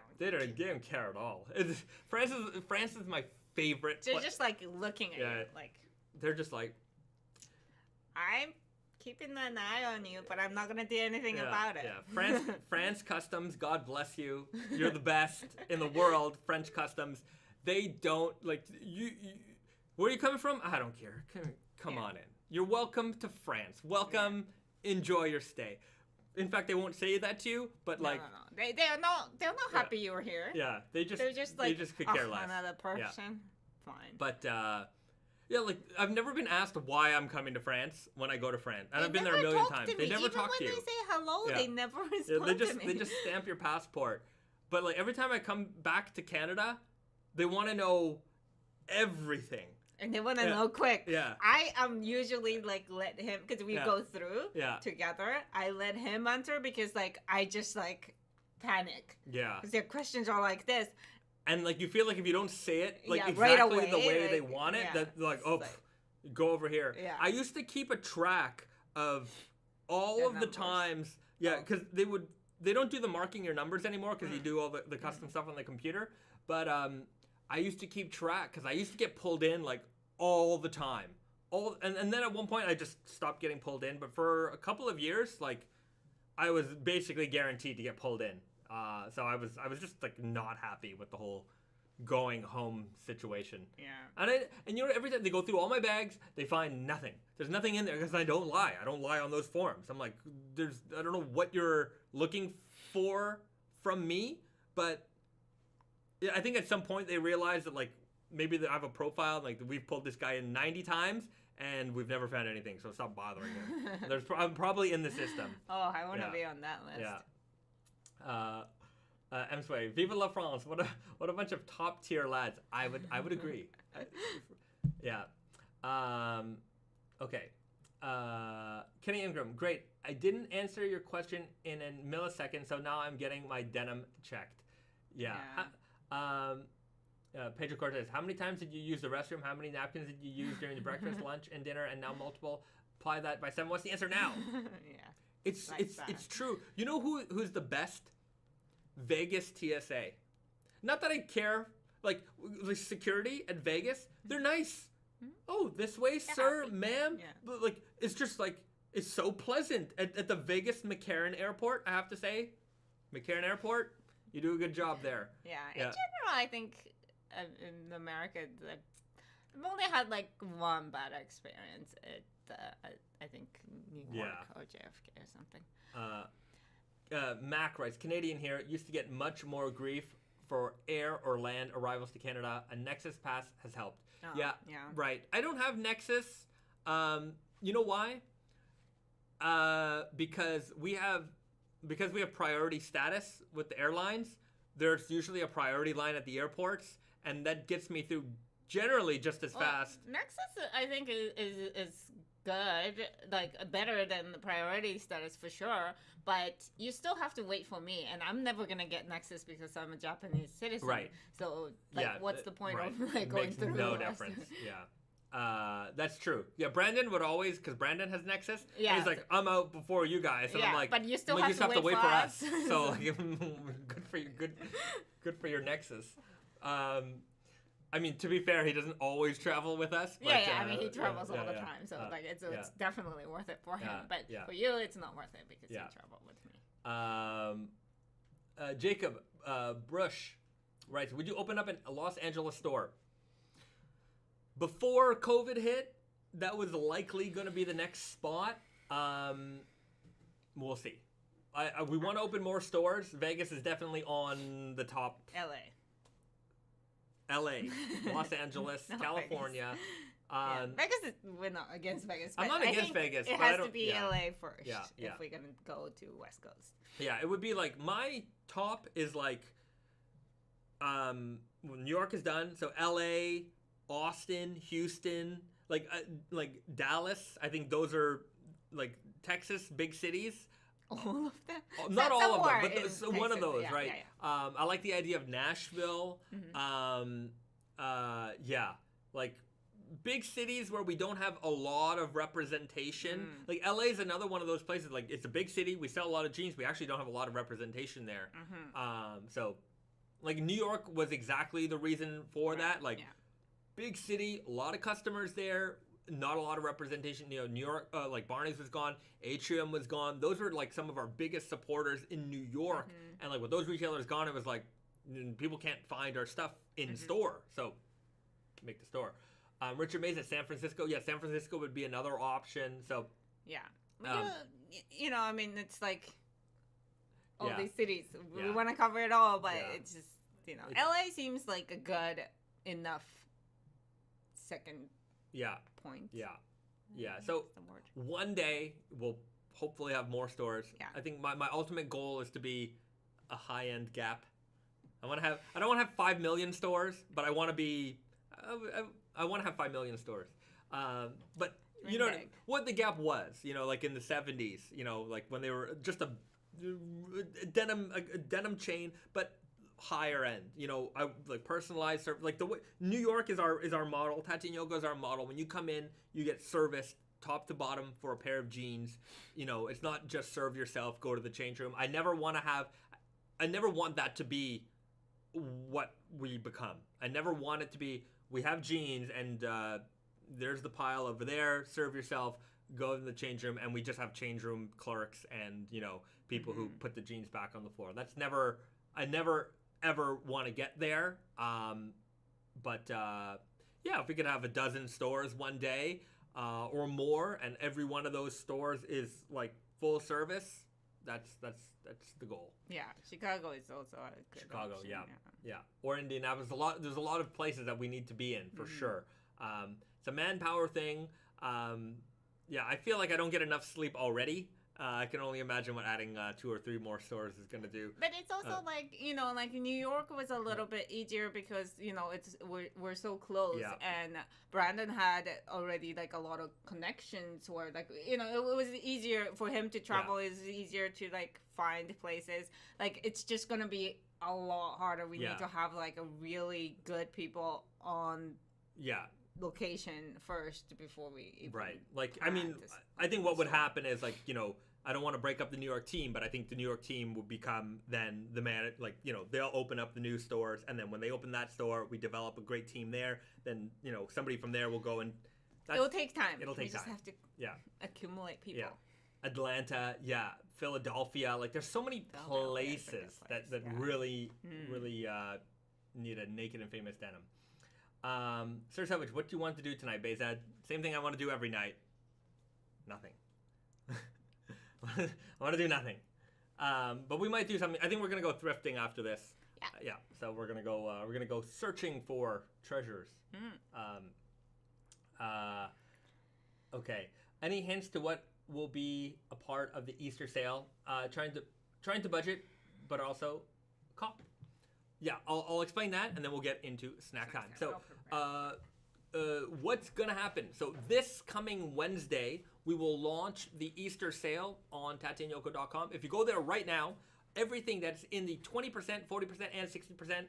don't care at all. France is my favorite. They're just looking at you. They're just I'm keeping an eye on you, but I'm not gonna do anything about it. Yeah, France customs. God bless you. You're the best in the world. French customs. They don't you. Where are you coming from? I don't care. Come on in. You're welcome to France. Welcome. Yeah. Enjoy your stay. In fact, they won't say that to you, but no. They're not happy you were here. Yeah, they just could care less. Another person. Yeah. Fine. But I've never been asked why I'm coming to France when I go to France, and I've been there a million times. They never talk to you. Even when they say hello, they never respond to me. They just stamp your passport. But every time I come back to Canada, they want to know everything. And they want to know quick. Yeah. I usually let him, because we go through together. I let him enter because I just panic. Yeah. Because their questions are like this. And like you feel like if you don't say it like exactly right away, the way they want it, that like go over here. Yeah. I used to keep a track of all of the times. Yeah, because they don't do the marking your numbers anymore because you do all the custom stuff on the computer. But I used to keep track because I used to get pulled in like all the time. And then at one point I just stopped getting pulled in. But for a couple of years, like I was basically guaranteed to get pulled in. So I was just like not happy with the whole going home situation. Yeah. And you know, every time they go through all my bags, they find nothing. There's nothing in there because I don't lie. I don't lie on those forms. I'm like, I don't know what you're looking for from me, but I think at some point they realized that like maybe I have a profile, like we've pulled this guy in 90 times and we've never found anything, so stop bothering him. I'm probably in the system. Oh, I want to be on that list. Yeah. M Sway, Viva la France! What a bunch of top tier lads. I would agree. Yeah. Okay. Kenny Ingram, great. I didn't answer your question in a millisecond, so now I'm getting my denim checked. Yeah. Pedro Cortez, how many times did you use the restroom? How many napkins did you use during the breakfast, lunch, and dinner, and now multiple? Apply that by 7. What's the answer now? Yeah. It's true. You know who's the best? Vegas TSA. Not that I care. Like the security at Vegas, they're nice. Oh, this way, sir, ma'am. Yeah. Like it's just like it's so pleasant at the Vegas McCarran Airport. I have to say, McCarran Airport, you do a good job there. Yeah. In general, I think in America, I've only had like one bad experience at I think New York or JFK or something. Mac writes, Canadian here used to get much more grief for air or land arrivals to Canada. A Nexus pass has helped. Oh, yeah, right. I don't have Nexus. You know why? Because we have priority status with the airlines. There's usually a priority line at the airports, and that gets me through generally just as fast. Nexus, I think, is good, like better than the priority status for sure, but you still have to wait for me, and I'm never gonna get Nexus because I'm a Japanese citizen. Right. So, like, what's the point of like going Makes through no the difference. That's true. Yeah, Brandon would always, because Brandon has Nexus. Yeah. And he's like, I'm out before you guys, and I'm like, but you still like, have to wait for us. So like, good for you. Good for your Nexus. I mean, to be fair, he doesn't always travel with us. But, I mean, he travels all the time, so like it's definitely worth it for him. But for you, it's not worth it because you travel with me. Jacob Brush writes, would you open up a Los Angeles store? Before COVID hit, that was likely going to be the next spot. We'll see. We want to open more stores. Vegas is definitely on the top. LA, Los Angeles, California. Vegas we're not against Vegas. I'm not against Vegas. It has to be LA first if we're going to go to West Coast. Yeah, it would be like my top is like New York is done. So LA, Austin, Houston, like Dallas. I think those are like Texas big cities. All of them? Not all of them, but one of those, right? Yeah. I like the idea of Nashville. Mm-hmm. Like big cities where we don't have a lot of representation. Like LA is another one of those places. Like it's a big city. We sell a lot of jeans. We actually don't have a lot of representation there. So, like New York was exactly the reason for that. Like big city, a lot of customers there. Not a lot of representation. You know, New York, like Barney's was gone, Atrium was gone. Those were like some of our biggest supporters in New York. And like with those retailers gone, it was like people can't find our stuff in store. So make the store. Richard Mays at San Francisco. Yeah, San Francisco would be another option. So you know, I mean, it's like all these cities. We want to cover it all, but it's just, you know, LA seems like a good enough second point. So one day we'll hopefully have more stores. I think my ultimate goal is to be a high-end Gap. I don't want to have 5 million stores, but I want to be I want to have 5 million stores. But you know what the Gap was, you know, like in the 70s, you know, like when they were just a denim chain, but higher end. You know, I like personalized service. Like the way New York is our model. Tattoo Yoko is our model. When you come in, you get serviced top to bottom for a pair of jeans. You know, it's not just serve yourself, go to the change room. I never want that to be what we become. I never want it to be, we have jeans and there's the pile over there, serve yourself, go in the change room, and we just have change room clerks and, you know, people who put the jeans back on the floor. I never ever want to get there. But if we could have a dozen stores one day or more, and every one of those stores is like full service, that's the goal. Yeah, Chicago is also a good Chicago, option, yeah. Or Indianapolis. There's a lot of places that we need to be in for sure. It's a manpower thing. I feel like I don't get enough sleep already. I can only imagine what adding 2 or 3 more stores is going to do. But it's also like New York was a little bit easier because, we're so close. Yeah. And Brandon had already like a lot of connections where like, it was easier for him to travel. Yeah. It's easier to like find places. Like it's just going to be a lot harder. We need to have like a really good people on location first before we even I think what would happen is like, I don't want to break up the New York team, but I think the New York team would become then the man, like, they'll open up the new stores, and then when they open that store, we develop a great team there, then, somebody from there will go and... It'll take time. It'll take time. We just have to accumulate people. Yeah. Atlanta, Philadelphia, like there's so many places that really need a Naked and Famous Denim. Sir Selvedge, what do you want to do tonight, Bahzad? Same thing I want to do every night. Nothing. I want to do nothing. But we might do something. I think we're gonna go thrifting after this. Yeah. So we're gonna go searching for treasures. Okay. Any hints to what will be a part of the Easter sale? Trying to budget, but also cop. Yeah, I'll explain that, and then we'll get into snack time. So, what's going to happen? So, this coming Wednesday, we will launch the Easter sale on tattooandYoko.com. If you go there right now, everything that's in the 20%, 40%, and 60%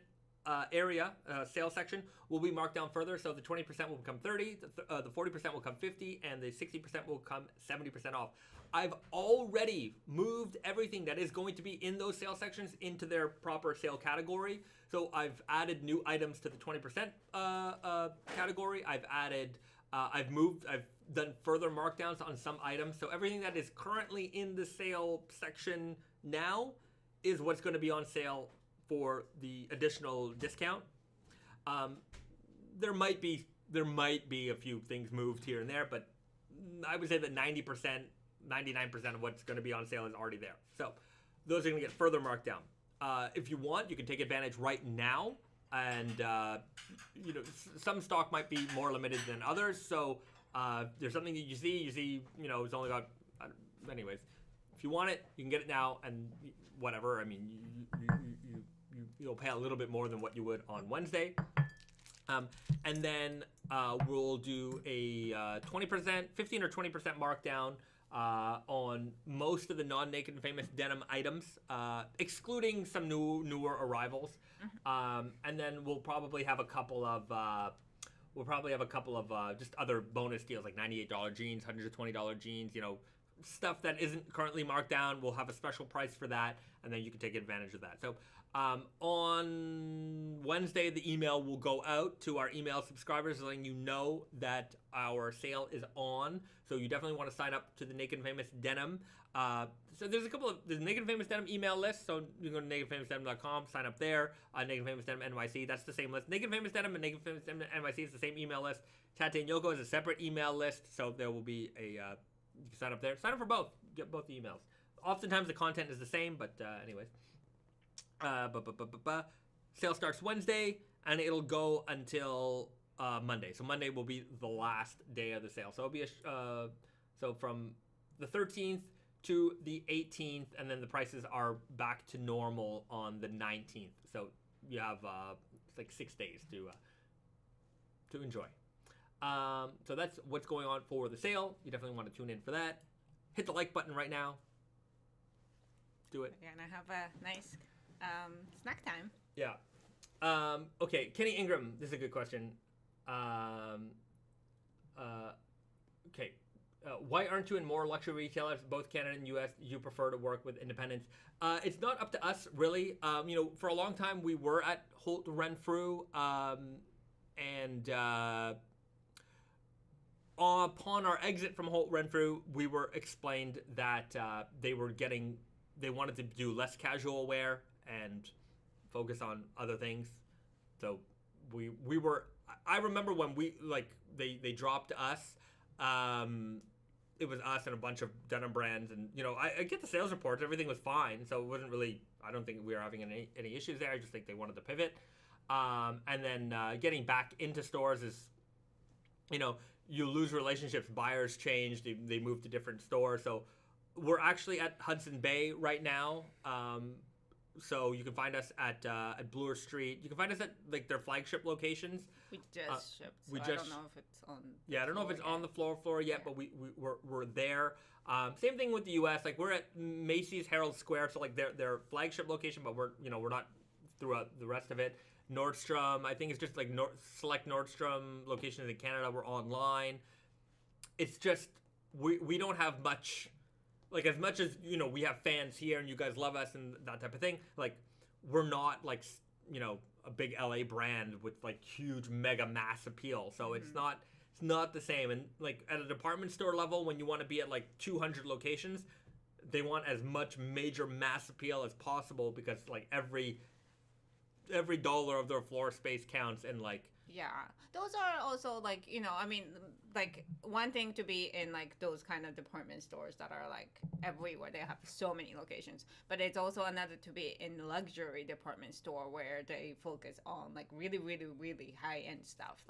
area sale section will be marked down further. So, the 20% will become 30, the 40% will come 50, and the 60% will come 70% off. I've already moved everything that is going to be in those sale sections into their proper sale category. So I've added new items to the 20% category. I've done further markdowns on some items. So everything that is currently in the sale section now is what's going to be on sale for the additional discount. There might be a few things moved here and there, but I would say that 99% of what's going to be on sale is already there. So those are going to get further marked down. If you want, you can take advantage right now. And, some stock might be more limited than others. So there's something that you see, it's only got, anyways. If you want it, you can get it now and whatever. I mean, you'll pay a little bit more than what you would on Wednesday. And then we'll do a 15 or 20% markdown on most of the non-Naked and Famous Denim items, excluding some newer arrivals. And then we'll probably have a couple of just other bonus deals like $98 jeans, $120 jeans, stuff that isn't currently marked down. We'll have a special price for that, and then you can take advantage of that. So on Wednesday, the email will go out to our email subscribers letting you know that our sale is on. So you definitely want to sign up to the Naked and Famous Denim. So there's there's Naked and Famous Denim email list. So you can go to nakedfamousdenim.com, sign up there. Naked and Famous Denim NYC, that's the same list. Naked and Famous Denim and Naked and Famous Denim NYC is the same email list. Tattoo and Yoko is a separate email list. So there will be you can sign up there. Sign up for both. Get both the emails. Oftentimes the content is the same, but anyways. Sale starts Wednesday, and it'll go until Monday. So Monday will be the last day of the sale. So it'll be so from the 13th to the 18th, and then the prices are back to normal on the 19th. So you have it's like 6 days to enjoy. So that's what's going on for the sale. You definitely want to tune in for that. Hit the like button right now. do it. We're gonna have a nice snack time. Yeah. Okay, Kenny Ingram. This is a good question. Okay. Why aren't you in more luxury retailers, both Canada and U.S.? You prefer to work with independents? It's not up to us, really. For a long time, we were at Holt Renfrew, and upon our exit from Holt Renfrew, we were explained that they wanted to do less casual wear and focus on other things. So we were. I remember when they dropped us. It was us and a bunch of denim brands, and I get the sales reports. Everything was fine, so it wasn't really. I don't think we were having any issues there. I just think they wanted to pivot, and then getting back into stores is, you lose relationships. Buyers change. They move to different stores. So we're actually at Hudson Bay right now. So you can find us at Bloor Street. You can find us at their flagship locations. We just shipped. So I don't know if it's on. Yeah, I don't know if it's on the floor yet, but we're there. Same thing with the U.S. We're at Macy's Herald Square, so their flagship location, but we're not throughout the rest of it. Nordstrom, I think it's just select Nordstrom locations in Canada. We're online. It's just we don't have much. As much as we have fans here and you guys love us and that type of thing, we're not a big LA brand with huge mega mass appeal. So it's not the same. And at a department store level, when you want to be at 200 locations, they want as much major mass appeal as possible because every dollar of their floor space counts. And yeah, those are also one thing to be in those kind of department stores that are everywhere. They have so many locations, but it's also another to be in luxury department store where they focus on really, really, really high end stuff.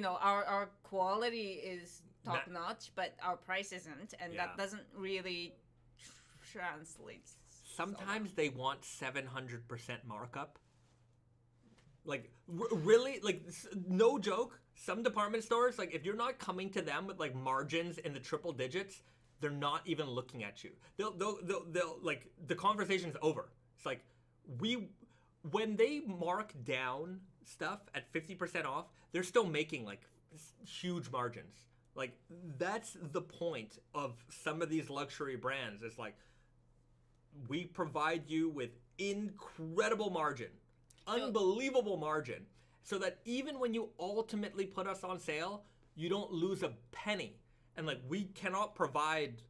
Our quality is top notch, but our price isn't, and that doesn't really translate. Sometimes they want 700% markup. Really, no joke. Some department stores, if you're not coming to them with margins in the triple digits, they're not even looking at you. They'll the conversation's over. It's when they mark down stuff at 50% off, they're still making huge margins. That's the point of some of these luxury brands. It's we provide you with incredible margin. Unbelievable margin, so that even when you ultimately put us on sale, you don't lose a penny. And we cannot provide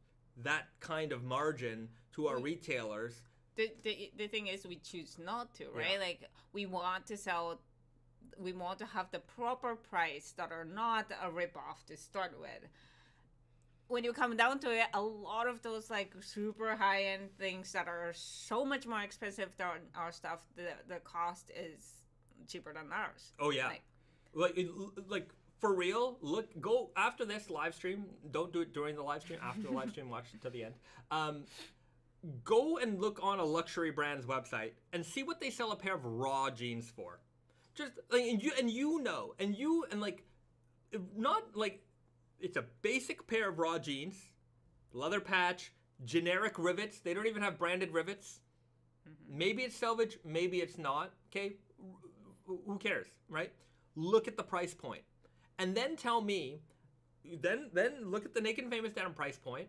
that kind of margin to our retailers. The thing is, we choose not to, right? Yeah. We want to have the proper price that are not a ripoff to start with. When you come down to it, a lot of those super high end things that are so much more expensive than our stuff, the cost is cheaper than ours. Oh yeah, for real. Go after this live stream. Don't do it during the live stream. After the live stream, watch it to the end. Go and look on a luxury brand's website and see what they sell a pair of raw jeans for. Just it's a basic pair of raw jeans, leather patch, generic rivets. They don't even have branded rivets. Mm-hmm. Maybe it's Selvedge, maybe it's not. Okay, who cares, right? Look at the price point, and then tell me. Then look at the Naked Famous Denim price point,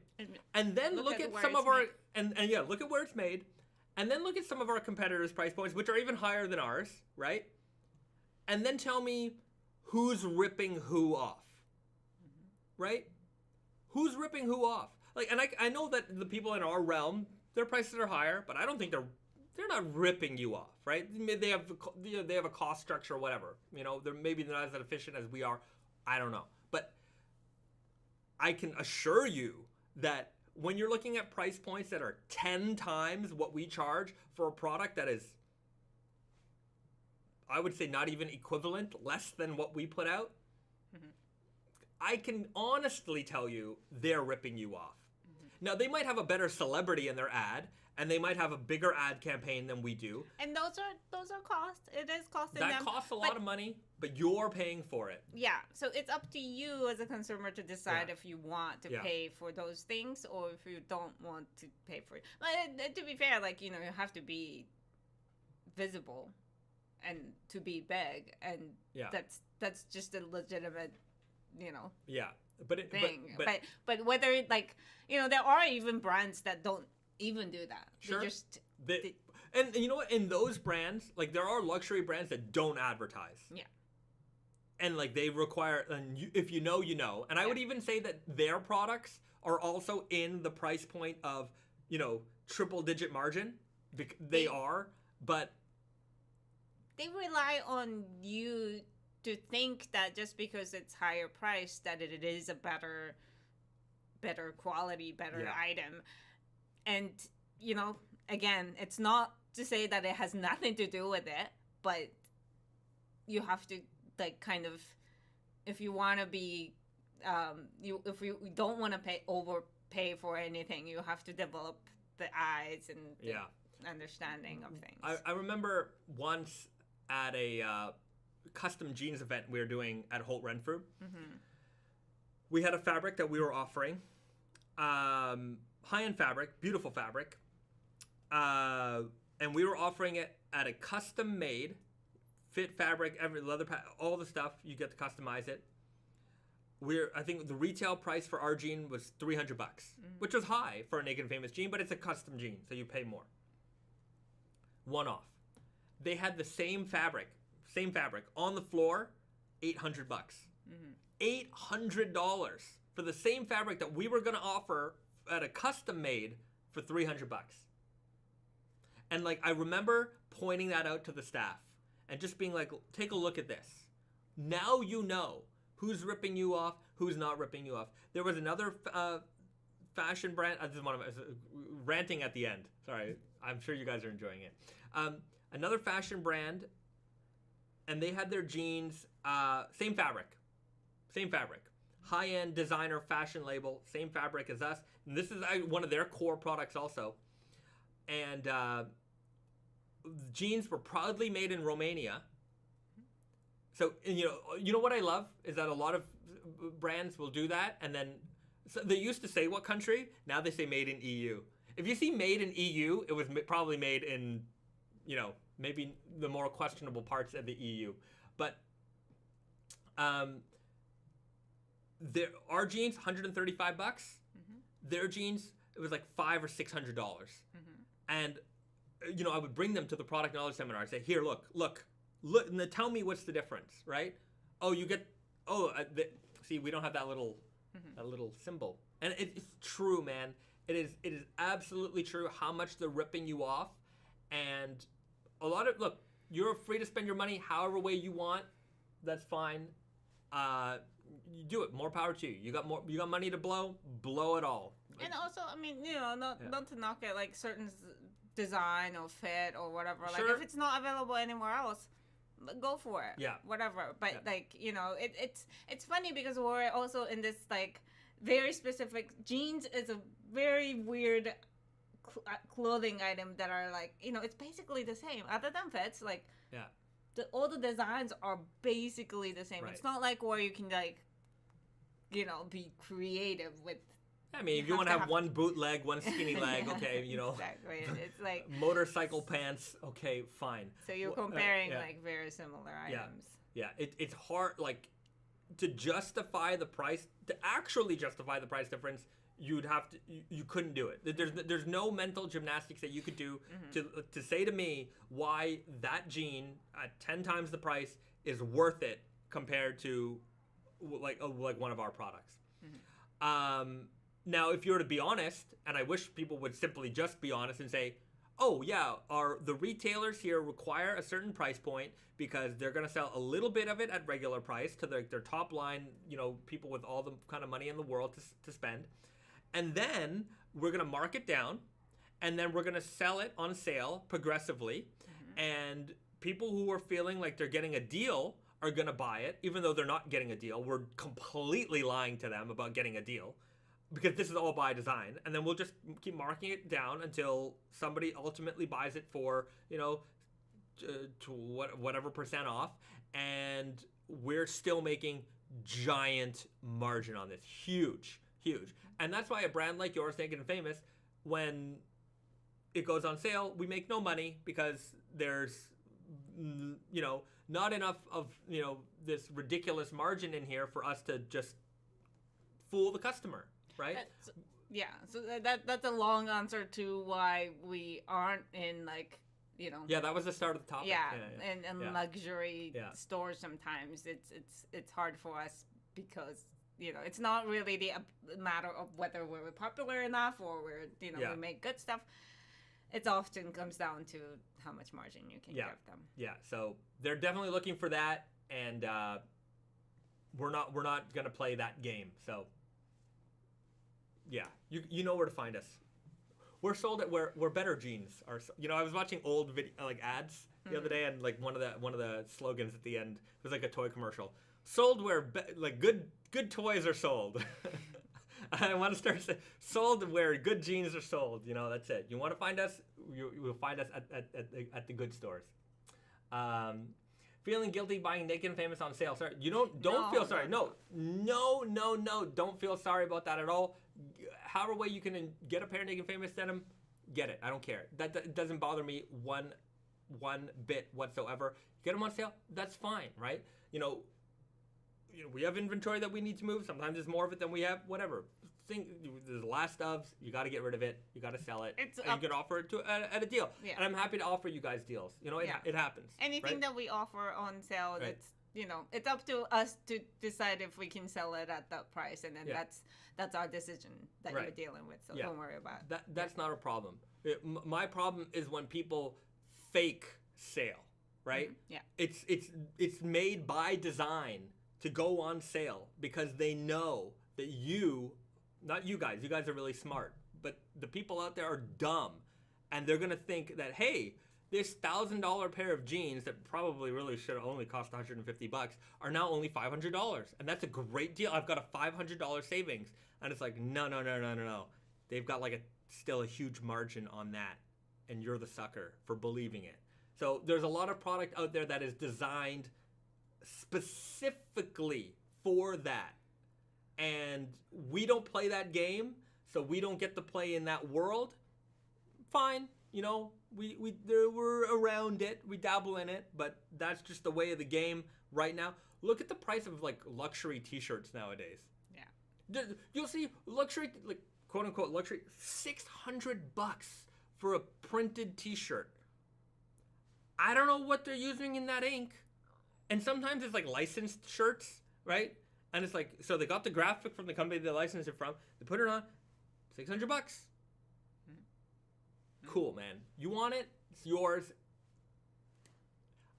and then look at some of our look at where it's made, and then look at some of our competitors' price points, which are even higher than ours, right? And then tell me who's ripping who off. Right? Who's ripping who off? And I know that the people in our realm, their prices are higher, but I don't think they're not ripping you off, right? They have a cost structure or whatever. They're maybe not as efficient as we are. I don't know. But I can assure you that when you're looking at price points that are 10 times what we charge for a product that is, I would say, not even equivalent, less than what we put out, I can honestly tell you they're ripping you off. Mm-hmm. Now, they might have a better celebrity in their ad, and they might have a bigger ad campaign than we do. And those are costs. It is costing them. That costs a lot of money, but you're paying for it. Yeah. So it's up to you as a consumer to decide if you want to pay for those things or if you don't want to pay for it. But to be fair, like, you know, you have to be visible and to be big, and that's just a legitimate, you know, thing. But whether, like, you know, there are even brands that don't even do that. Sure. They just and you know what? In those brands, like, there are luxury brands that don't advertise. Yeah. And, like, they require, and if you know, you know. And I would even say that their products are also in the price point of, you know, triple-digit margin. They are, but they rely on you to think that just because it's higher priced that it is a better quality, better item. And, you know, again, it's not to say that it has nothing to do with it, but you have to, like, kind of, if you want to be, if you don't want to overpay for anything, you have to develop the eyes and the understanding of things. I remember once at a custom jeans event we were doing at Holt Renfrew. Mm-hmm. We had a fabric that we were offering. High-end fabric, beautiful fabric. And we were offering it at a custom-made fit fabric, every leather all the stuff. You get to customize it. I think the retail price for our jean was $300, which was high for a Naked and Famous jean, but it's a custom jean, so you pay more. One off. They had the same fabric on the floor, $800. $800 for the same fabric that we were going to offer at a custom made for $300. And, like, I remember pointing that out to the staff and just being like, take a look at this. Now you know who's ripping you off, who's not ripping you off. There was another fashion brand. I just want to ranting at the end. Sorry, I'm sure you guys are enjoying it. Another fashion brand, and they had their jeans, same fabric. High-end designer fashion label, same fabric as us. And this is one of their core products also. And jeans were proudly made in Romania. So, and you know what I love is that a lot of brands will do that, and then so they used to say what country, now they say made in EU. If you see made in EU, it was probably made in, you know, maybe the more questionable parts of the EU. But our jeans, $135. Their jeans, it was like $500 or $600. And, you know, I would bring them to the product knowledge seminar. I'd say, here, look, and tell me what's the difference, right? Oh, you get, see, we don't have that little symbol. And it's true, man. It is absolutely true how much they're ripping you off. And look, you're free to spend your money however way you want. That's fine. You do it. More power to you. You got money to blow it all. And also, I mean, you know, not to knock it, like, certain design or fit or whatever. Like, if it's not available anywhere else, go for it. Yeah. Whatever. But like, you know, it's funny because we're also in this, like, very specific, jeans is a very weird clothing item that are, like, you know, it's basically the same other than fits. Like, all the designs are basically the same. Right. It's not like where you can, like, you know, be creative with. I mean, if you want to have one bootleg, one skinny leg, okay, you know. Exactly. It's like motorcycle pants, okay, fine. So you're comparing like very similar items. Yeah. It's hard, like, to justify the price, to actually justify the price difference. You couldn't do it. There's no mental gymnastics that you could do to say to me why that jean at 10 times the price is worth it compared to like one of our products. Now, if you were to be honest, and I wish people would simply just be honest and say, oh yeah, the retailers here require a certain price point because they're going to sell a little bit of it at regular price to their top line, you know, people with all the kind of money in the world to spend. And then we're going to mark it down, and then we're going to sell it on sale progressively. And people who are feeling like they're getting a deal are going to buy it, even though they're not getting a deal. We're completely lying to them about getting a deal. because this is all by design, and then we'll just keep marking it down until somebody ultimately buys it for, to whatever percent off, and we're still making giant margin on this. Huge. And that's why a brand like yours, Naked and Famous, when it goes on sale, we make no money because there's, not enough of, this ridiculous margin in here for us to just fool the customer, right? So that's a long answer to why we aren't in Yeah, that was the start of the topic. And luxury stores sometimes it's hard for us because it's not really the matter of whether we're popular enough or we make good stuff. It often comes down to how much margin you can give them. Yeah, so they're definitely looking for that, and we're not gonna play that game. So yeah, you know where to find us. We're sold at where better jeans are. I was watching old ads the other day, and one of the slogans at the end was like a toy commercial. Sold where good toys are sold. I want to start saying sold where good jeans are sold. That's it. You want to find us? You will find us at the good stores. Feeling guilty buying Naked and Famous on sale. Sorry, don't feel sorry. No. Don't feel sorry about that at all. However way you can get a pair of Naked and Famous denim, get it. I don't care. That doesn't bother me one bit whatsoever. Get them on sale. That's fine, right? We have inventory that we need to move. Sometimes there's more of it than we have. Whatever. There's last ofs. You got to get rid of it. You got to sell it. And you can offer it at a deal. Yeah. And I'm happy to offer you guys deals. It happens. Anything that we offer on sale, it's up to us to decide if we can sell it at that price, and then that's our decision that you're dealing with. So don't worry about it. That's not a problem. My problem is when people fake sale, right? Mm-hmm. Yeah. It's made by design to go on sale because they know that not you guys are really smart, but the people out there are dumb, and they're gonna think that, hey, this $1,000 pair of jeans that probably really should have only cost $150 are now only $500, and that's a great deal. I've got a $500 savings, and it's like, no. They've got still a huge margin on that, and you're the sucker for believing it. So there's a lot of product out there that is designed specifically for that, and we don't play that game, so we don't get to play in that world. Fine, we're around it, we dabble in it, but that's just the way of the game right now. Look at the price of luxury t-shirts nowadays. Yeah, you'll see luxury, quote unquote luxury, $600 for a printed t-shirt. I don't know what they're using in that ink. And sometimes it's licensed shirts, right? And it's so they got the graphic from the company they licensed it from. They put it on, $600. Mm-hmm. Cool, man. You want it? It's yours.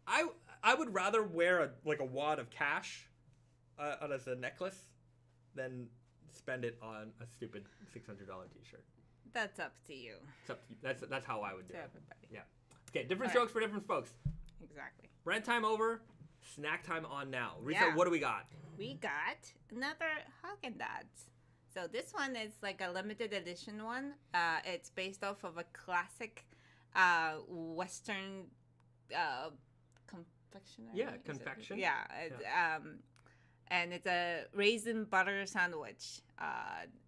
I would rather wear a wad of cash as a necklace than spend it on a stupid $600 t-shirt. That's up to you. It's up to you. That's how I would do it. Everybody. Yeah. Okay, different strokes for different folks. Exactly. Rant time over. Snack time on now. Risa, what do we got? We got another Haagen-Dazs. So this one is a limited edition one. It's based off of a classic Western confectionery. Yeah, confection. And it's a raisin butter sandwich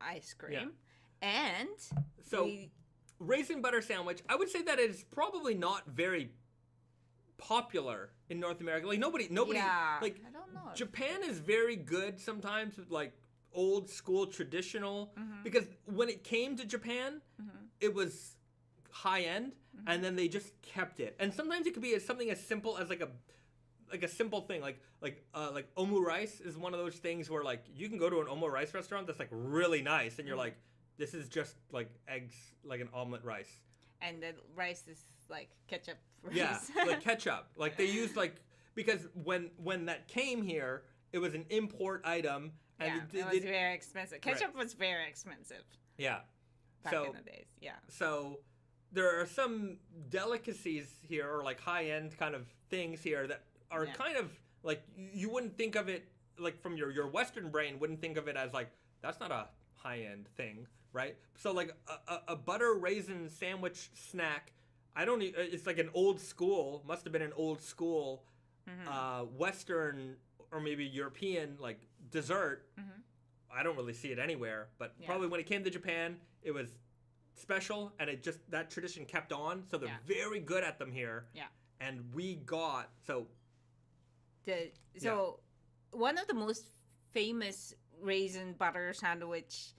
ice cream. Yeah. And so raisin butter sandwich, I would say that is probably not very popular in North America. Nobody I don't know. Japan is very good sometimes with old school traditional, because when it came to Japan, it was high end, and then they just kept it. And sometimes it could be something as simple as a simple thing like omu rice is one of those things where you can go to an omu rice restaurant that's really nice, and you're this is just eggs, an omelet rice, and the rice is ketchup rice. Yeah, ketchup. They used because when that came here, it was an import item, and it was very expensive. Ketchup was very expensive. Yeah. Back in the days. Yeah. So there are some delicacies here, or high end kind of things here that are kind of you wouldn't think of it from your Western brain wouldn't think of it as that's not high-end thing, right? So like a butter raisin sandwich snack, it's like an old school, must have been an old school Western or maybe European like dessert. I don't really see it anywhere, but probably when it came to Japan, it was special, and it just, that tradition kept on, so they're very good at them here. And we got one of the most famous raisin butter sandwich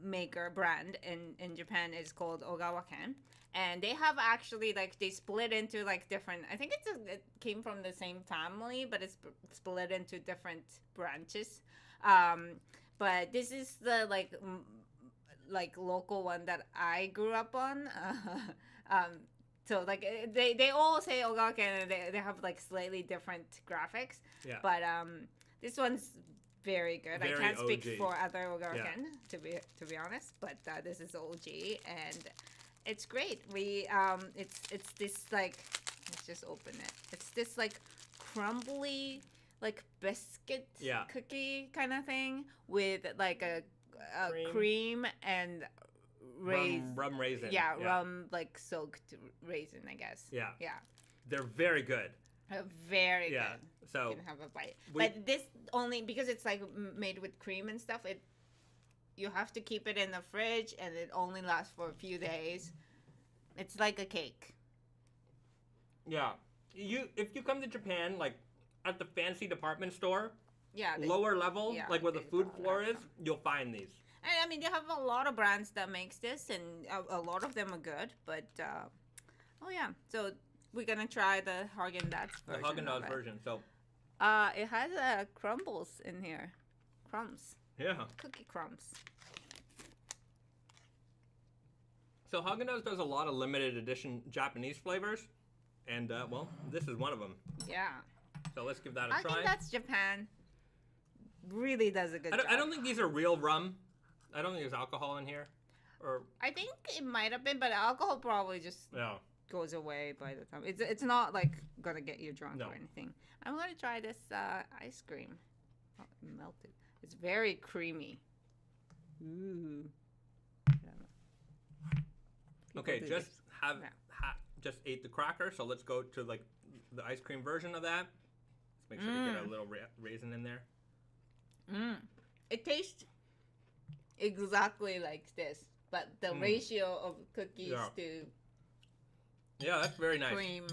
maker brand in Japan is called Ogawa-ken, and they have actually like they split into like different, I think it came from the same family, but it's split into different branches. But this is the like local one that I grew up on. So like they all say Ogawa-ken, and they have like slightly different graphics. But this one's very good. I can't speak for other Ogawa-ken to be honest, but this is OG and it's great. We it's this like, let's just open it. It's this like crumbly like biscuit cookie kind of thing with like a cream and rum raisin. Rum like soaked raisin, I guess. They're very good. Very good. So you can have a bite. But this only because it's like made with cream and stuff. You have to keep it in the fridge, and it only lasts for a few days. It's like a cake. Yeah, if you come to Japan, like at the fancy department store, they, lower level, like where the food floor is, you'll find these. And I mean, they have a lot of brands that makes this, and a lot of them are good. But so we're gonna try the Haagen-Dazs version. The Haagen-Dazs version. So it has crumbles in here, crumbs. Yeah. Cookie crumbs. So Haagen-Dazs does a lot of limited edition Japanese flavors, and this is one of them. Yeah. So let's give that a try. I think that's Japan. Really does a good job. I don't think these are real rum. I don't think there's alcohol in here. Or I think it might have been, but alcohol probably just goes away by the time. It's not like gonna get you drunk or anything. I'm gonna try this ice cream. Oh, melted. It's very creamy. Ooh. Okay, just just ate the cracker, so let's go to like the ice cream version of that. Let's make sure to get a little raisin in there. It tastes exactly like this, but the ratio of cookies to that's very nice. Cream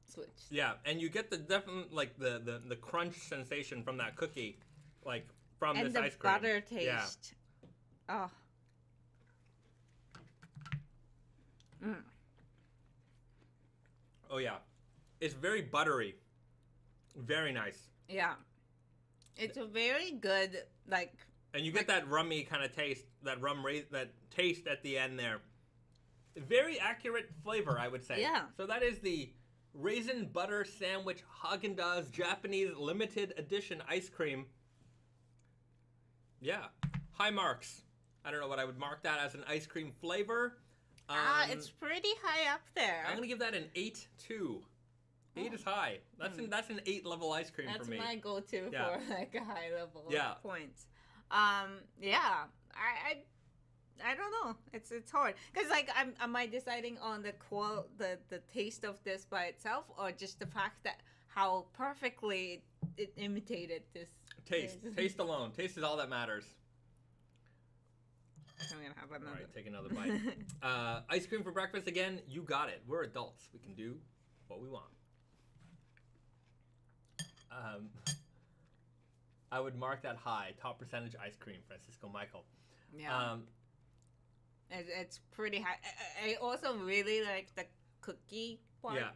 switch. Yeah, and you get the definite like the crunch sensation from that cookie, like from this ice cream. And the butter taste. Yeah. Oh. Oh yeah, it's very buttery, very nice. Yeah, it's a very good like. And you get that rummy kind of taste, that taste at the end there. Very accurate flavor, I would say. Yeah. So that is the Raisin Butter Sandwich Haagen-Dazs Japanese Limited Edition Ice Cream. Yeah, high marks. I don't know what I would mark that as an ice cream flavor. It's pretty high up there. I'm gonna give that an 8.2. 8 is high. That's an 8 level ice cream for me. That's my go-to for like a high level points. I don't know. It's hard because like am I deciding on the taste of this by itself, or just the fact that how perfectly it imitated this taste alone. Taste is all that matters. I'm gonna have another. All right, take another bite. Ice cream for breakfast again. You got it. We're adults. We can do what we want. I would mark that high. Top percentage ice cream, Francisco Michael. Yeah. It's pretty high. I also really like the cookie part. Yeah.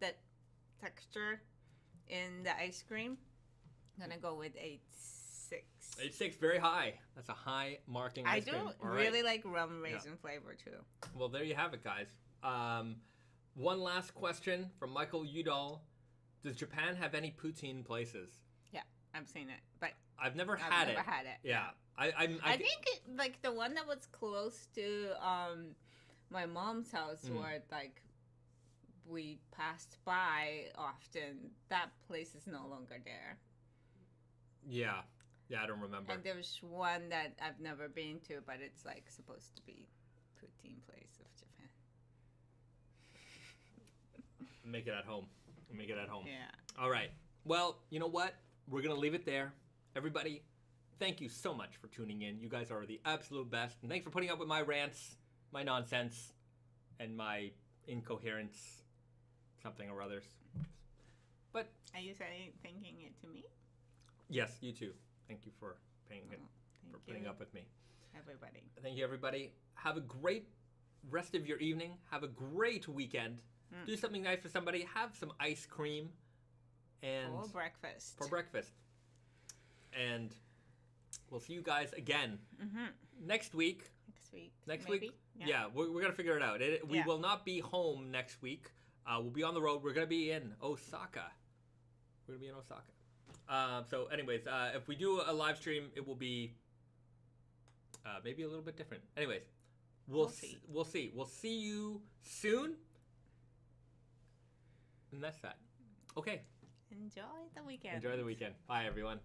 That texture in the ice cream. I'm gonna go with 8.6. 8.6, very high. That's a high marking ice cream. I do really like rum raisin flavor too. Well, there you have it, guys. One last question from Michael Udall. Does Japan have any poutine places? Yeah, I've seen it, but I've never had it. Yeah. I think like the one that was close to my mom's house where like we passed by often, that place is no longer there. Yeah. Yeah, I don't remember. And there's one that I've never been to, but it's like supposed to be poutine place of Japan. Make it at home. Make it at home. Yeah. All right. Well, you know what? We're going to leave it there. Everybody, thank you so much for tuning in. You guys are the absolute best. And thanks for putting up with my rants, my nonsense, and my incoherence, something or others. But are you thinking it to me? Yes, you too. Thank you for putting up with me. Everybody. Thank you, everybody. Have a great rest of your evening. Have a great weekend. Do something nice for somebody. Have some ice cream. And for breakfast. And we'll see you guys again next week. Next week? Yeah, we're going to figure it out. We will not be home next week. We'll be on the road. We're going to be in Osaka. So anyways, if we do a live stream, it will be maybe a little bit different. Anyways, we'll see. We'll see you soon. And that's that. Okay. Enjoy the weekend. Bye, everyone.